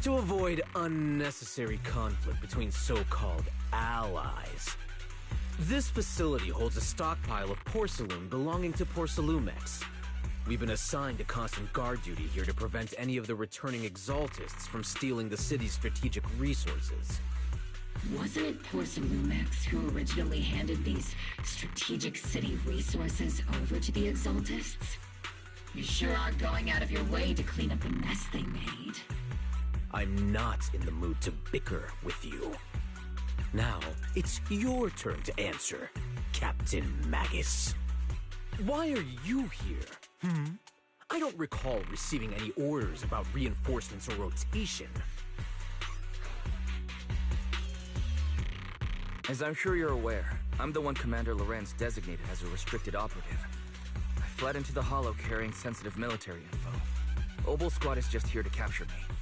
to avoid unnecessary conflict between so-called allies, this facility holds a stockpile of porcelain belonging to Porcelumex. We've been assigned to constant guard duty here to prevent any of the returning Exaltists from stealing the city's strategic resources. Wasn't it Porcelumex who originally handed these strategic city resources over to the Exaltists? You sure are going out of your way to clean up the mess they made. I'm not in the mood to bicker with you. Now, it's your turn to answer, Captain Magus. Why are you here? I don't recall receiving any orders about reinforcements or rotation. As I'm sure you're aware, I'm the one Commander Lorenz designated as a restricted operative. I fled into the Hollow carrying sensitive military info. Obel Squad is just here to capture me.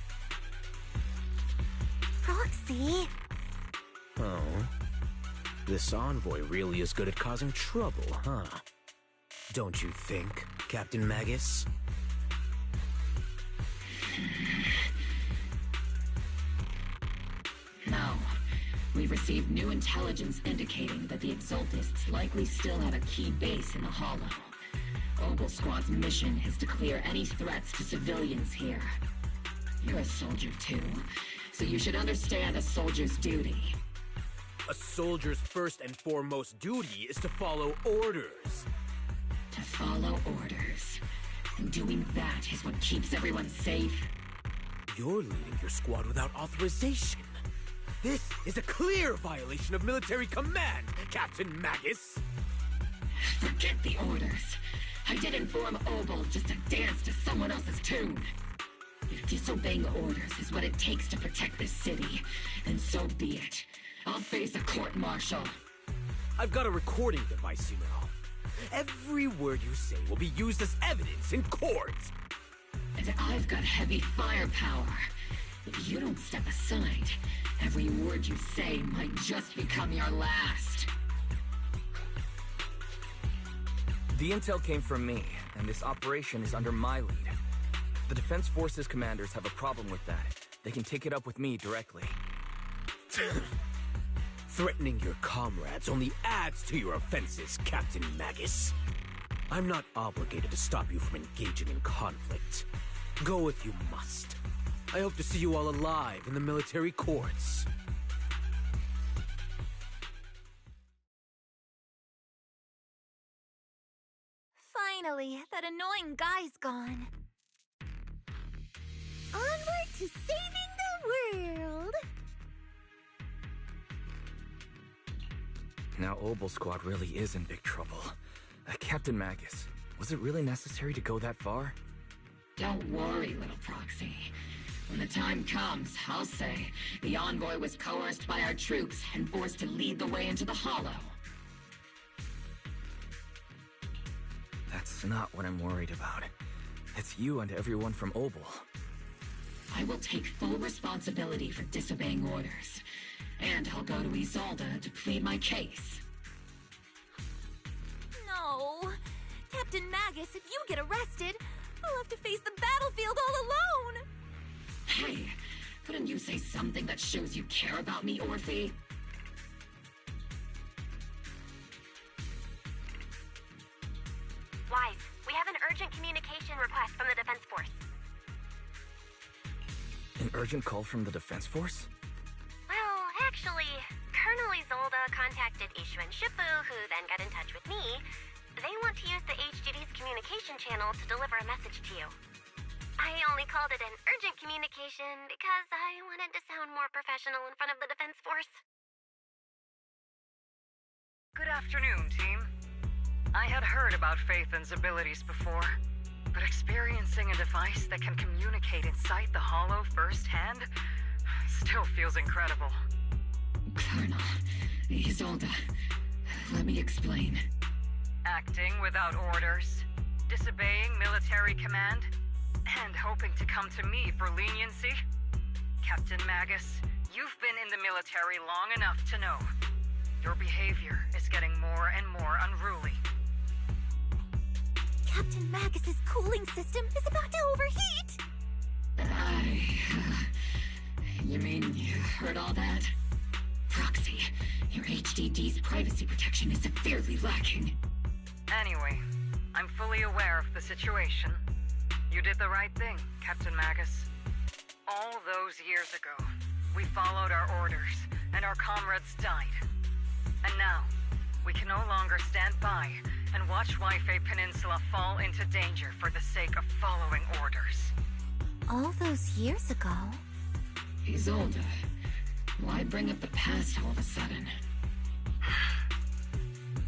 Proxy? Oh. This envoy really is good at causing trouble, huh? Don't you think, Captain Magus? No. We've received new intelligence indicating that the Exaltists likely still have a key base in the Hollow. Obel Squad's mission is to clear any threats to civilians here. You're a soldier too, so you should understand a soldier's duty. A soldier's first and foremost duty is to follow orders. To follow orders. And doing that is what keeps everyone safe. You're leading your squad without authorization. This is a clear violation of military command, Captain Magus! Forget the orders. I didn't form Obel just to dance to someone else's tune. If disobeying orders is what it takes to protect this city, then so be it. I'll face a court-martial. I've got a recording device, you know. Every word you say will be used as evidence in court. And I've got heavy firepower. If you don't step aside, every word you say might just become your last. The intel came from me, and this operation is under my lead. If the Defense Forces commanders have a problem with that, they can take it up with me directly. Threatening your comrades only adds to your offenses, Captain Magus. I'm not obligated to stop you from engaging in conflict. Go if you must. I hope to see you all alive in the military courts. Finally, that annoying guy's gone. Onward to saving the world! Now Obel Squad really is in big trouble. Captain Magus, was it really necessary to go that far? Don't worry, little proxy. When the time comes, I'll say the envoy was coerced by our troops and forced to lead the way into the Hollow. That's not what I'm worried about. It's you and everyone from Obel. I will take full responsibility for disobeying orders. And I'll go to Isolde to plead my case. No. Captain Magus, if you get arrested, I'll have to face the battlefield all alone! Hey, couldn't you say something that shows you care about me, Orphe? Wise, we have an urgent communication request from the Defense Force. An urgent call from the Defense Force? Well, actually, Colonel Isolde contacted Ishu and Shifu, who then got in touch with me. They want to use the HGD's communication channel to deliver a message to you. I only called it an urgent communication because I wanted to sound more professional in front of the Defense Force. Good afternoon, team. I had heard about Phaethon's abilities before, but experiencing a device that can communicate inside the Hollow firsthand still feels incredible. Colonel, Isolde, let me explain. Acting without orders, disobeying military command, and hoping to come to me for leniency? Captain Magus, you've been in the military long enough to know. Your behavior is getting more and more unruly. Captain Magus's cooling system is about to overheat! You mean you heard all that? Proxy, your HDD's privacy protection is severely lacking. Anyway, I'm fully aware of the situation. You did the right thing, Captain Magus. All those years ago, we followed our orders, and our comrades died. And now, we can no longer stand by and watch Waifei Peninsula fall into danger for the sake of following orders. All those years ago? Isolde, why bring up the past all of a sudden?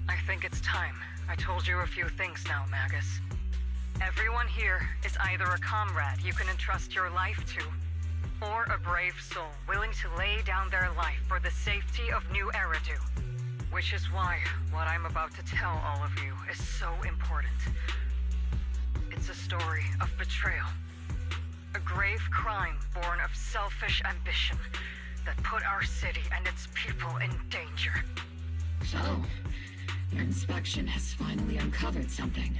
I think it's time I told you a few things now, Magus. Everyone here is either a comrade you can entrust your life to, or a brave soul willing to lay down their life for the safety of New Eridu. Which is why what I'm about to tell all of you is so important. It's a story of betrayal. A grave crime born of selfish ambition that put our city and its people in danger. So, your inspection has finally uncovered something.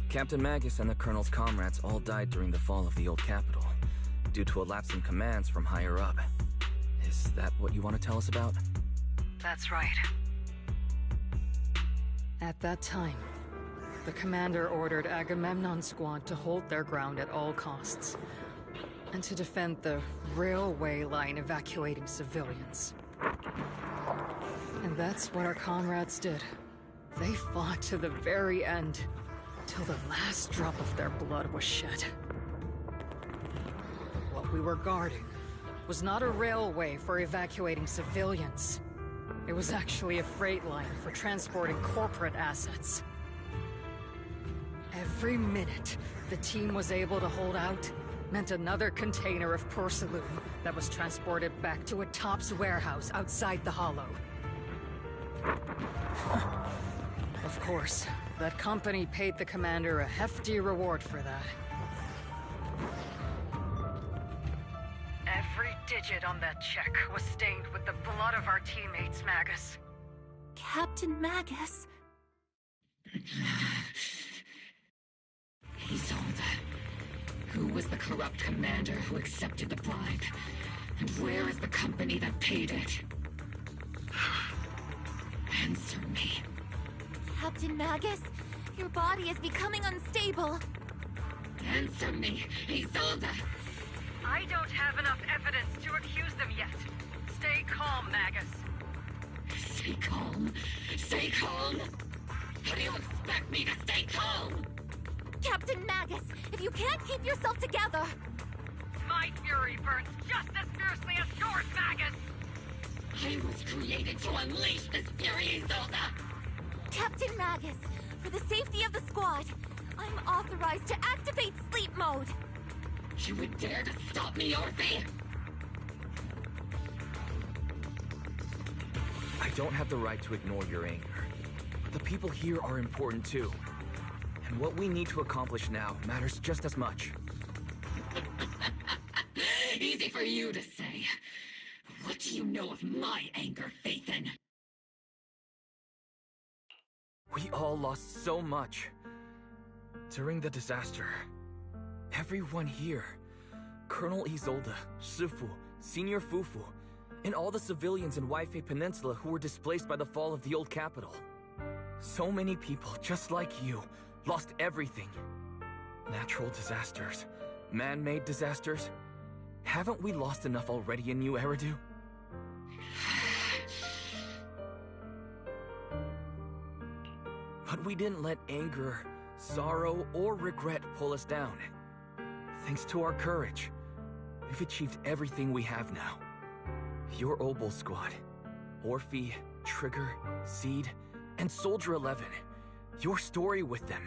Captain Magus and the Colonel's comrades all died during the fall of the old capital, due to a lapse in commands from higher up. Is that what you want to tell us about? That's right. At that time, the commander ordered Agamemnon's squad to hold their ground at all costs, and to defend the railway line evacuating civilians. And that's what our comrades did. They fought to the very end, till the last drop of their blood was shed. What we were guarding was not a railway for evacuating civilians. It was actually a freight line for transporting corporate assets. Every minute the team was able to hold out meant another container of porcelain that was transported back to a Topps warehouse outside the Hollow. Of course, that company paid the commander a hefty reward for that. Every digit on that check was stained with the blood of our teammates, Magus. Captain Magus? Isolde, who was the corrupt commander who accepted the bribe? And where is the company that paid it? Answer me. Captain Magus, your body is becoming unstable. Answer me, Isolde! I don't have enough evidence to accuse them yet. Stay calm, Magus. Stay calm? Stay calm? How do you expect me to stay calm? Captain Magus, if you can't keep yourself together... My fury burns just as fiercely as yours, Magus! I was created to unleash this fury, Isolde! Captain Magus, for the safety of the squad, I'm authorized to activate sleep mode. You would dare to stop me, Orphe? I don't have the right to ignore your anger, but the people here are important too. And what we need to accomplish now matters just as much. Easy for you to say. What do you know of my anger, Phaethon? We all lost so much. During the disaster, everyone here, Colonel Isolde, Shifu, Senior Fufu, and all the civilians in Waifei Peninsula who were displaced by the fall of the old capital. So many people, just like you, lost everything. Natural disasters, man-made disasters. Haven't we lost enough already in New Eridu? But we didn't let anger, sorrow, or regret pull us down. Thanks to our courage, we've achieved everything we have now. Your Obol squad, Orphe, Trigger, Seed, and Soldier 11. Your story with them.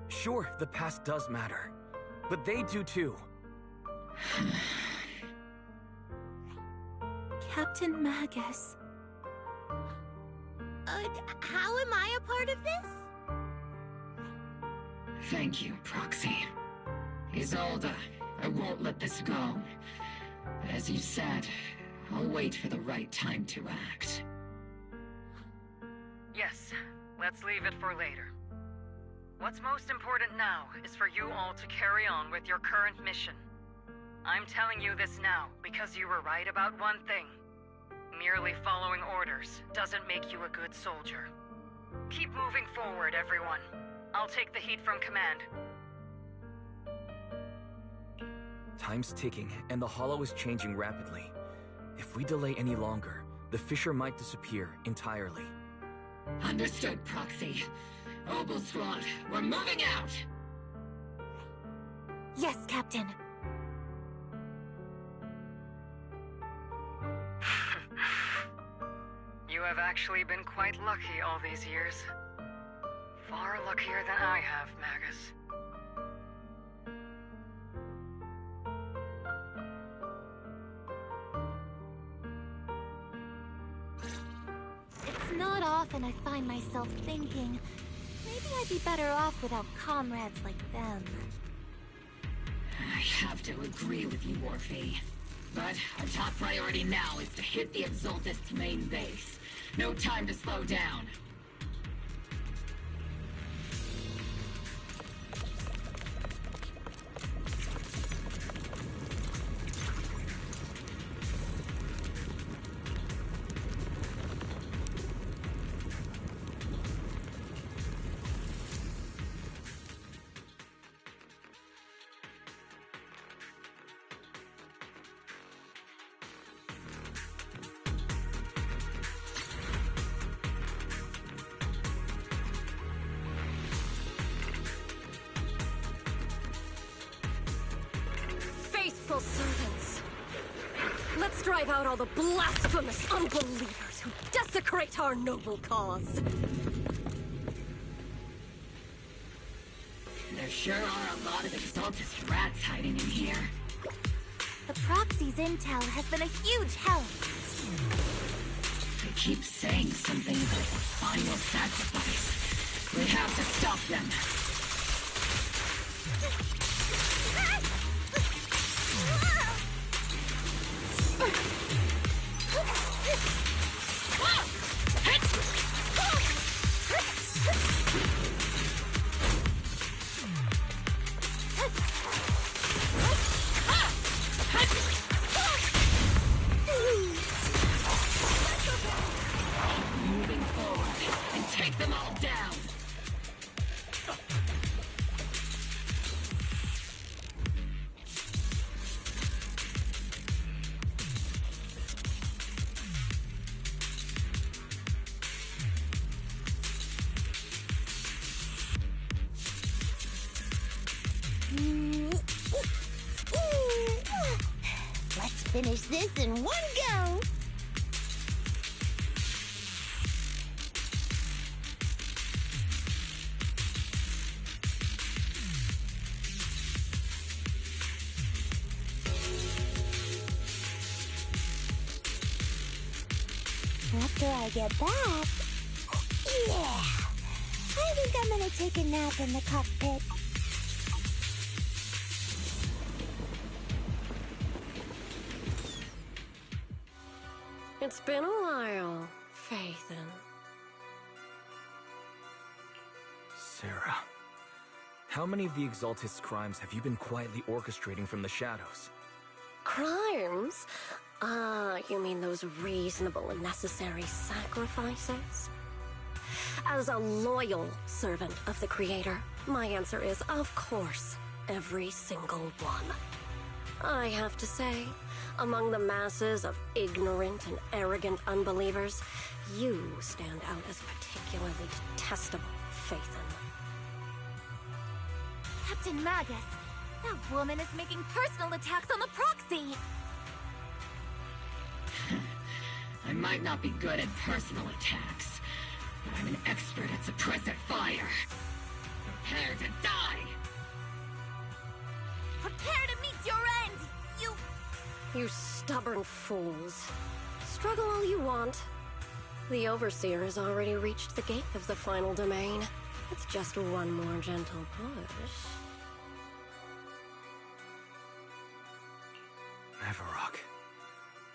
Sure, the past does matter, but they do too. Captain Magus. How am I a part of this? Thank you, Proxy. Isolde, I won't let this go. As you said, I'll wait for the right time to act. Yes, let's leave it for later. What's most important now is for you all to carry on with your current mission. I'm telling you this now because you were right about one thing. Merely following orders doesn't make you a good soldier. Keep moving forward, everyone. I'll take the heat from command. Time's ticking, and the Hollow is changing rapidly. If we delay any longer, the Fisher might disappear entirely. Understood, Proxy. Obel Squad, we're moving out! Yes, Captain. You have actually been quite lucky all these years. Far luckier than I have, Magus. It's not often I find myself thinking, maybe I'd be better off without comrades like them. I have to agree with you, Orphe. But our top priority now is to hit the Exaltist's main base. No time to slow down. Servants. Let's drive out all the blasphemous unbelievers who desecrate our noble cause. There sure are a lot of Exaltist rats hiding in here. The Proxy's intel has been a huge help. They keep saying something about the final sacrifice. We have to stop them. Moving forward and take them all down. Let's finish this in one go. After I get back, yeah, I think I'm gonna take a nap in the cockpit. It's been a while, Phaethon. Sarah, how many of the Exaltist's crimes have you been quietly orchestrating from the shadows? Crimes? You mean those reasonable and necessary sacrifices? As a loyal servant of the Creator, my answer is, of course, every single one. I have to say, among the masses of ignorant and arrogant unbelievers, you stand out as particularly detestable, Phaethon. Captain Magus, that woman is making personal attacks on the Proxy! I might not be good at personal attacks, but I'm an expert at suppressive fire. Prepare to die! prepare to meet your end, you... You stubborn fools. Struggle all you want. The Overseer has already reached the gate of the final domain. It's just one more gentle push. Avarok.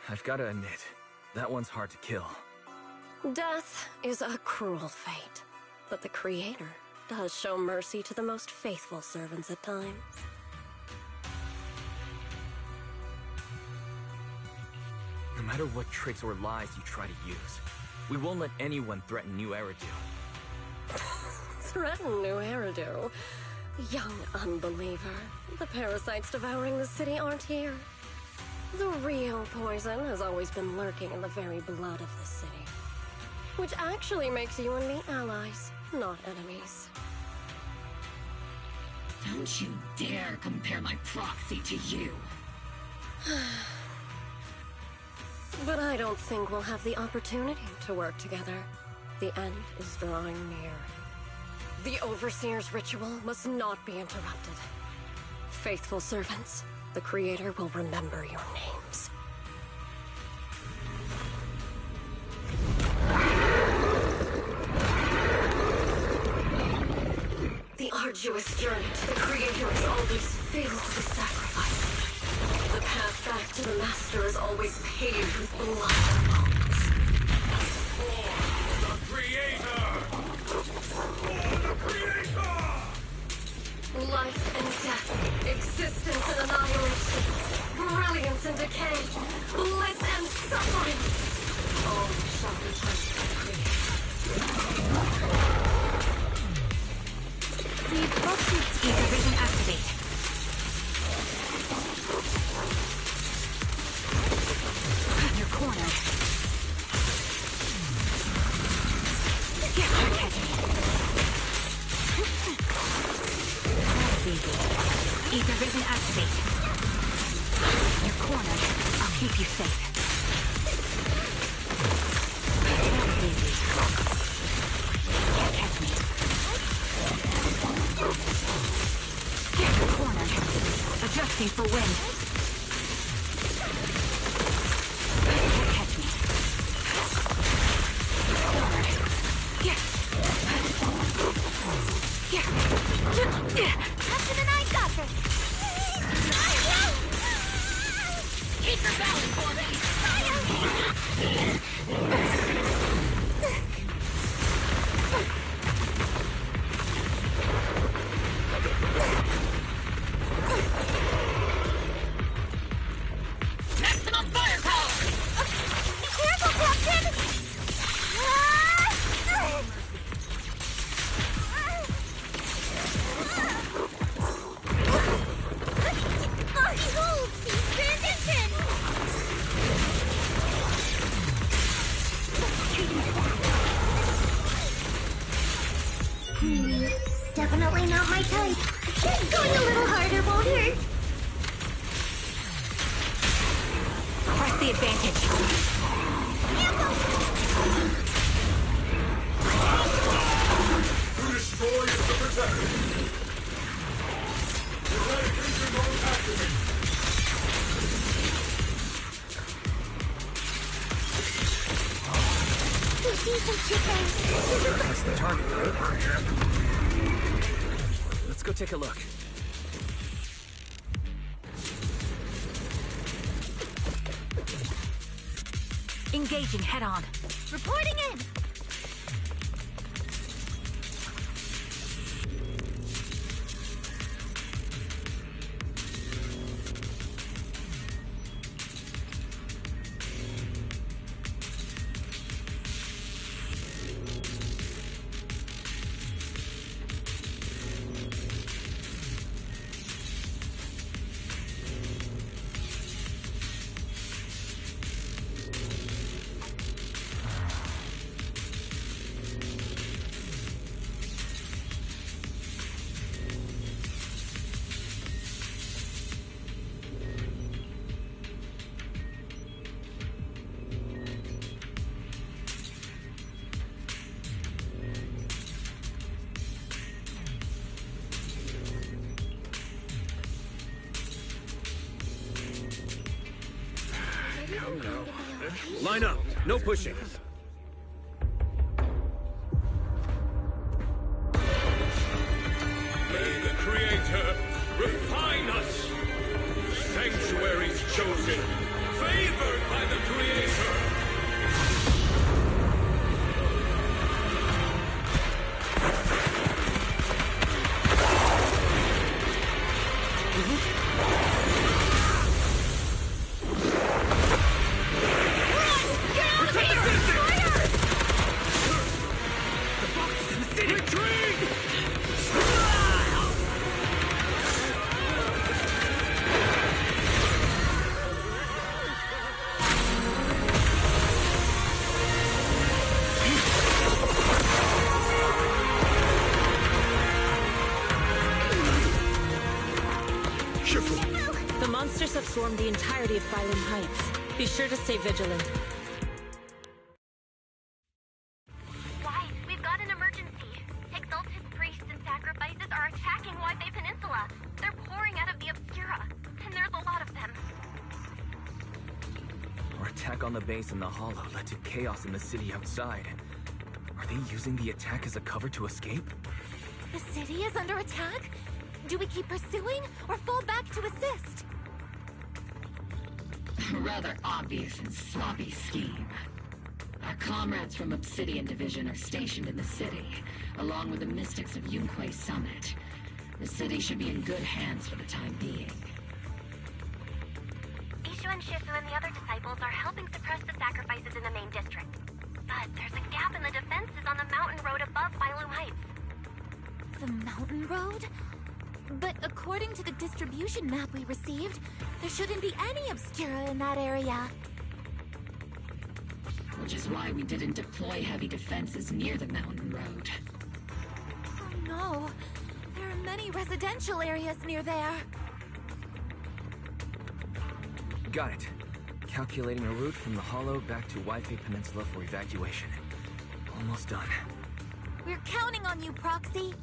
I've gotta admit, that one's hard to kill. Death is a cruel fate, but the Creator does show mercy to the most faithful servants at times. No matter what tricks or lies you try to use, we won't let anyone threaten New Eridu. Threaten New Eridu? Young unbeliever. The parasites devouring the city aren't here. The real poison has always been lurking in the very blood of the city. Which actually makes you and me allies, not enemies. Don't you dare compare my proxy to you. But I don't think we'll have the opportunity to work together. The end is drawing near. The Overseer's ritual must not be interrupted. Faithful servants, the Creator will remember your names. The arduous journey to the Creator is always filled with sacrifice. The path back to the Master is always paved with blood. For the Creator! For the Creator! Life and death, existence and annihilation, brilliance and decay, bliss and suffering. All shall be judged by the Creator. See, both suits ether vision activate. You're cornered. Get her catching. That's easy. Ether vision activate. You're cornered. I'll keep you safe. That's easy. Can't catch me. Get cornered. Adjusting for wind. Can't catch me. Cornered. Captain and I got this! Keep your balance for me! Maximum firepower! Careful, Captain! Behold! He's been Definitely not my type. Just going a little harder won't hurt. Press the advantage. To destroy is to protect. Eradication mode activated. That's the target, right? Let's go take a look. Engaging head on. Reporting in! Line up. No pushing. May the Creator refine us! Sanctuaries chosen, favored by the Creator! The monsters have swarmed the entirety of Phylum Heights. Be sure to stay vigilant. Guys, we've got an emergency. Exalted priests and sacrifices are attacking Wi-Fi Peninsula. They're pouring out of the Obscura, and there's a lot of them. Our attack on the base in the Hollow led to chaos in the city outside. Are they using the attack as a cover to escape? The city is under attack? Do we keep pursuing, or fall back to assist? A rather obvious and sloppy scheme. Our comrades from Obsidian Division are stationed in the city, along with the mystics of Yunquay Summit. The city should be in good hands for the time being. Ishu and Shifu and the other disciples are helping suppress the sacrifices in the main district. But there's a gap in the defenses on the mountain road above Phylum Heights. The mountain road? But according to the distribution map we received, there shouldn't be any Obscura in that area. Which is why we didn't deploy heavy defenses near the mountain road. Oh no, there are many residential areas near there. Got it. Calculating a route from the Hollow back to Wi-Fi Peninsula for evacuation. Almost done. We're counting on you, Proxy.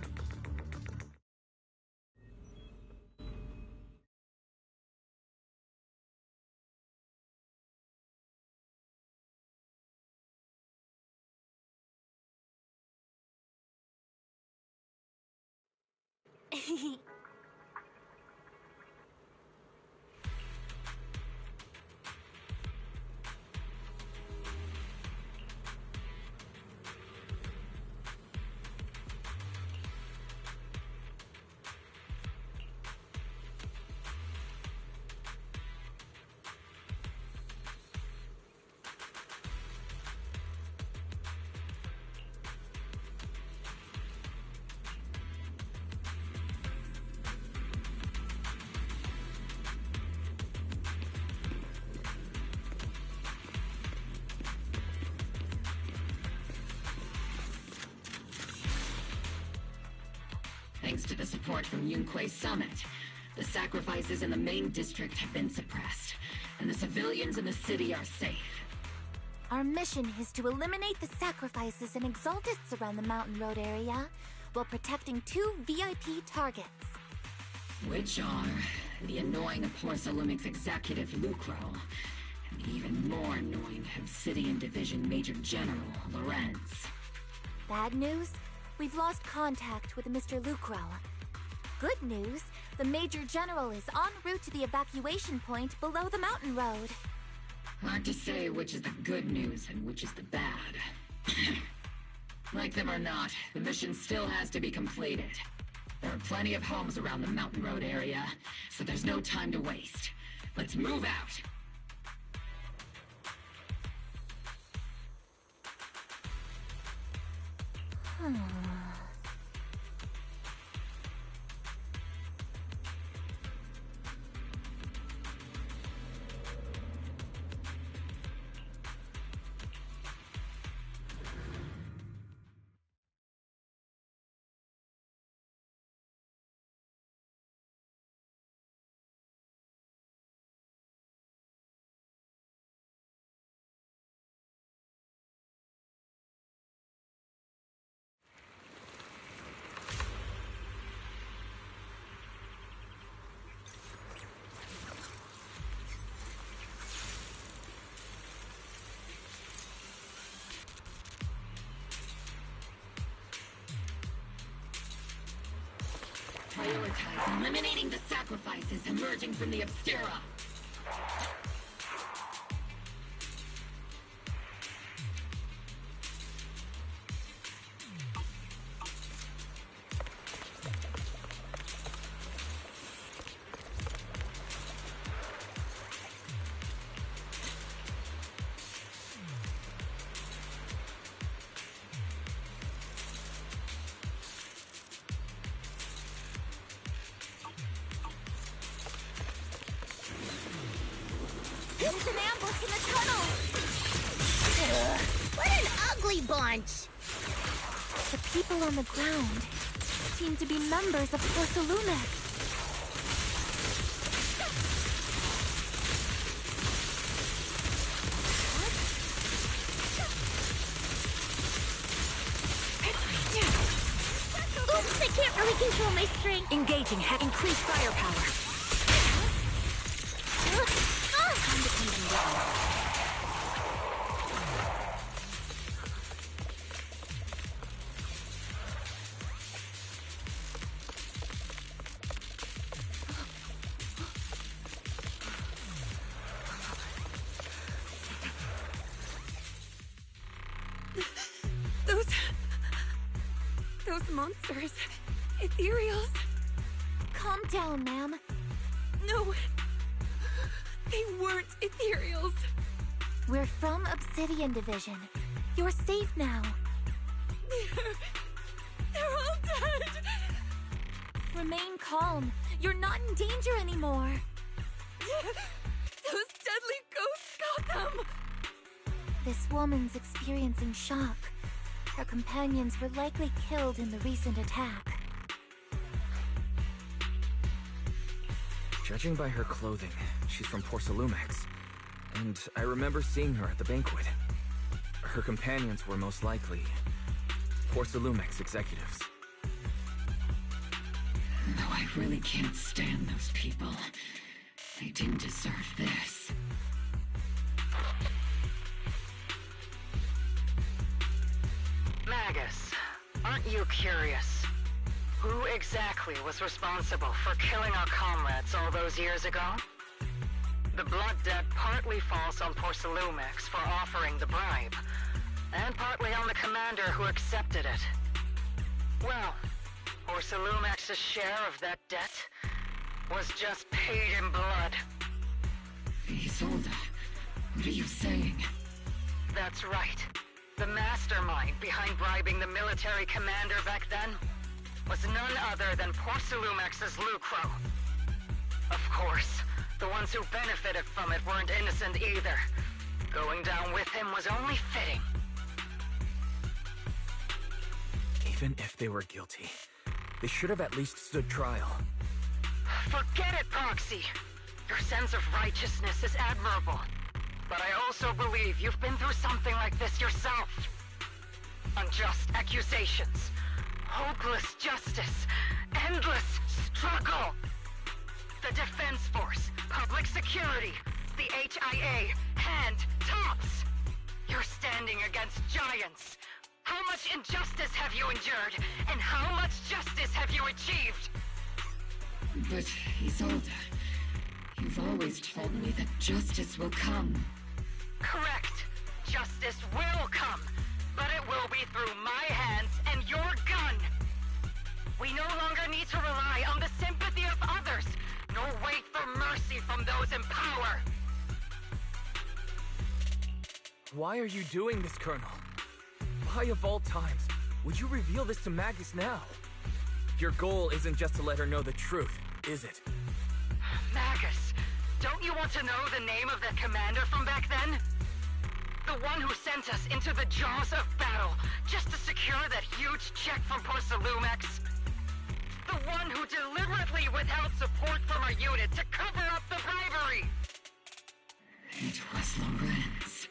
Thanks to the support from Yunquay Summit, the sacrifices in the main district have been suppressed, and the civilians in the city are safe. Our mission is to eliminate the sacrifices and exaltists around the mountain road area, while protecting 2 VIP targets. Which are the annoying Porcelumix executive Lucro, and the even more annoying Obsidian Division Major General Lorenz. Bad news? We've lost contact with Mr. Lucro. Good news, the Major General is en route to the evacuation point below the mountain road. Hard to say which is the good news and which is the bad. Like them or not, the mission still has to be completed. There are plenty of homes around the mountain road area, so there's no time to waste. Let's move out! prioritize eliminating the sacrifices emerging from the Obscura. There's an ambush in the tunnel! What an ugly bunch! The people on the ground seem to be members of Porcelumex. Oops, I can't really control my strength. Engaging increased firepower. Those monsters. Ethereals. Calm down, ma'am. No. They weren't Ethereals. We're from Obsidian Division. You're safe now. They're all dead. Remain calm. You're not in danger anymore. Those deadly ghosts got them. This woman's experiencing shock. Her companions were likely killed in the recent attack. Judging by her clothing, she's from Porcelumex. And I remember seeing her at the banquet. Her companions were most likely Porcelumex executives. Though I really can't stand those people, they didn't deserve this. Magus, aren't you curious? Who exactly was responsible for killing our comrades all those years ago? The blood debt partly falls on Porcelumex for offering the bribe, and partly on the commander who accepted it. Well, Porcelumex's share of that debt was just paid in blood. Isolde, what are you saying? That's right. The mastermind behind bribing the military commander back then was none other than Porcelumex's Lucro. Of course, the ones who benefited from it weren't innocent either. Going down with him was only fitting. Even if they were guilty, they should have at least stood trial. Forget it, Proxy! Your sense of righteousness is admirable. But I also believe you've been through something like this yourself. Unjust accusations, hopeless justice, endless struggle. The Defense Force, public security, the HIA, and tops. You're standing against giants. How much injustice have you endured, and how much justice have you achieved? But, Isolde, you've always told me that justice will come. Correct. Justice will come, but it will be through my hands and your gun. We no longer need to rely on the sympathy of others, nor wait for mercy from those in power. Why are you doing this, Colonel? Why of all times would you reveal this to Magus now? Your goal isn't just to let her know the truth, is it? Magus, don't you want to know the name of that commander from back then? The one who sent us into the jaws of battle just to secure that huge check from Porcelumex? The one who deliberately withheld support from our unit to cover up the bribery! It was Lorenz.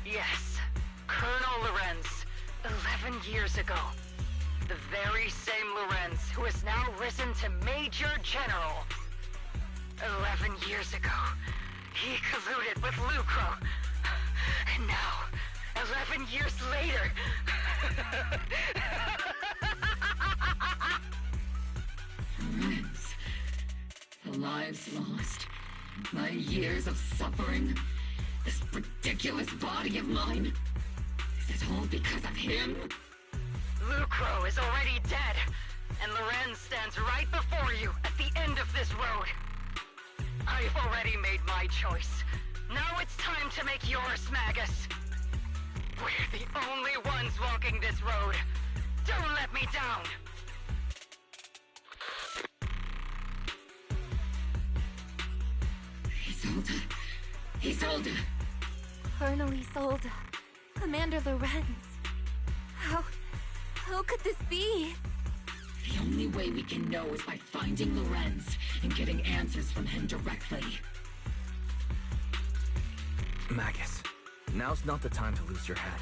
Yes, Colonel Lorenz, 11 years ago. The very same Lorenz who has now risen to Major General. 11 years ago, he colluded with Lucro. And now, 11 years later... lives lost, my years of suffering, this ridiculous body of mine. Is it all because of him? Lucro is already dead, and Loren stands right before you at the end of this road. I've already made my choice. Now it's time to make yours, Magus. We're the only ones walking this road. Don't let me down. Isolde. Isolde. Colonel Isolde. Commander Lorenz. How could this be? The only way we can know is by finding Lorenz and getting answers from him directly. Magus, now's not the time to lose your head.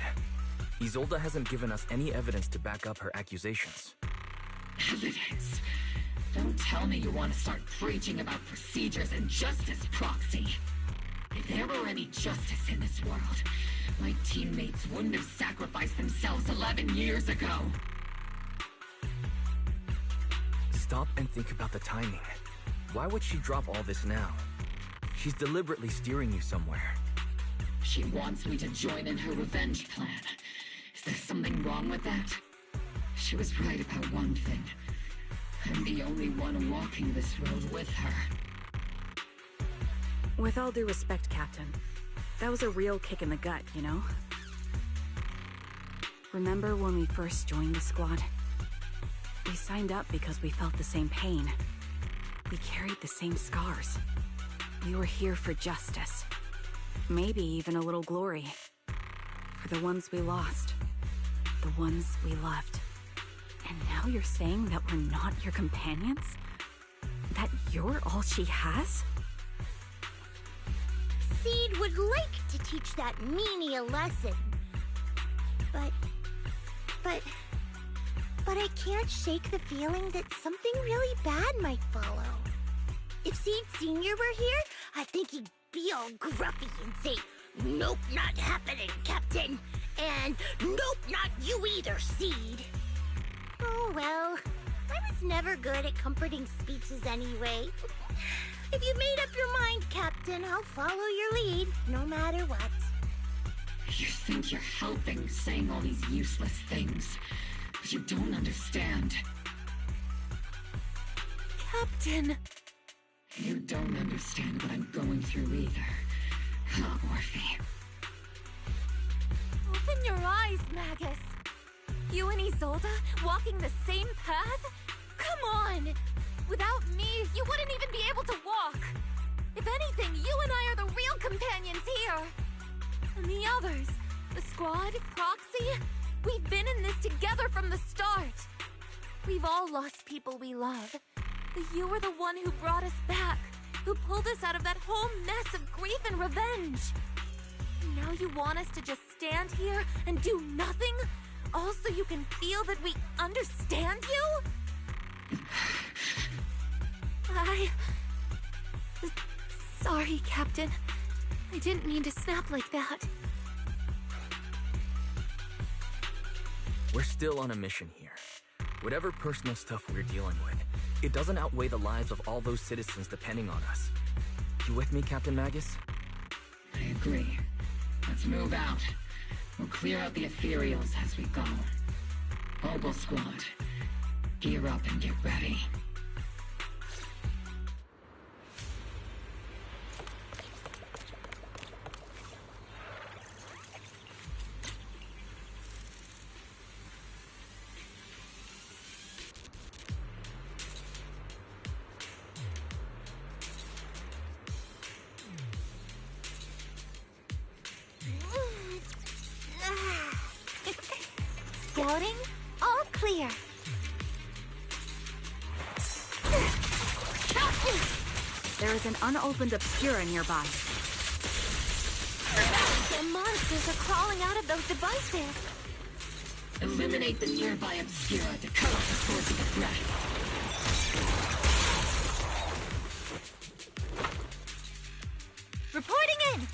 Isolde hasn't given us any evidence to back up her accusations. Evidence? Don't tell me you want to start preaching about procedures and justice, Proxy. If there were any justice in this world, my teammates wouldn't have sacrificed themselves 11 years ago. Stop and think about the timing. Why would she drop all this now? She's deliberately steering you somewhere. She wants me to join in her revenge plan. Is there something wrong with that? She was right about one thing. I'm the only one walking this road with her. With all due respect, Captain, that was a real kick in the gut, you know? Remember when we first joined the squad? We signed up because we felt the same pain. We carried the same scars. We were here for justice. Maybe even a little glory. For the ones we lost. The ones we loved. And now you're saying that we're not your companions? That you're all she has? Seed would like to teach that meanie a lesson. But I can't shake the feeling that something really bad might follow. If Seed Sr. were here, I think he'd be all gruffy and say, "Nope, not happening, Captain." And "Nope, not you either, Seed." Oh well, I was never good at comforting speeches anyway. If you've made up your mind, Captain, I'll follow your lead, no matter what. You think you're helping saying all these useless things, but you don't understand. Captain! You don't understand what I'm going through either, huh, Orphe? Open your eyes, Magus. You and Isolde walking the same path? Come on! Without me, you wouldn't even be able to walk. If anything, you and I are the real companions here. And the others, the squad, Proxy, we've been in this together from the start. We've all lost people we love. But you were the one who brought us back, who pulled us out of that whole mess of grief and revenge. And now you want us to just stand here and do nothing? All so you can feel that we understand you? Sorry, Captain. I didn't mean to snap like that. We're still on a mission here. Whatever personal stuff we're dealing with, it doesn't outweigh the lives of all those citizens depending on us. You with me, Captain Magus? I agree. Let's move out. We'll clear out the ethereals as we go. Mobile squad, gear up and get ready. Scouting? All clear. There is an unopened Obscura nearby. The monsters are crawling out of those devices. Eliminate the nearby Obscura to cut off the source of the threat. Reporting in!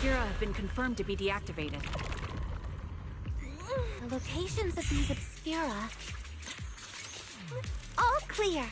Obscura have been confirmed to be deactivated. The locations of these Obscura... all clear.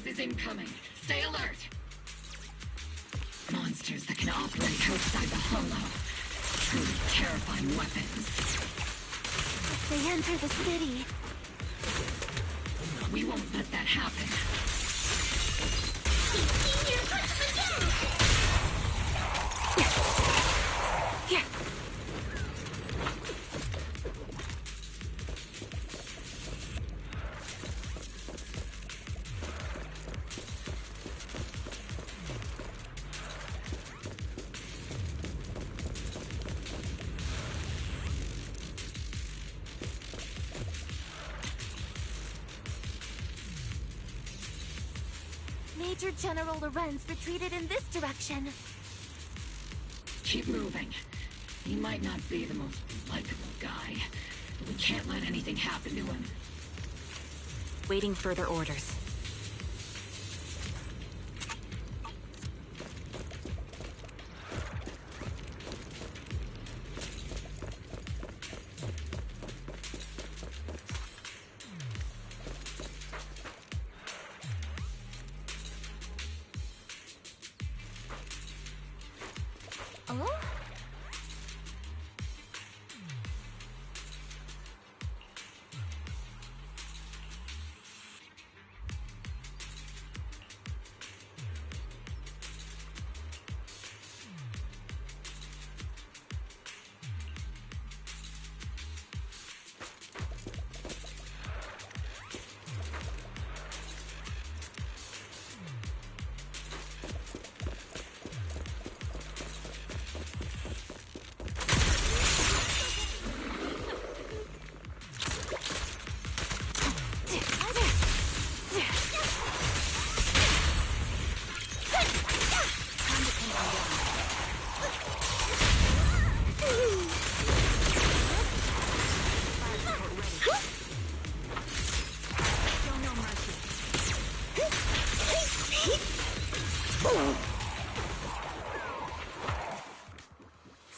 Is incoming. Stay alert. Monsters that can operate outside the hollow. Truly terrifying weapons. If they enter the city... we won't let that happen. Yeah. Major General Lorenz retreated in this direction. Keep moving. He might not be the most likable guy, but we can't let anything happen to him. Waiting further orders. Oh?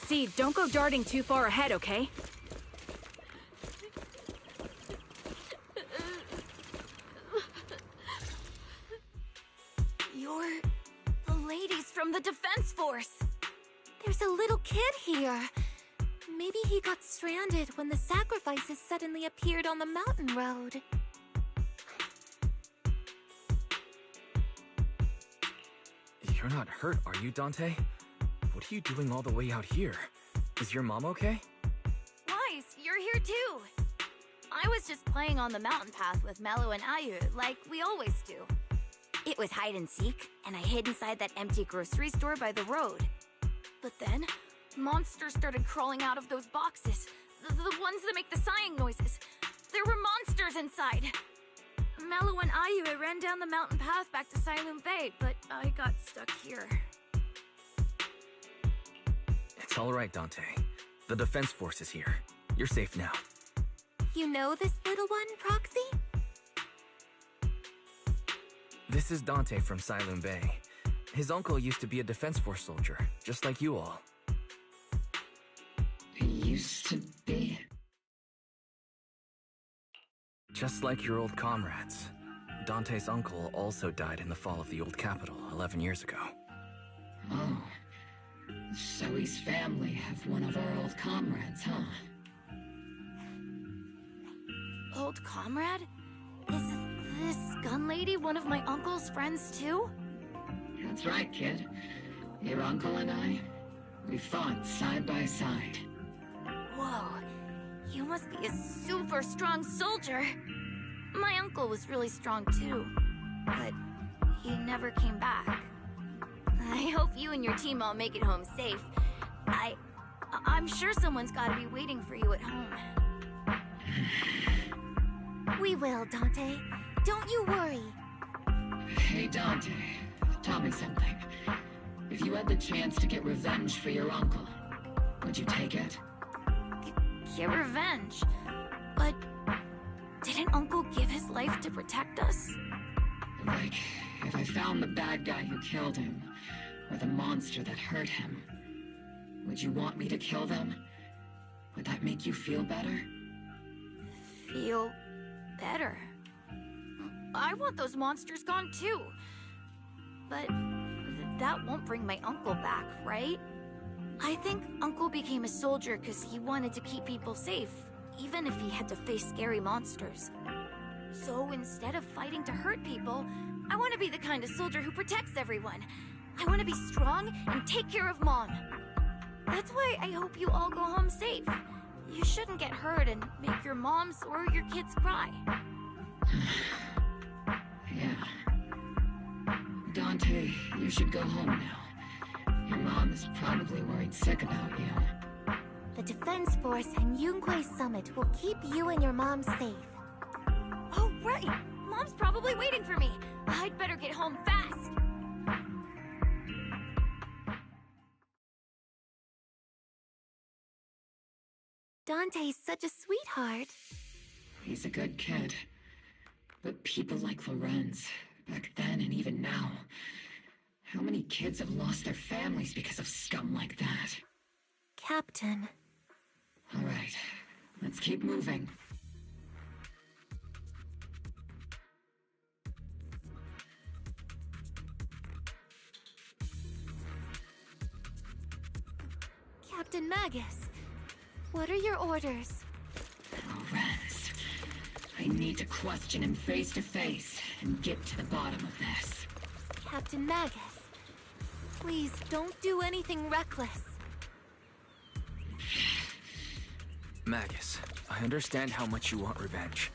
Steve, don't go darting too far ahead, okay? You're the ladies from the Defense Force. There's a little kid here. Maybe he got stranded when the sacrifices suddenly appeared on the mountain road. You're not hurt, are you, Dante? What are you doing all the way out here? Is your mom okay? Wise, you're here too. I was just playing on the mountain path with Mello and Ayu, like we always do. It was hide and seek, and I hid inside that empty grocery store by the road. But then, monsters started crawling out of those boxes. The ones that make the sighing noises. There were monsters inside. Mello and Ayu ran down the mountain path back to Silent Bay, but I got stuck here. It's all right, Dante. The defense force is here. You're safe now. You know this little one, Proxy? This is Dante from Silent Bay. His uncle used to be a defense force soldier, just like you all. He used to be? Just like your old comrades. Dante's uncle also died in the fall of the old capital 11 years ago. Oh. So his family have one of our old comrades, huh? Old comrade? Is this gun lady one of my uncle's friends too? That's right, kid. Your uncle and I, we fought side by side. Whoa, you must be a super strong soldier. My uncle was really strong too, but he never came back. I hope you and your team all make it home safe. I'm sure someone's gotta be waiting for you at home. We will, Dante. Don't you worry. Hey, Dante, tell me something. If you had the chance to get revenge for your uncle, would you take it? Get revenge? But didn't Uncle give his life to protect us? Like, if I found the bad guy who killed him, or the monster that hurt him, would you want me to kill them? Would that make you feel better? Feel better? I want those monsters gone too. But that won't bring my uncle back, right? I think Uncle became a soldier because he wanted to keep people safe, even if he had to face scary monsters. So instead of fighting to hurt people, I want to be the kind of soldier who protects everyone. I want to be strong and take care of Mom. That's why I hope you all go home safe. You shouldn't get hurt and make your moms or your kids cry. Yeah. Dante, you should go home now. Your mom is probably worried sick about you. The Defense Force and Yunque Summit will keep you and your mom safe. Oh, right! Mom's probably waiting for me. I'd better get home fast. Dante's such a sweetheart. He's a good kid. But people like Lorenz, back then and even now, how many kids have lost their families because of scum like that? Captain. All right, let's keep moving. Captain Magus, what are your orders? Lorenz, I need to question him face to face and get to the bottom of this. Captain Magus, please don't do anything reckless. Magus, I understand how much you want revenge.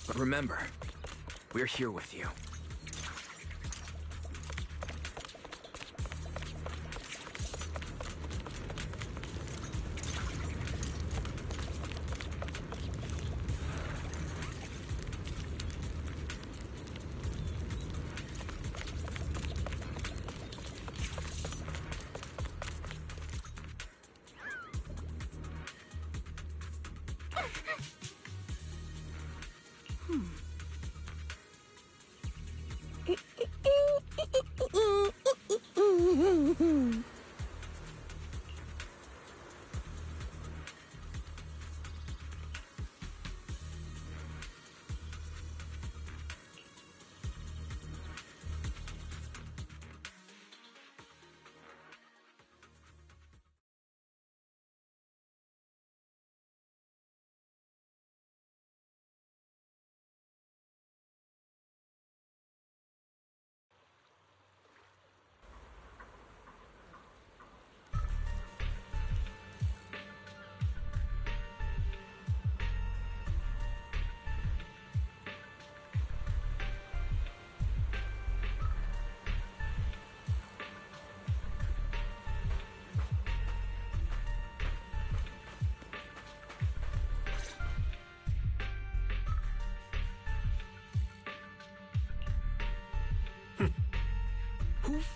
But remember, we're here with you.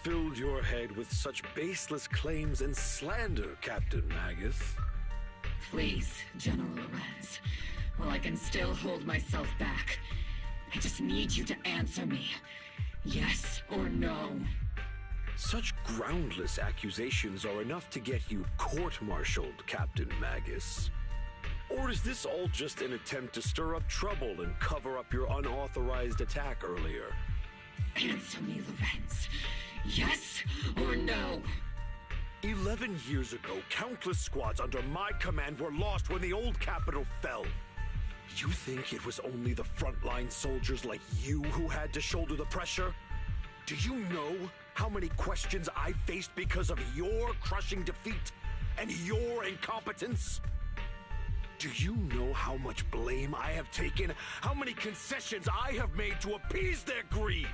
filled your head with such baseless claims and slander, Captain Magus? Please, General Lorenz. While I can still hold myself back, I just need you to answer me. Yes or no? Such groundless accusations are enough to get you court-martialed, Captain Magus. Or is this all just an attempt to stir up trouble and cover up your unauthorized attack earlier? Answer me, Lorenz. Yes or no? 11 years ago, countless squads under my command were lost when the old capital fell. You think it was only the frontline soldiers like you who had to shoulder the pressure? Do you know how many questions I faced because of your crushing defeat and your incompetence? Do you know how much blame I have taken? How many concessions I have made to appease their greed?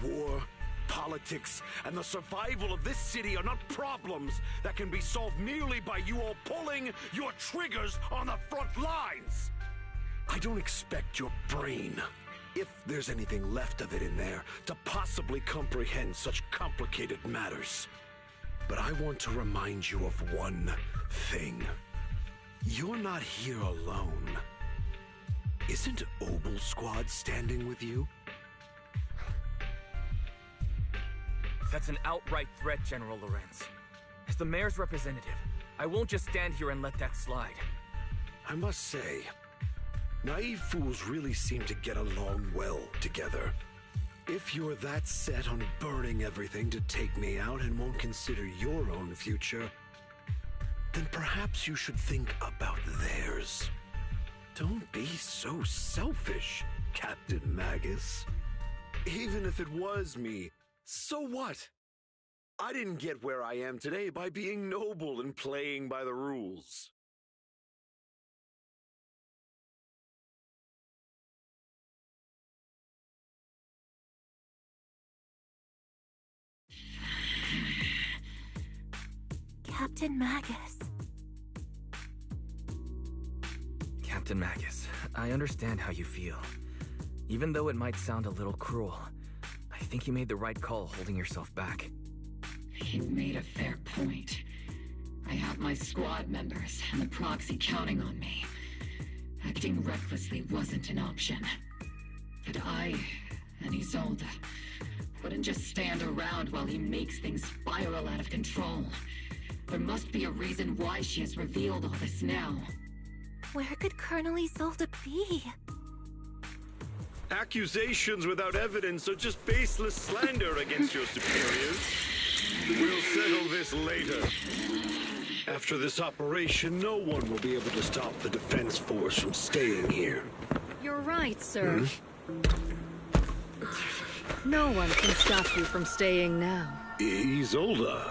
War, politics, and the survival of this city are not problems that can be solved merely by you all pulling your triggers on the front lines. I don't expect your brain, if there's anything left of it in there, to possibly comprehend such complicated matters. But I want to remind you of one thing. You're not here alone. Isn't Obel Squad standing with you? That's an outright threat, General Lorenz. As the mayor's representative, I won't just stand here and let that slide. I must say, naive fools really seem to get along well together. If you're that set on burning everything to take me out and won't consider your own future, then perhaps you should think about theirs. Don't be so selfish, Captain Magus. Even if it was me, so what? I didn't get where I am today by being noble and playing by the rules. Captain Magus. Captain Magus, I understand how you feel. Even though it might sound a little cruel, I think you made the right call holding yourself back. He made a fair point. I have my squad members and the proxy counting on me. Acting recklessly wasn't an option. But I and Isolde wouldn't just stand around while he makes things spiral out of control. There must be a reason why she has revealed all this now. Where could Colonel Isolde be? Accusations without evidence are just baseless slander against your superiors. We'll settle this later. After this operation, no one will be able to stop the defense force from staying here. You're right, sir. No one can stop you from staying now. Isolde.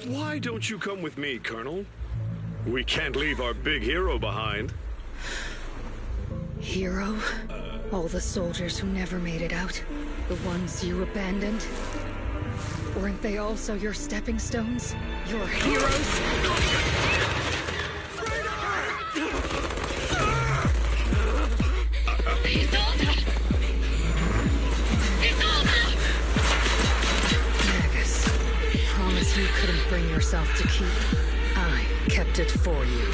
Why don't you come with me, Colonel? We can't leave our big hero behind. Hero? All the soldiers who never made it out? The ones you abandoned? Weren't they also your stepping stones? Your heroes? Magus, promise you couldn't bring yourself to keep. I kept it for you.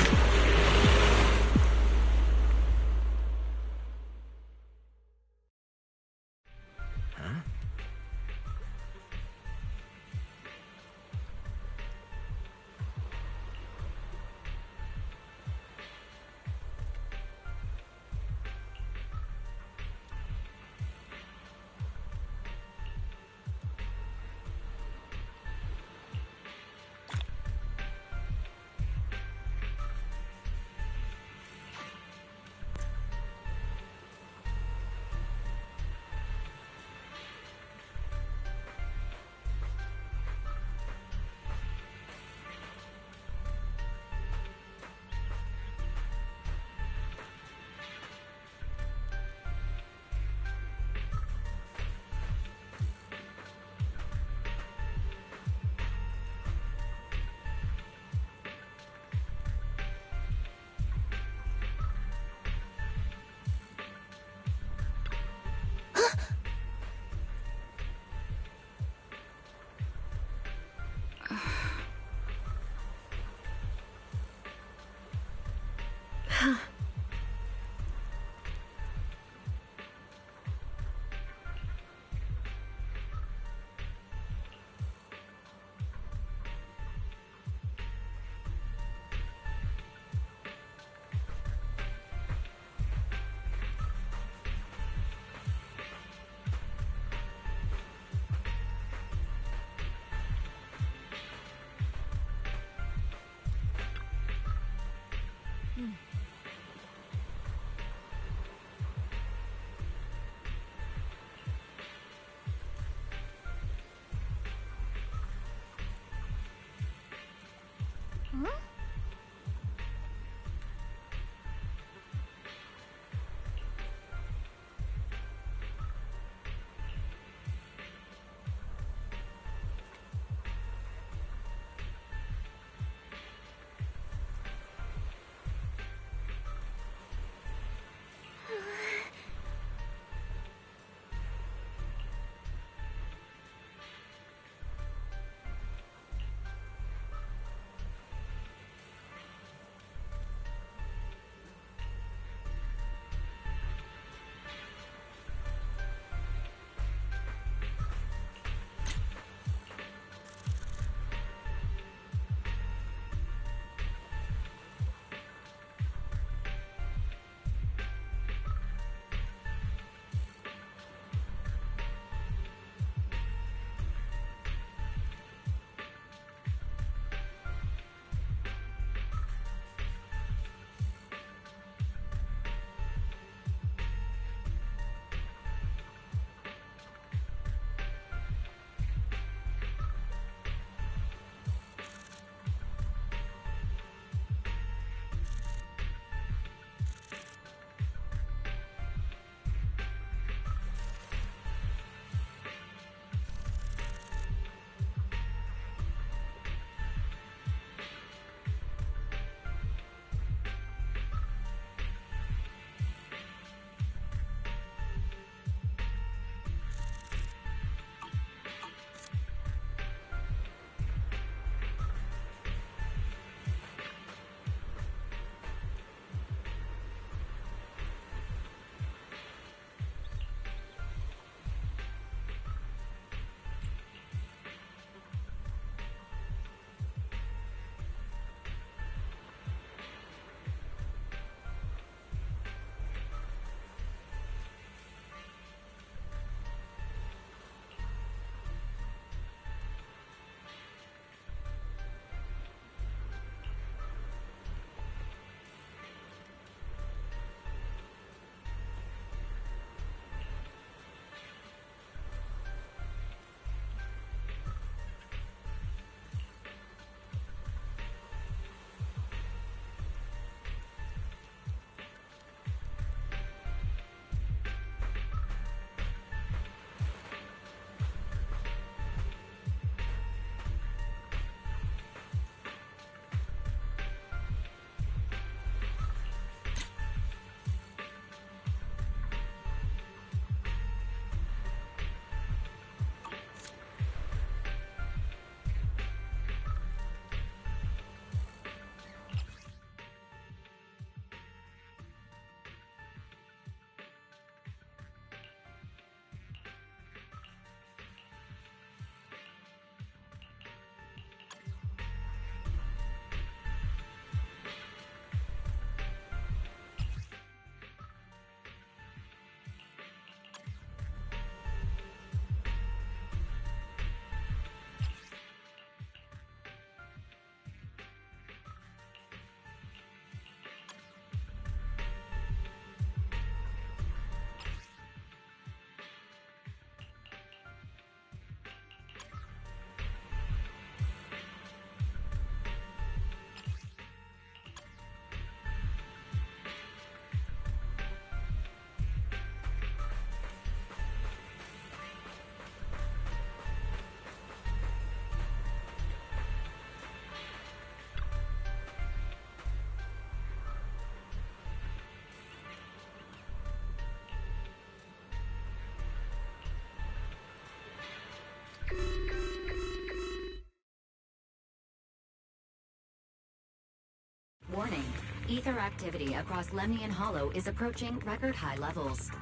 Warning. Ether activity across Lemnian Hollow is approaching record-high levels.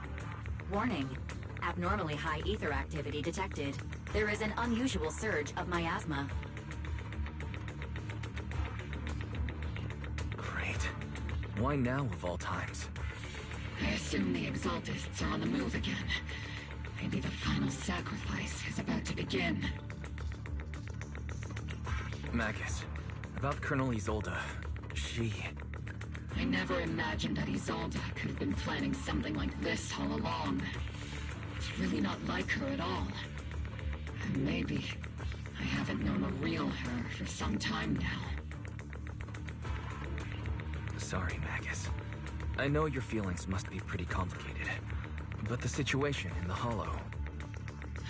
Warning. Abnormally high ether activity detected. There is an unusual surge of miasma. Great. Why now of all times? I assume the Exaltists are on the move again. Maybe the final sacrifice is about to begin. Magus, about Colonel Isolde. She... I never imagined that Isolde could have been planning something like this all along. It's really not like her at all. And maybe I haven't known a real her for some time now. Sorry, Magus. I know your feelings must be pretty complicated. But the situation in the Hollow...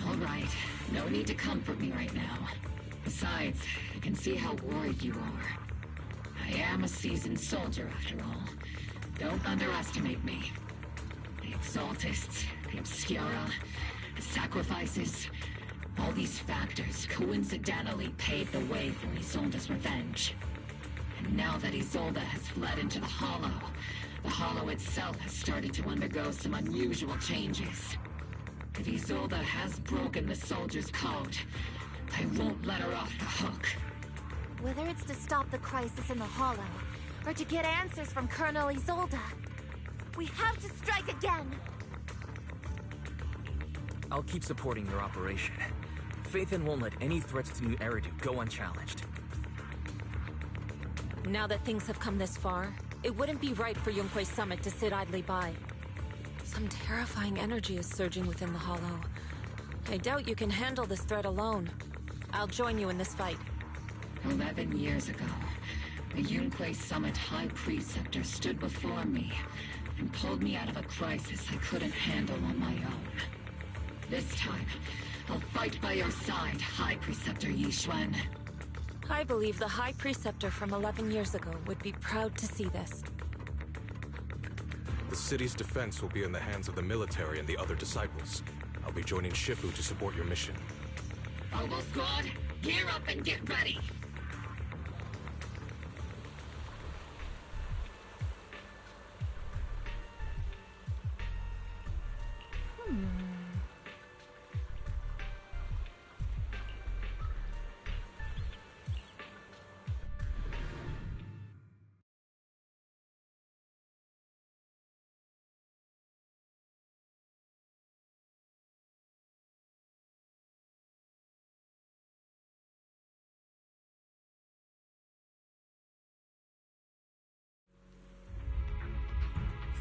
All right. No need to comfort me right now. Besides, I can see how worried you are. I am a seasoned soldier, after all. Don't underestimate me. The Exaltists, the Obscura, the sacrifices... all these factors coincidentally paved the way for Isolde's revenge. And now that Isolde has fled into the Hollow itself has started to undergo some unusual changes. If Isolde has broken the soldier's code, I won't let her off the hook. Whether it's to stop the crisis in the Hollow, or to get answers from Colonel Isolde, we have to strike again! I'll keep supporting your operation. Phaethon won't let any threats to New Eridu go unchallenged. Now that things have come this far, it wouldn't be right for Yunque's summit to sit idly by. Some terrifying energy is surging within the Hollow. I doubt you can handle this threat alone. I'll join you in this fight. 11 years ago, the Yunque Summit High Preceptor stood before me and pulled me out of a crisis I couldn't handle on my own. This time, I'll fight by your side, High Preceptor Yixuan. I believe the High Preceptor from 11 years ago would be proud to see this. The city's defense will be in the hands of the military and the other disciples. I'll be joining Shifu to support your mission. Oboe Squad, gear up and get ready!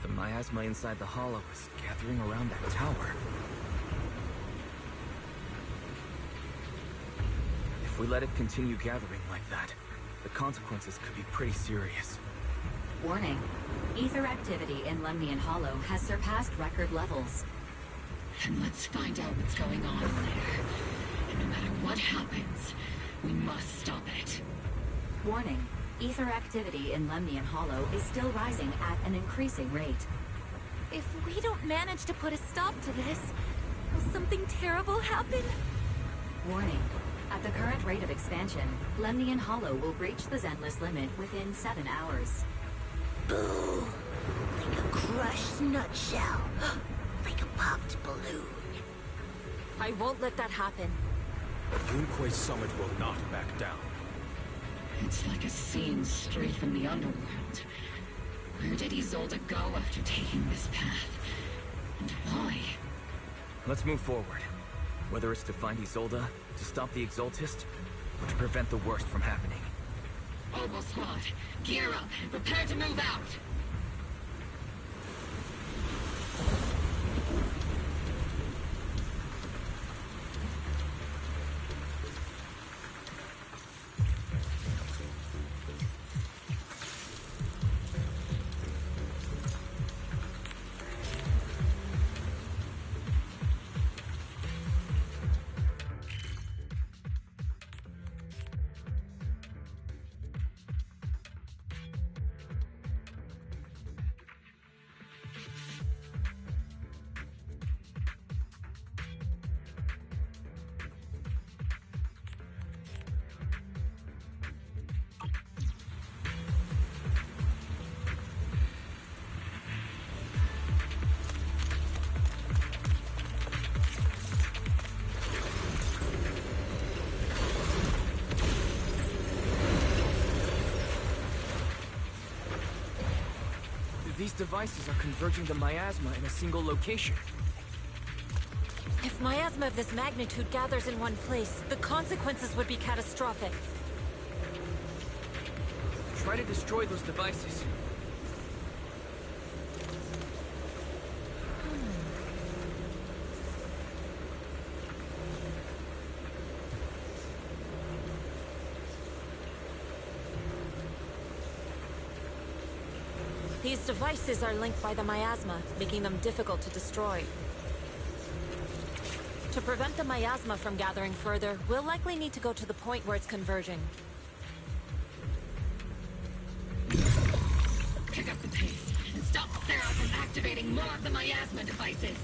The miasma inside the Hollow is gathering around that tower. If we let it continue gathering like that, the consequences could be pretty serious. Warning. Ether activity in Lemnian Hollow has surpassed record levels. Then let's find out what's going on in there. And no matter what happens, we must stop it. Warning. Ether activity in Lemnian Hollow is still rising at an increasing rate. If we don't manage to put a stop to this, will something terrible happen? Warning. At the current rate of expansion, Lemnian Hollow will breach the Zenless limit within 7 hours. Boo! Like a crushed nutshell. Like a popped balloon. I won't let that happen. Yunque's summit will not back down. It's like a scene straight from the underworld. Where did Isolde go after taking this path? And why? Let's move forward. Whether it's to find Isolde, to stop the Exaltist, or to prevent the worst from happening. Oboe Squad, gear up and prepare to move out! These devices are converging the miasma in a single location. If miasma of this magnitude gathers in one place, the consequences would be catastrophic. Try to destroy those devices. These devices are linked by the miasma, making them difficult to destroy. To prevent the miasma from gathering further, we'll likely need to go to the point where it's converging. Pick up the pace and stop Sarah from activating more of the miasma devices.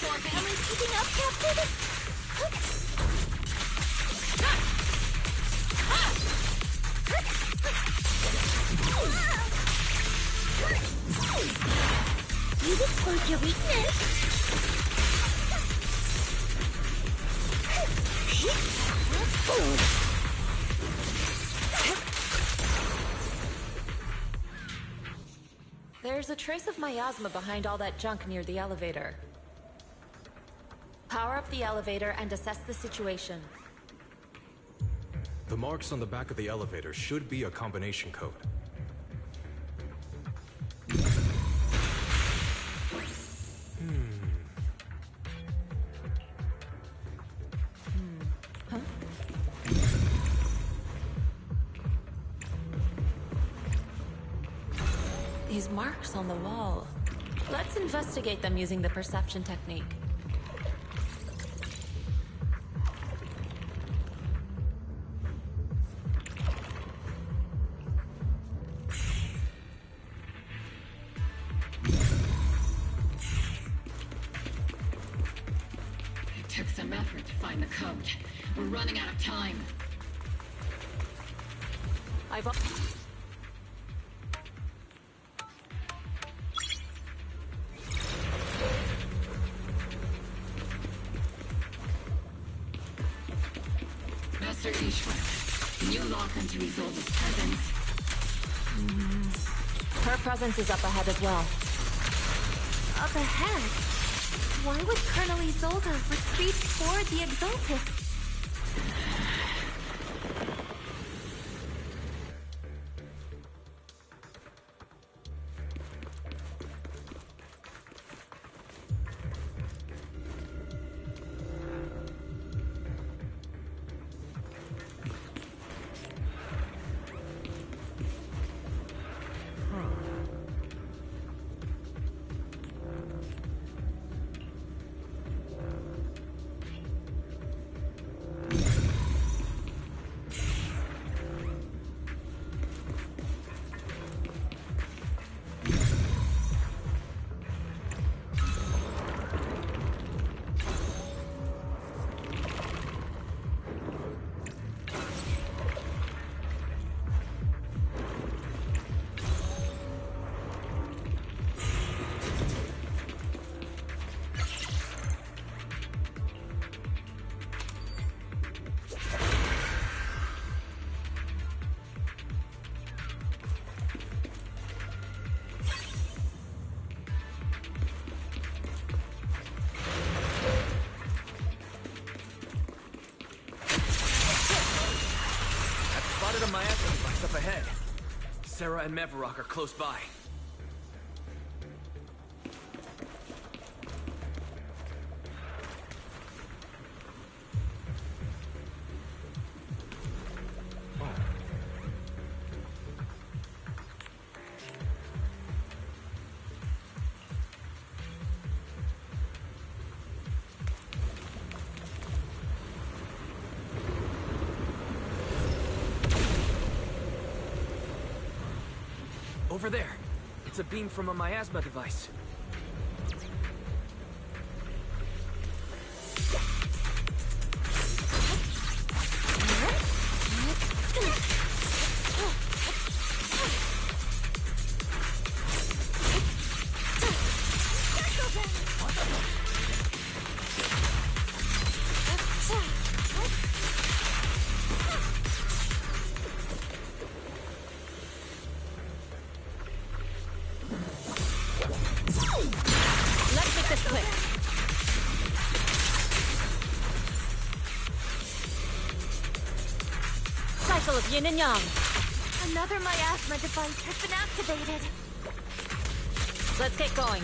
Am I keeping up, Captain? You've explored your weakness. There's a trace of miasma behind all that junk near the elevator. Power up the elevator and assess the situation. The marks on the back of the elevator should be a combination code. These marks on the wall. Let's investigate them using the perception technique. It took some effort to find the code. We're running out of time. Master Ishwar, can you lock onto Isolde's presence? Her presence is up ahead as well. Up ahead? Why would Colonel Isolde retreat toward the Exaltus? Spotted a miasma device up ahead. Sarah and Mevarok are close by. Over there. It's a beam from a miasma device. Yin and yang. Another miasma device has been activated. Let's get going.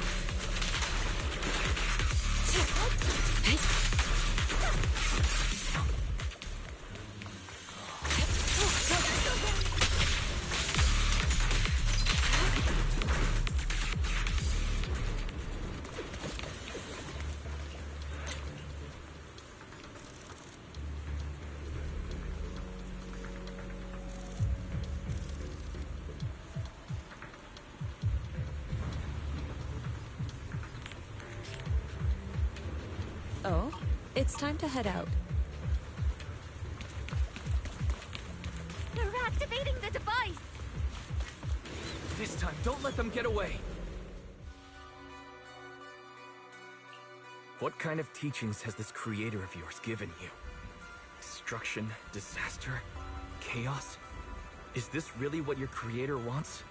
Oh, it's time to head out. They're activating the device! This time, don't let them get away! What kind of teachings has this creator of yours given you? Destruction, disaster, chaos? Is this really what your creator wants?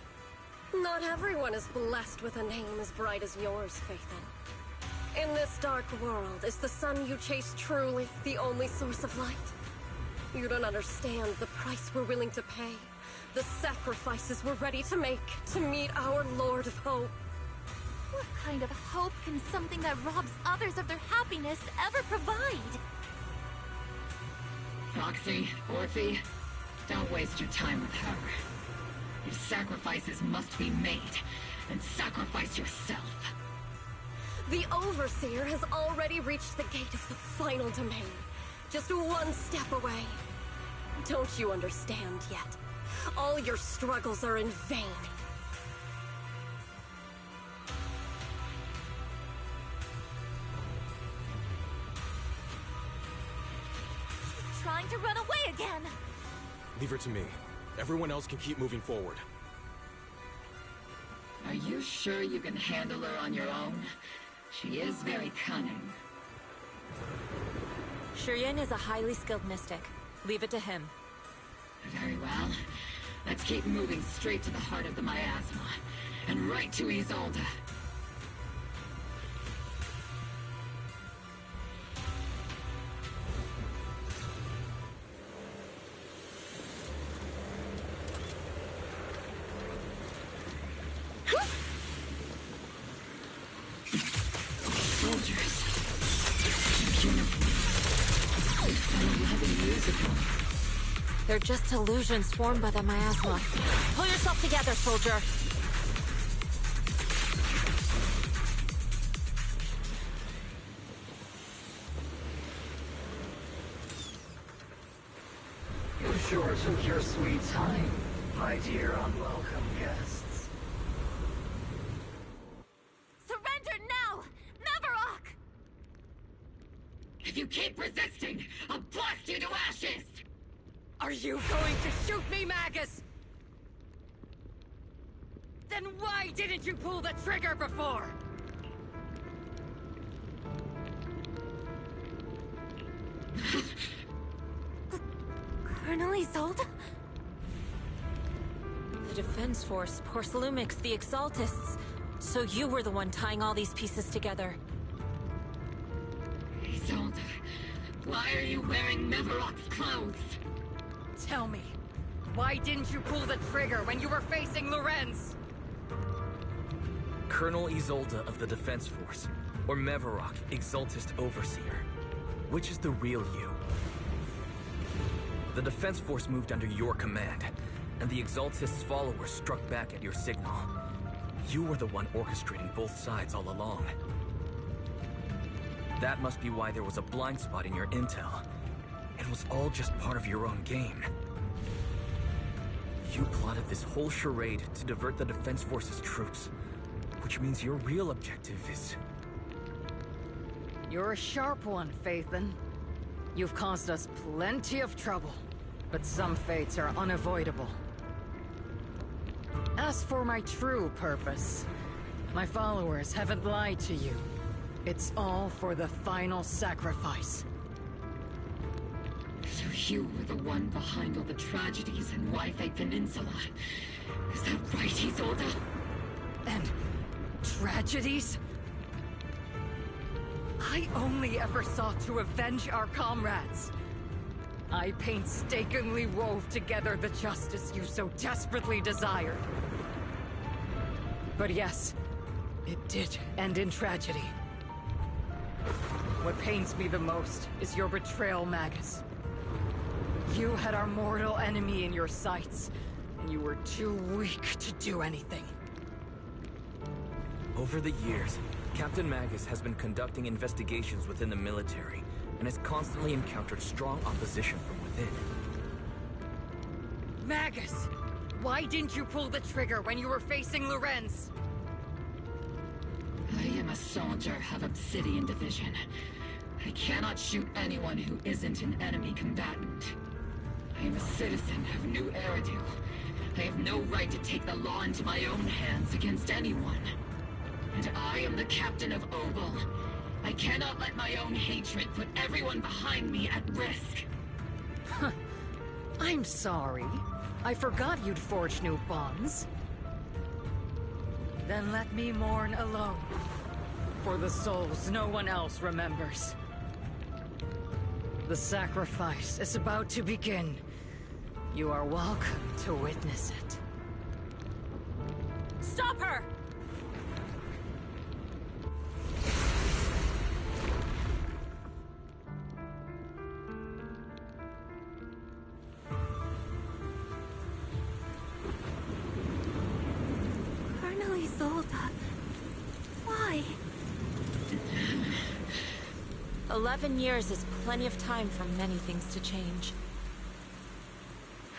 Not everyone is blessed with a name as bright as yours, Phaethon. In this dark world, is the sun you chase truly the only source of light? You don't understand the price we're willing to pay, the sacrifices we're ready to make to meet our Lord of Hope. What kind of hope can something that robs others of their happiness ever provide? Proxy, Orphe, don't waste your time with her. If sacrifices must be made, then sacrifice yourself. The Overseer has already reached the gate of the final domain. Just one step away. Don't you understand yet? All your struggles are in vain. She's trying to run away again! Leave her to me. Everyone else can keep moving forward. Are you sure you can handle her on your own? She is very cunning. Shiryen is a highly skilled mystic. Leave it to him. Very well. Let's keep moving straight to the heart of the miasma, and right to Isolde. They're just illusions formed by the miasma. Pull yourself together, soldier. You sure took your sweet time, my dear unwelcome guests. Surrender now! Mavarok! If you keep resisting, I'll blast you to ashes! Are you going to shoot me, Magus? Then why didn't you pull the trigger before? Colonel Isolde? The Defense Force, Porcelumix, the Exaltists. So you were the one tying all these pieces together. Isolde, why are you wearing Mavarok's clothes? Tell me, why didn't you pull the trigger when you were facing Lorenz? Colonel Isolde of the Defense Force, or Mavarok, Exaltist Overseer. Which is the real you? The Defense Force moved under your command, and the Exaltist's followers struck back at your signal. You were the one orchestrating both sides all along. That must be why there was a blind spot in your intel. It was all just part of your own game. You plotted this whole charade to divert the Defense Force's troops, which means your real objective is... You're a sharp one, Phaethon. You've caused us plenty of trouble, but some fates are unavoidable. As for my true purpose, my followers haven't lied to you. It's all for the final sacrifice. So you were the one behind all the tragedies in Wi-Fi Peninsula. Is that right, Isolde? And tragedies? I only ever sought to avenge our comrades. I painstakingly wove together the justice you so desperately desired. But yes, it did end in tragedy. What pains me the most is your betrayal, Magus. You had our mortal enemy in your sights, and you were too weak to do anything. Over the years, Captain Magus has been conducting investigations within the military and has constantly encountered strong opposition from within. Magus! Why didn't you pull the trigger when you were facing Lorenz? I am a soldier of Obsidian Division. I cannot shoot anyone who isn't an enemy combatant. I am a citizen of New Eridu. I have no right to take the law into my own hands against anyone. And I am the captain of Obel. I cannot let my own hatred put everyone behind me at risk. I'm sorry. I forgot you'd forged new bonds. Then let me mourn alone. For the souls no one else remembers. The sacrifice is about to begin. You are welcome to witness it. Stop her! Colonel Isolde. Why? 11 years is plenty of time for many things to change.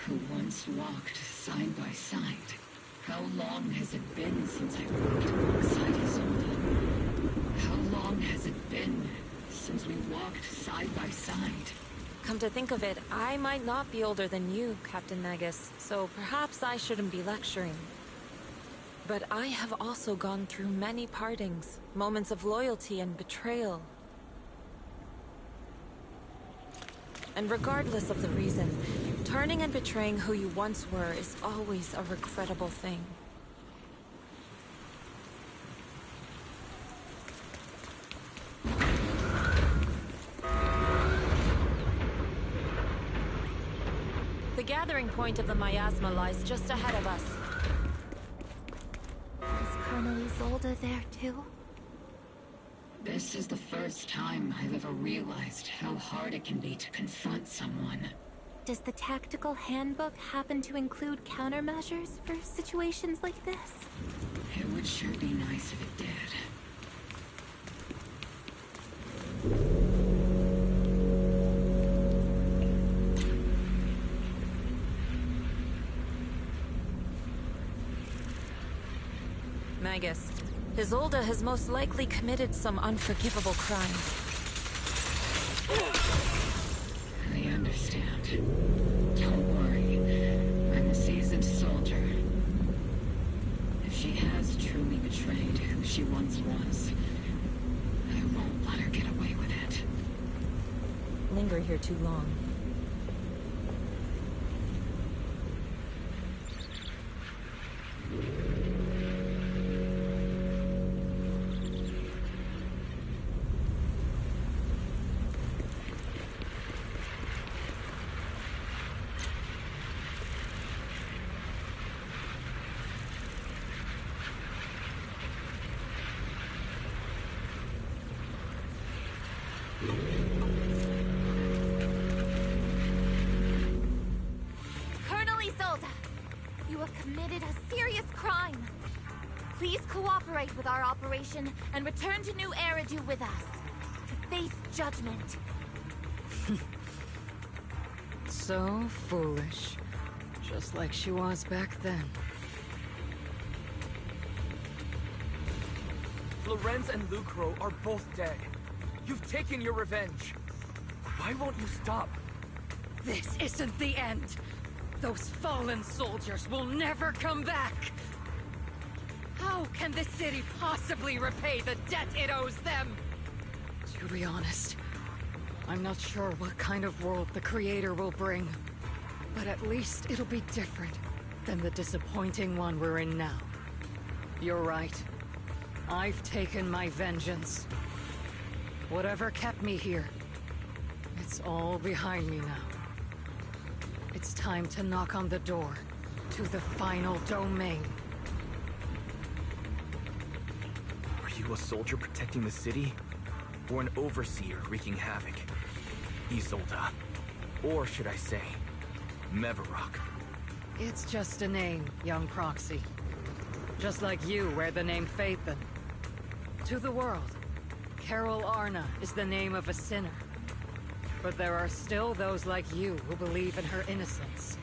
Who once walked side by side. How long has it been since I walked alongside Isolde? How long has it been since we walked side by side? Come to think of it, I might not be older than you, Captain Magus, so perhaps I shouldn't be lecturing. But I have also gone through many partings, moments of loyalty and betrayal. And regardless of the reason, turning and betraying who you once were is always a regrettable thing. The gathering point of the miasma lies just ahead of us. Is Colonel Isolde there too? This is the first time I've ever realized how hard it can be to confront someone. Does the tactical handbook happen to include countermeasures for situations like this? It would sure be nice if it did. Magus, Isolde has most likely committed some unforgivable crime. I understand. Don't worry. I'm a seasoned soldier. If she has truly betrayed who she once was, I won't let her get away with it. Linger here too long. Colonel Isolde, you have committed a serious crime. Please cooperate with our operation and return to New Eridu with us to face judgment. So foolish. Just like she was back then. Lorenz and Lucro are both dead. You've taken your revenge. Why won't you stop? This isn't the end. Those fallen soldiers will never come back. How can the city possibly repay the debt it owes them? To be honest, I'm not sure what kind of world the Creator will bring. But at least it'll be different than the disappointing one we're in now. You're right. I've taken my vengeance. Whatever kept me here, it's all behind me now. It's time to knock on the door to the final domain. Are you a soldier protecting the city? Or an overseer wreaking havoc? Isolde. Or should I say, Mevarok? It's just a name, young Proxy. Just like you wear the name Phaethon. To the world, Carol Arna is the name of a sinner. But there are still those like you who believe in her innocence.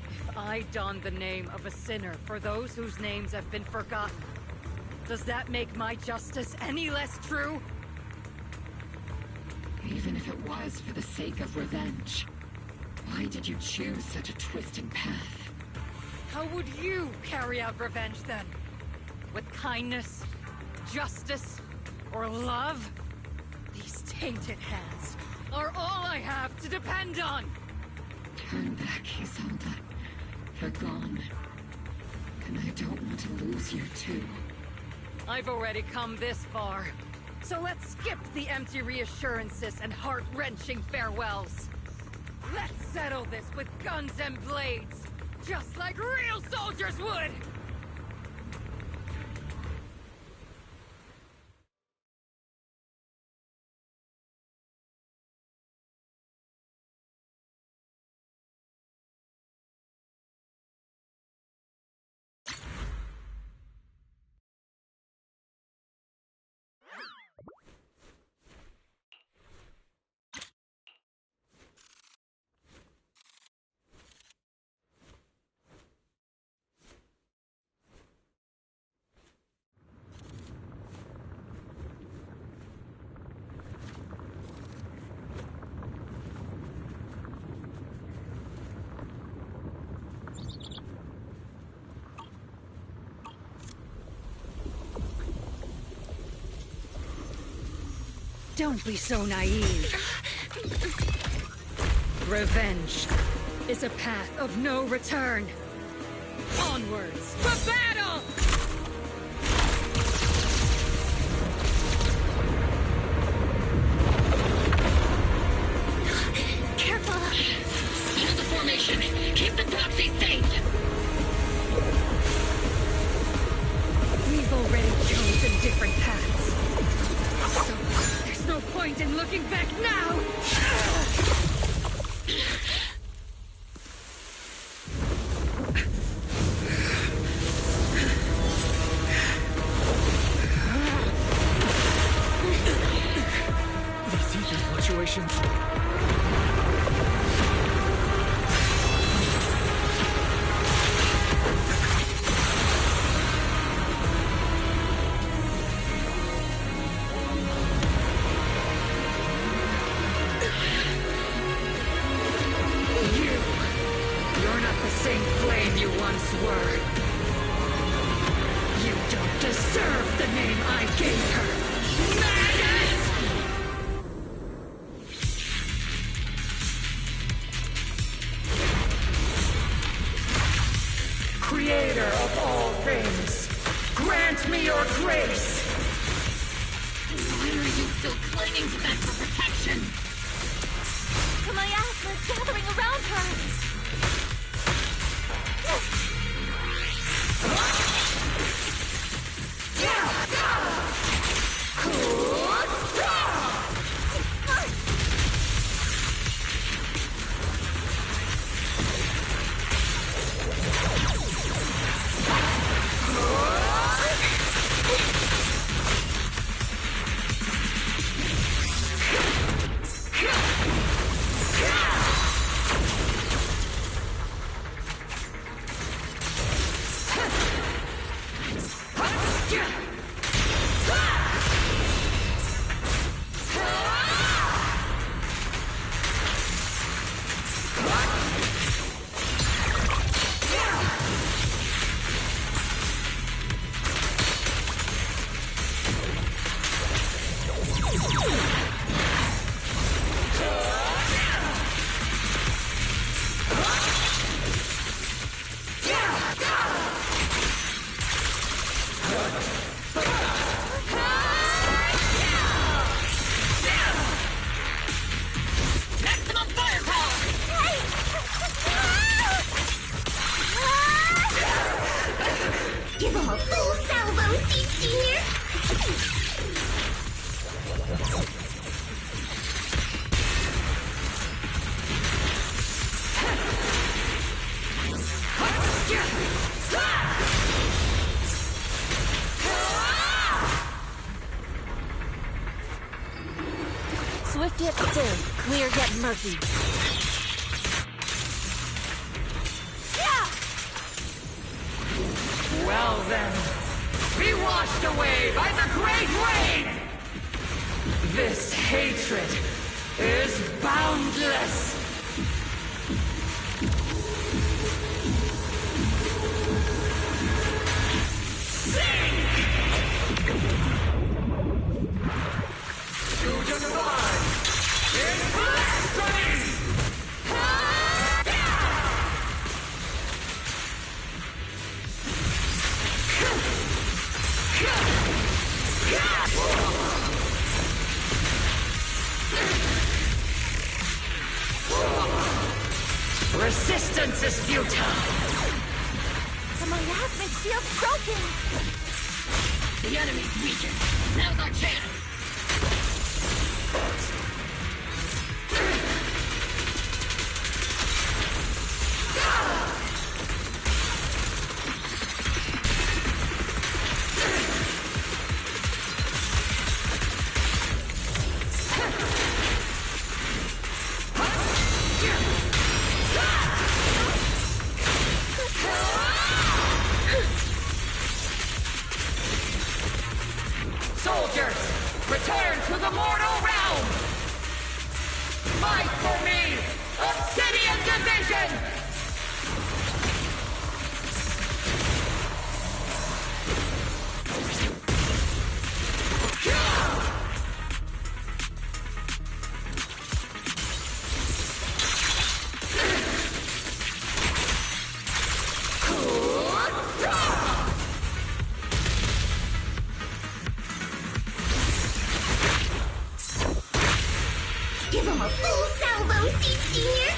If I don the name of a sinner for those whose names have been forgotten, does that make my justice any less true? Even if it was for the sake of revenge, why did you choose such a twisted path? How would you carry out revenge then? With kindness, justice, or love? These tainted hands are all I have to depend on! Turn back, Isolde. They're gone. And I don't want to lose you too. I've already come this far. So let's skip the empty reassurances and heart-wrenching farewells. Let's settle this with guns and blades, just like real soldiers would! Don't be so naive. Revenge is a path of no return. Onwards to battle! Careful! Hold the formation! Keep the proxy safe! We've already chosen different paths. So there's no point in looking back now! These ether fluctuations. You're not the same flame you once were. You don't deserve the name I gave her. Madness! Creator of all things, grant me your grace! Why are you still clinging to that for protection? The miasma is gathering around her! Maximum firepower! a full salvo, Senior! Swift yet still, clear yet murky. Well then, be washed away by the great rain! This hatred is boundless! Sing! Choose your divine! In blasphemy! Resistance is futile! The miasmic shield's broken! The enemy's weakened. Now's our chance! Soldiers, return to the mortal realm! Fight for me! Obsidian Division! Give him a full salvo, Senior!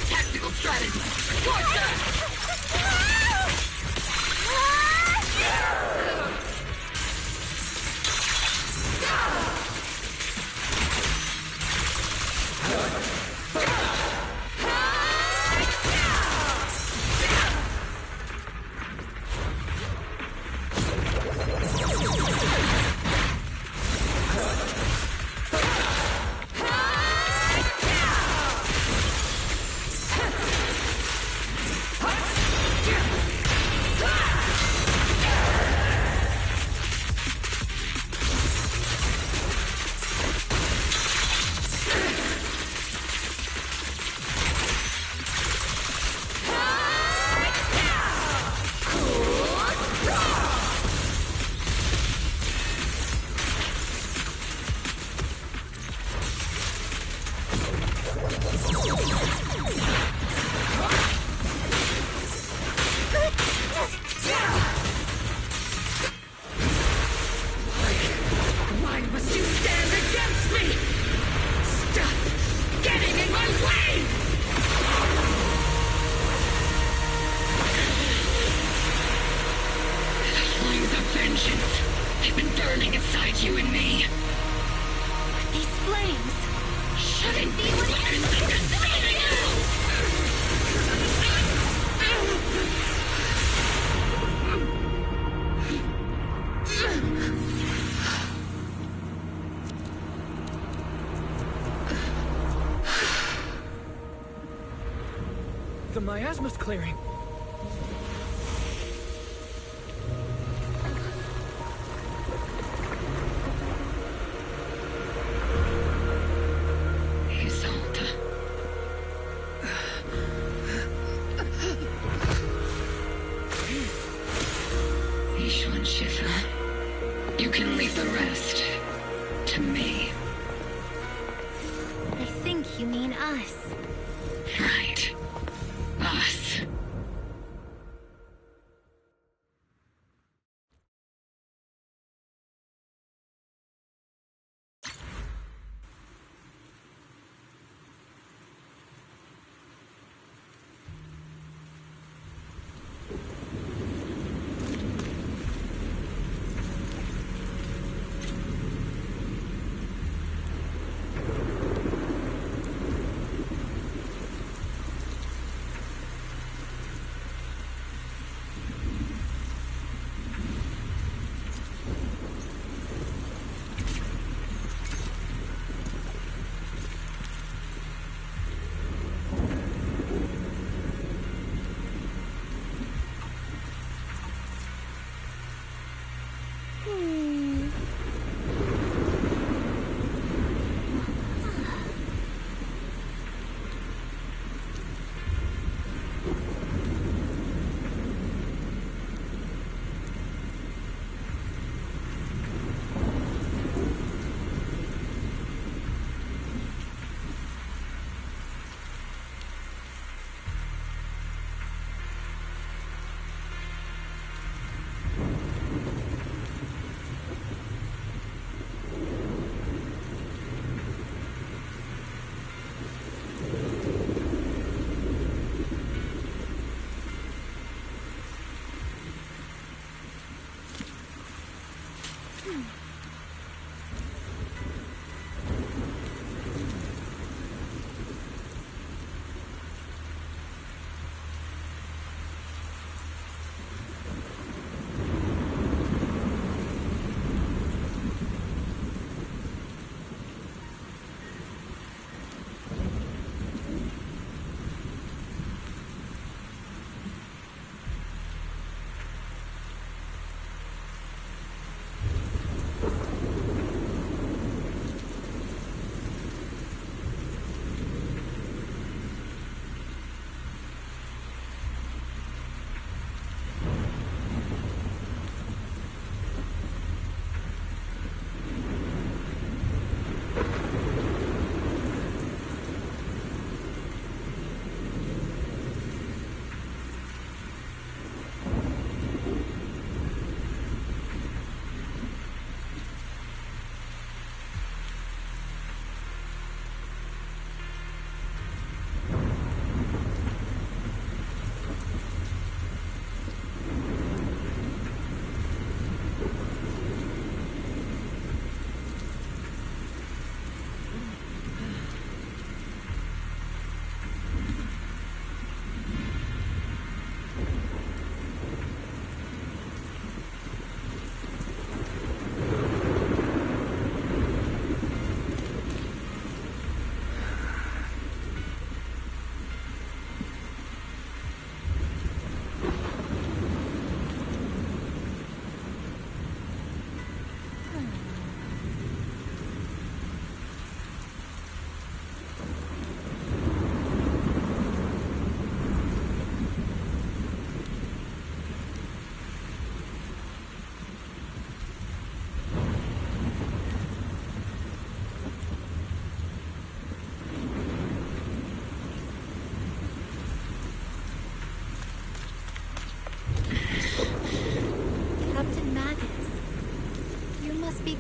Tactical strategy! Watch that! Why must you stand against me? Stop getting in my way! The flames of vengeance have been burning inside you and me. These flames! Shouldn't be flames that consume you! The miasma's clearing. Isolde. Shifu. You can leave the rest to me. I think you mean us. Right. Us.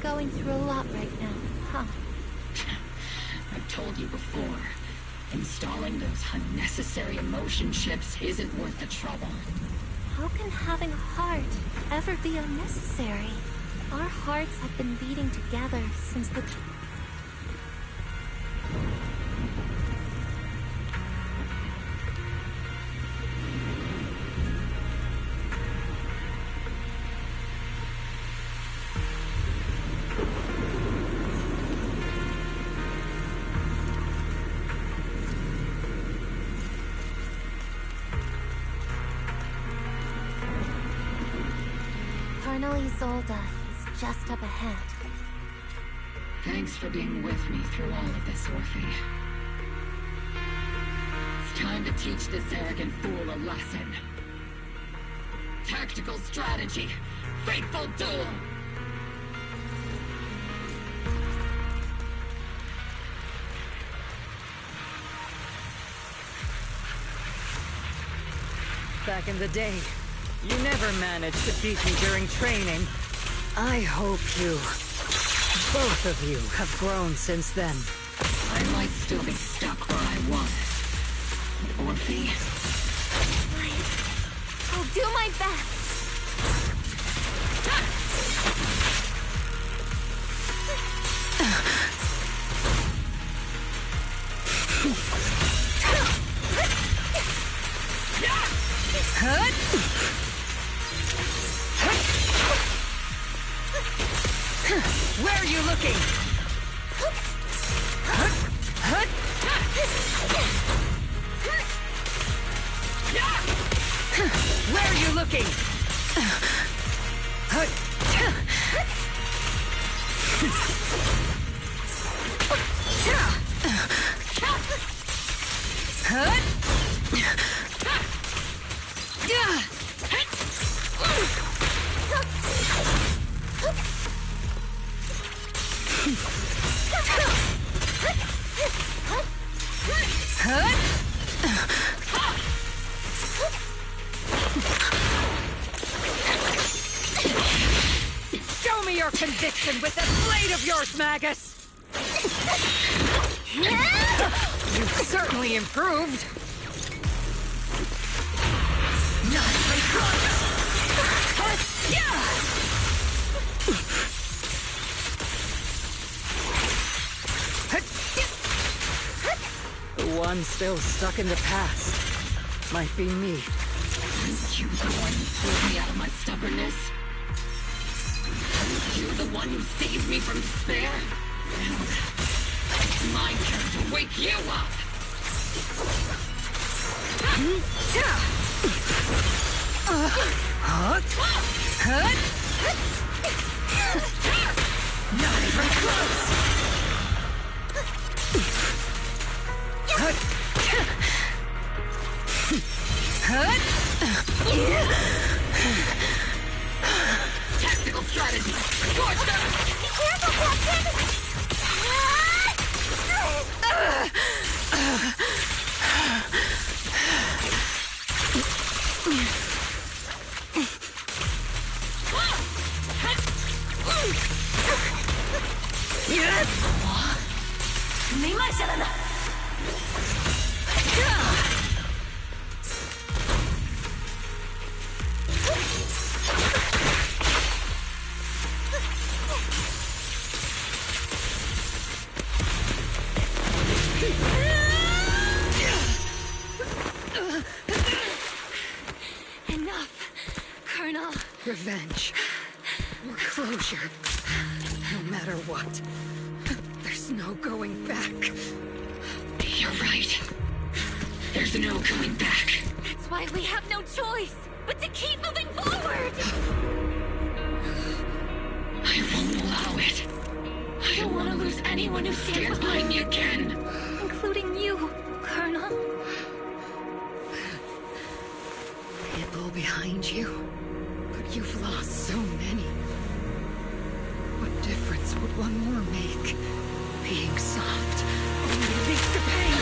Going through a lot right now, huh? I've told you before, installing those unnecessary emotion chips isn't worth the trouble. How can having a heart ever be unnecessary? Our hearts have been beating together since the... Isolda is just up ahead. Thanks for being with me through all of this, Orphe. It's time to teach this arrogant fool a lesson. Tactical strategy. Fateful duel. Back in the day, you never managed to beat me during training. I hope both of you have grown since then. I might still be stuck where I was. Orphe. I'll do my best. Where are you looking? Where are you looking? Show me your conviction with that blade of yours, Magus! You've certainly improved. The one still stuck in the past might be me. Aren't you the one who pulled me out of my stubbornness? Aren't you the one who saved me from despair? It's my turn to wake you up! Not even close! Tactical strategy! Scorch them! Be careful, Captain! Enough, Colonel. Revenge. Or closure. No matter what. There's no going back. You're right. There's no going back. That's why we have no choice but to keep moving forward! I won't allow it. I don't want to lose anyone who stands behind me again. Including you, Colonel. People behind you. But you've lost so many. What difference would one more make? Being soft only leads to pain.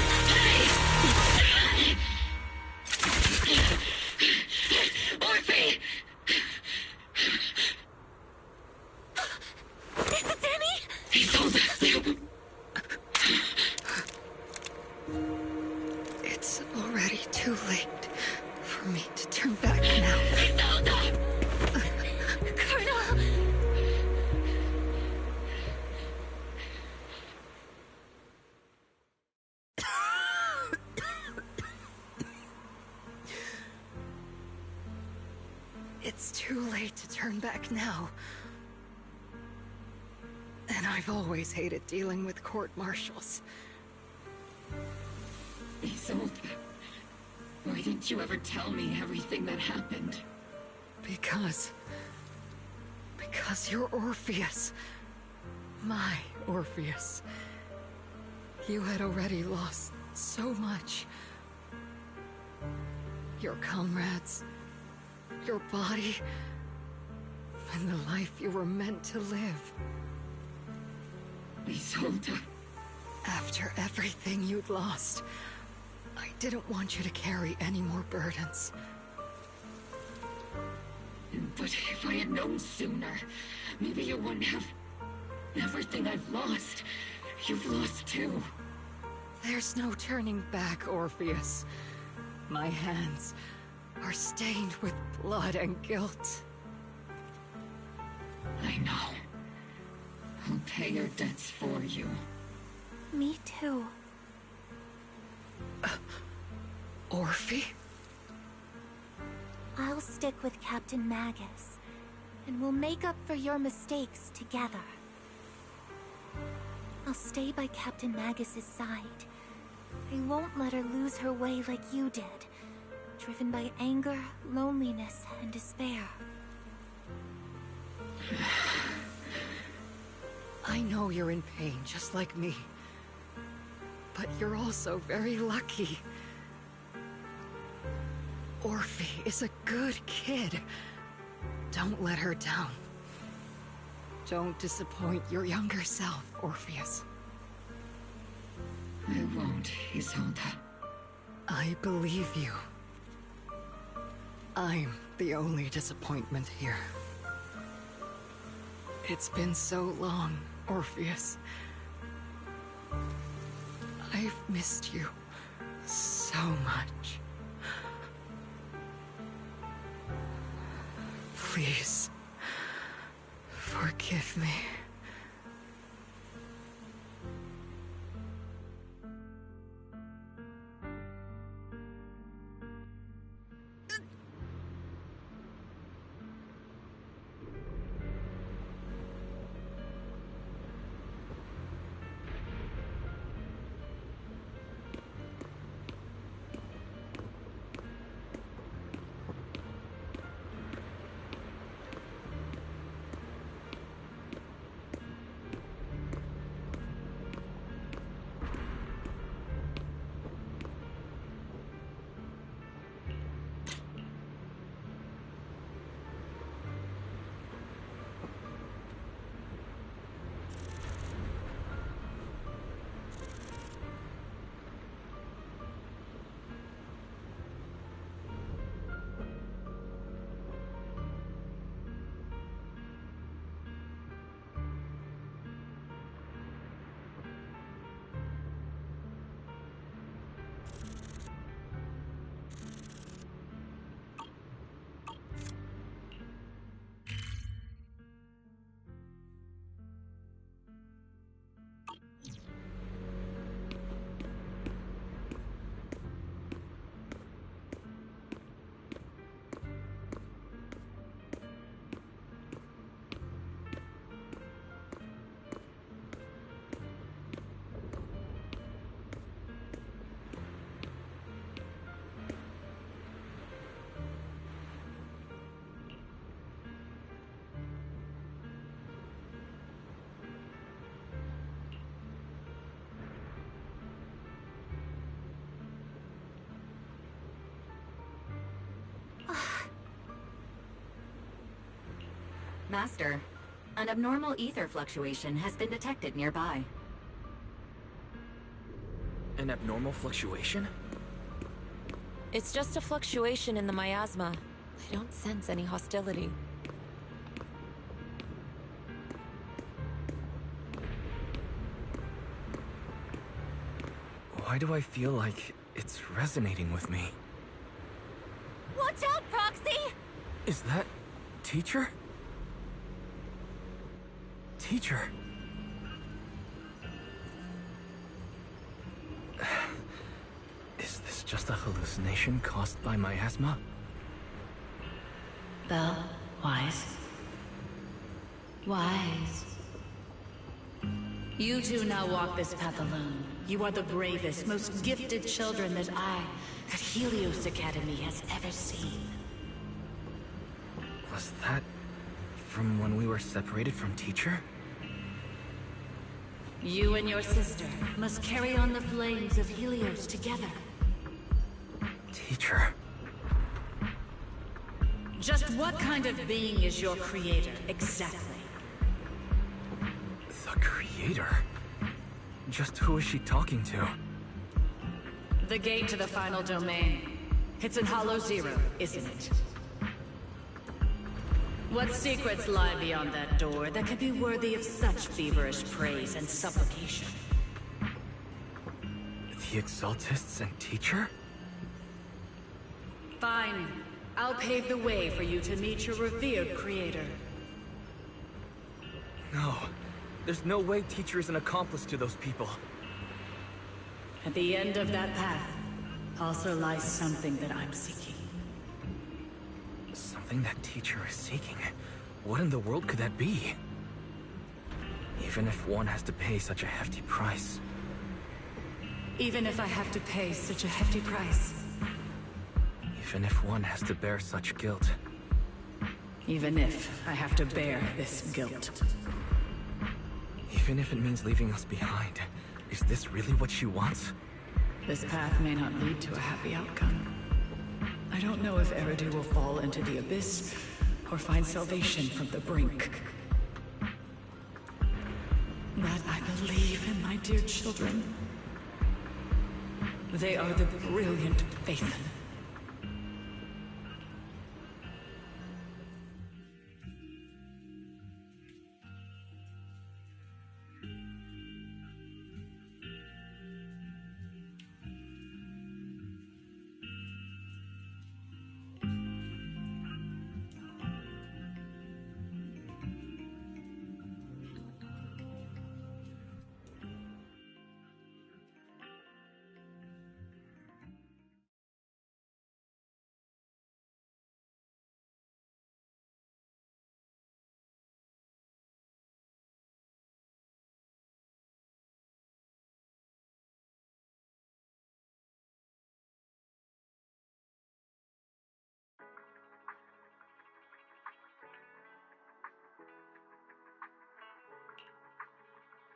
Orphe! Is it Danny? He told us to. It's already too late for me to turn back now. Colonel! It's too late to turn back now. And I've always hated dealing with court-martials. Isolde, why didn't you ever tell me everything that happened? Because you're Orpheus. My Orpheus. You had already lost so much. Your comrades, your body, and the life you were meant to live. Isolde. After everything you'd lost, I didn't want you to carry any more burdens. But if I had known sooner, maybe you wouldn't have... Everything I've lost, you've lost too. There's no turning back, Orpheus. My hands are stained with blood and guilt. I know. I'll pay your debts for you. Me too. Orphe? I'll stick with Captain Magus, and we'll make up for your mistakes together. I'll stay by Captain Magus's side. I won't let her lose her way like you did, driven by anger, loneliness, and despair. I know you're in pain, just like me. But you're also very lucky. Orphe is a good kid. Don't let her down. Don't disappoint your younger self, Orpheus. I won't, Isolde. I believe you. I'm the only disappointment here. It's been so long, Orpheus. I've missed you so much. Please, forgive me. Master, an abnormal ether fluctuation has been detected nearby. An abnormal fluctuation? It's just a fluctuation in the miasma. I don't sense any hostility. Why do I feel like it's resonating with me? Watch out, Proxy! Is that... Teacher? Teacher? Is this just a hallucination caused by miasma? Belle, Wise. Wise. You two now walk this path alone. You are the bravest, most gifted children that I, at Helios Academy, has ever seen. Was that from when we were separated from Teacher? You and your sister must carry on the flames of Helios together. Teacher. Just what kind of being is your creator, exactly? The creator? Just who is she talking to? The gate to the final domain. It's in Hollow Zero, isn't it? What secrets lie beyond that door that could be worthy of such feverish praise and supplication? The Exaltists and Teacher? Fine. I'll pave the way for you to meet your revered creator. No. There's no way Teacher is an accomplice to those people. At the end of that path, also lies something that I'm seeking. Something that Teacher is seeking? What in the world could that be? Even if one has to pay such a hefty price. Even if I have to pay such a hefty price. Even if one has to bear such guilt. Even if I have to bear this guilt. Even if it means leaving us behind. Is this really what she wants? This path may not lead to a happy outcome. I don't know if Eridu will fall into the abyss, or find salvation from the brink. But I believe in my dear children. They are the brilliant Phaethon.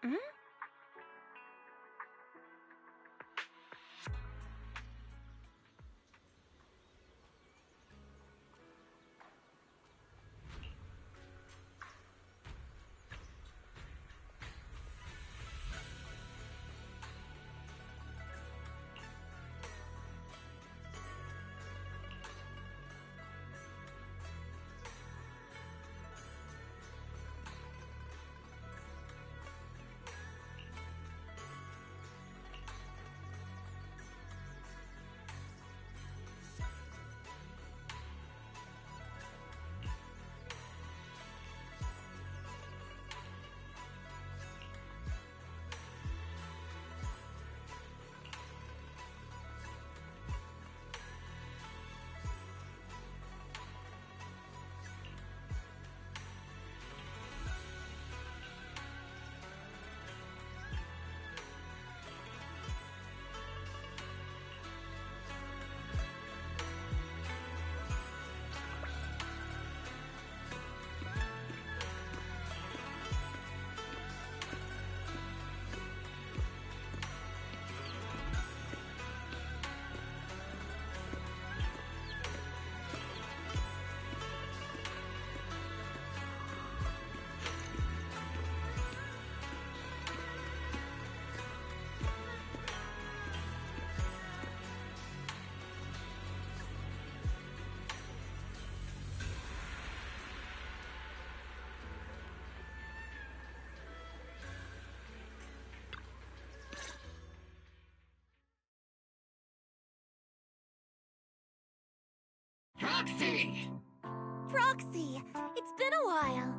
Hmm? Proxy! Proxy! It's been a while.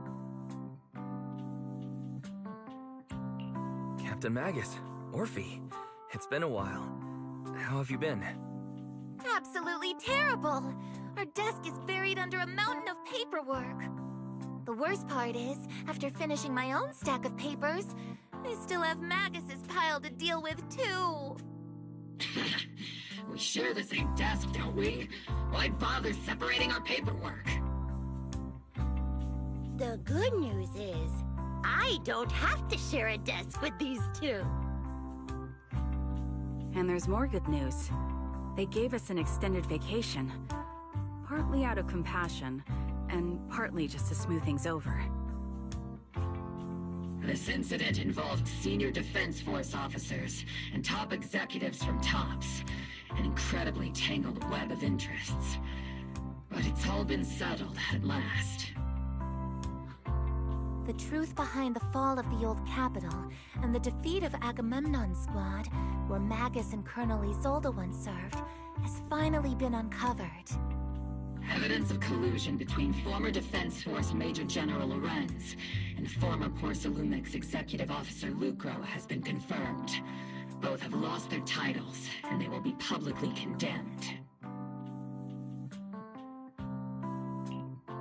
Captain Magus, Orphe, it's been a while. How have you been? Absolutely terrible! Our desk is buried under a mountain of paperwork. The worst part is, after finishing my own stack of papers, I still have Magus's pile to deal with too. We share the same desk, don't we? Why bother separating our paperwork? The good news is, I don't have to share a desk with these two. And there's more good news. They gave us an extended vacation. partly out of compassion, and partly just to smooth things over. This incident involved senior Defense Force officers and top executives from TOPS. An incredibly tangled web of interests. But it's all been settled at last. The truth behind the fall of the old capital and the defeat of Agamemnon's squad, where Magus and Colonel Isolde once served, has finally been uncovered. Evidence of collusion between former Defense Force Major General Lorenz and former Porcelumix Executive Officer Lucro has been confirmed. Both have lost their titles, and they will be publicly condemned.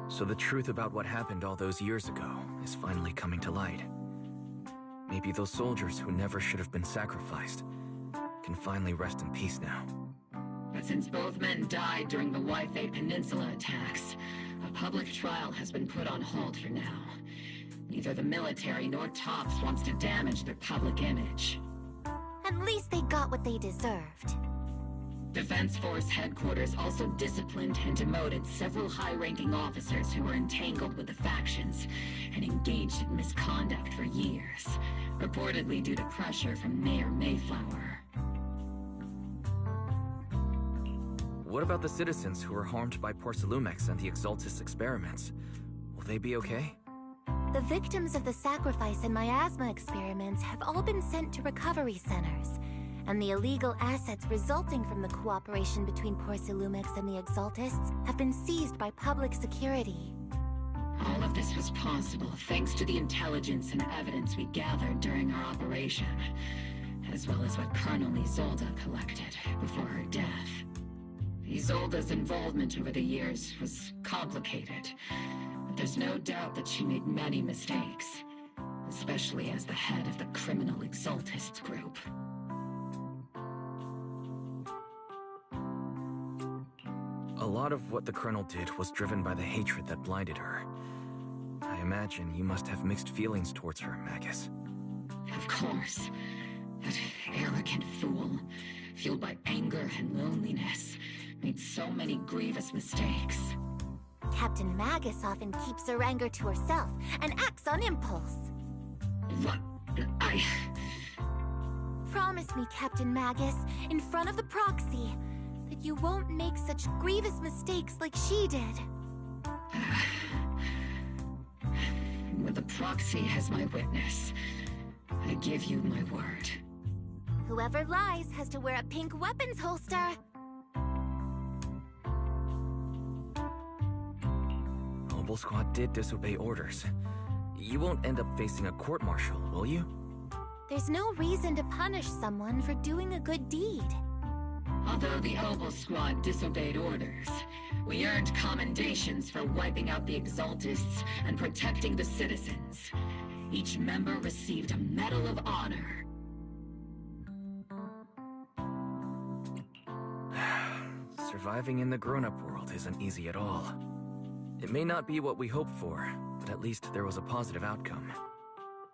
So the truth about what happened all those years ago is finally coming to light. Maybe those soldiers who never should have been sacrificed can finally rest in peace now. But since both men died during the Waifei Peninsula attacks, a public trial has been put on hold for now. Neither the military nor TOPS wants to damage their public image. At least they got what they deserved. Defense Force headquarters also disciplined and demoted several high-ranking officers who were entangled with the factions and engaged in misconduct for years, reportedly due to pressure from Mayor Mayflower. What about the citizens who were harmed by Porcelumix and the Exaltis experiments? Will they be okay? The victims of the sacrifice and miasma experiments have all been sent to recovery centers, and the illegal assets resulting from the cooperation between Porcelumix and the Exaltists have been seized by public security. All of this was possible thanks to the intelligence and evidence we gathered during our operation, as well as what Colonel Isolde collected before her death. Isolde's involvement over the years was complicated, but there's no doubt that she made many mistakes, especially as the head of the criminal Exaltists group. A lot of what the Colonel did was driven by the hatred that blinded her. I imagine you must have mixed feelings towards her, Magus. Of course. That arrogant fool, fueled by anger and loneliness, made so many grievous mistakes. Captain Magus often keeps her anger to herself and acts on impulse. What? Promise me, Captain Magus, in front of the proxy, that you won't make such grievous mistakes like she did. With the proxy as my witness, I give you my word. Whoever lies has to wear a pink weapons holster. Mobile Squad did disobey orders. You won't end up facing a court-martial, will you? There's no reason to punish someone for doing a good deed. Although the Obel Squad disobeyed orders, we earned commendations for wiping out the Exaltists and protecting the citizens. Each member received a Medal of Honor. Surviving in the grown-up world isn't easy at all. It may not be what we hoped for, but at least there was a positive outcome.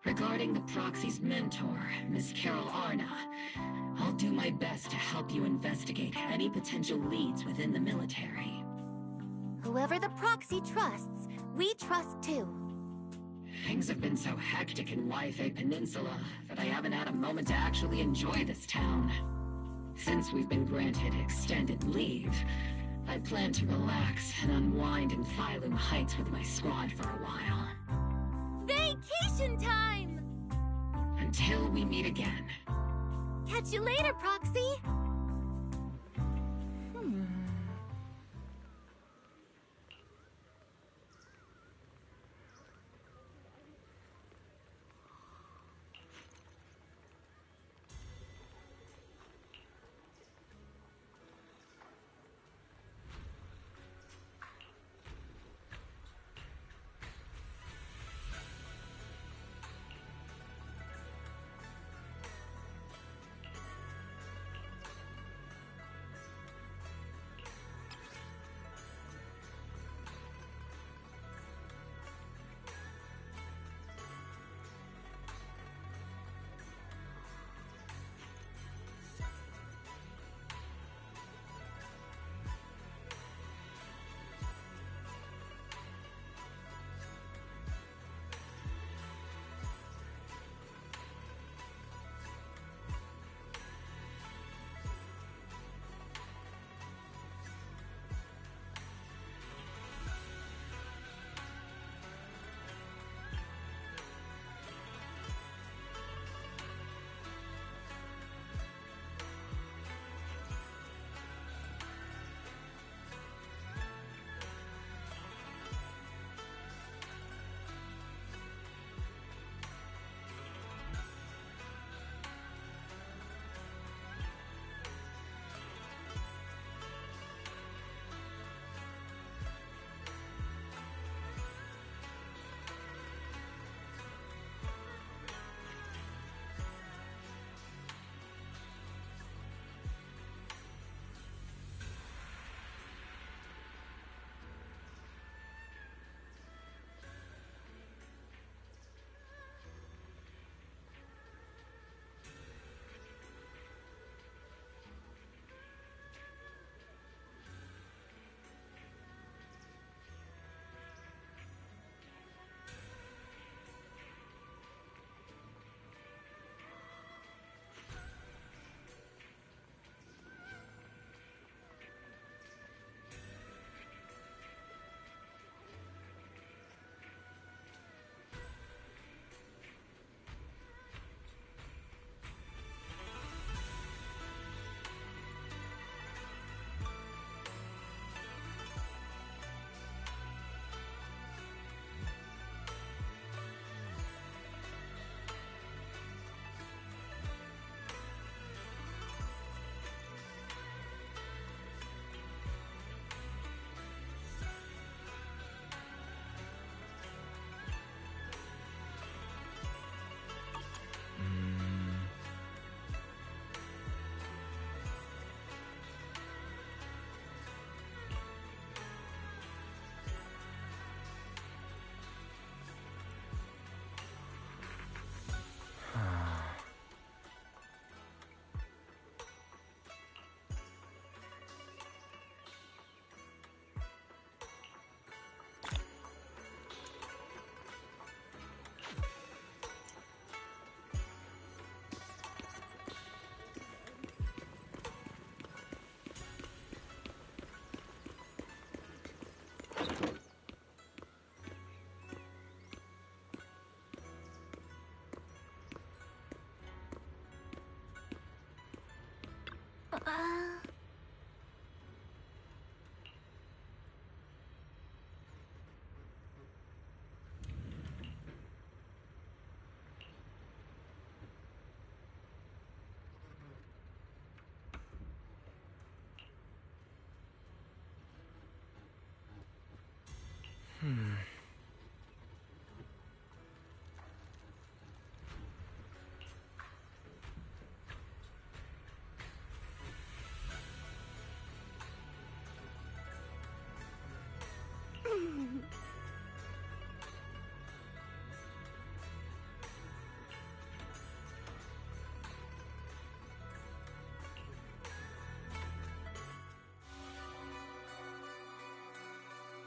Regarding the proxy's mentor, Miss Carol Arna, I'll do my best to help you investigate any potential leads within the military. Whoever the proxy trusts, we trust too. Things have been so hectic in Waifei Peninsula that I haven't had a moment to actually enjoy this town. Since we've been granted extended leave, I plan to relax and unwind in Phylum Heights with my squad for a while. Vacation time! Until we meet again. Catch you later, Proxy!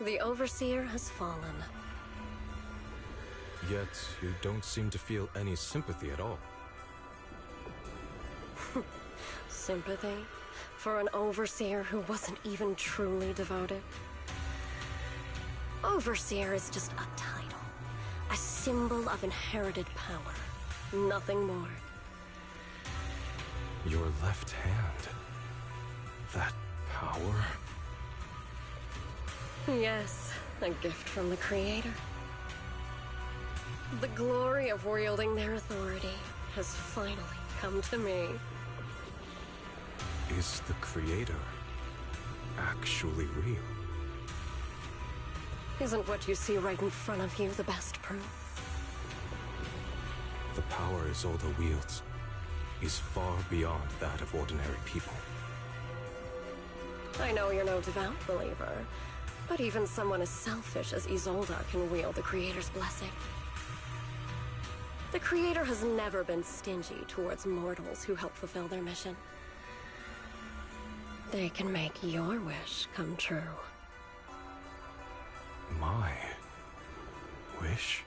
The Overseer has fallen. Yet, you don't seem to feel any sympathy at all. Sympathy? For an Overseer who wasn't even truly devoted? Overseer is just a title. A symbol of inherited power. Nothing more. Your left hand. That power? Yes, a gift from the Creator. The glory of wielding their authority has finally come to me. Is the Creator actually real? Isn't what you see right in front of you the best proof? The power Isolde wields is far beyond that of ordinary people. I know you're no devout believer, but even someone as selfish as Isolde can wield the Creator's blessing. The Creator has never been stingy towards mortals who help fulfill their mission. They can make your wish come true. My wish?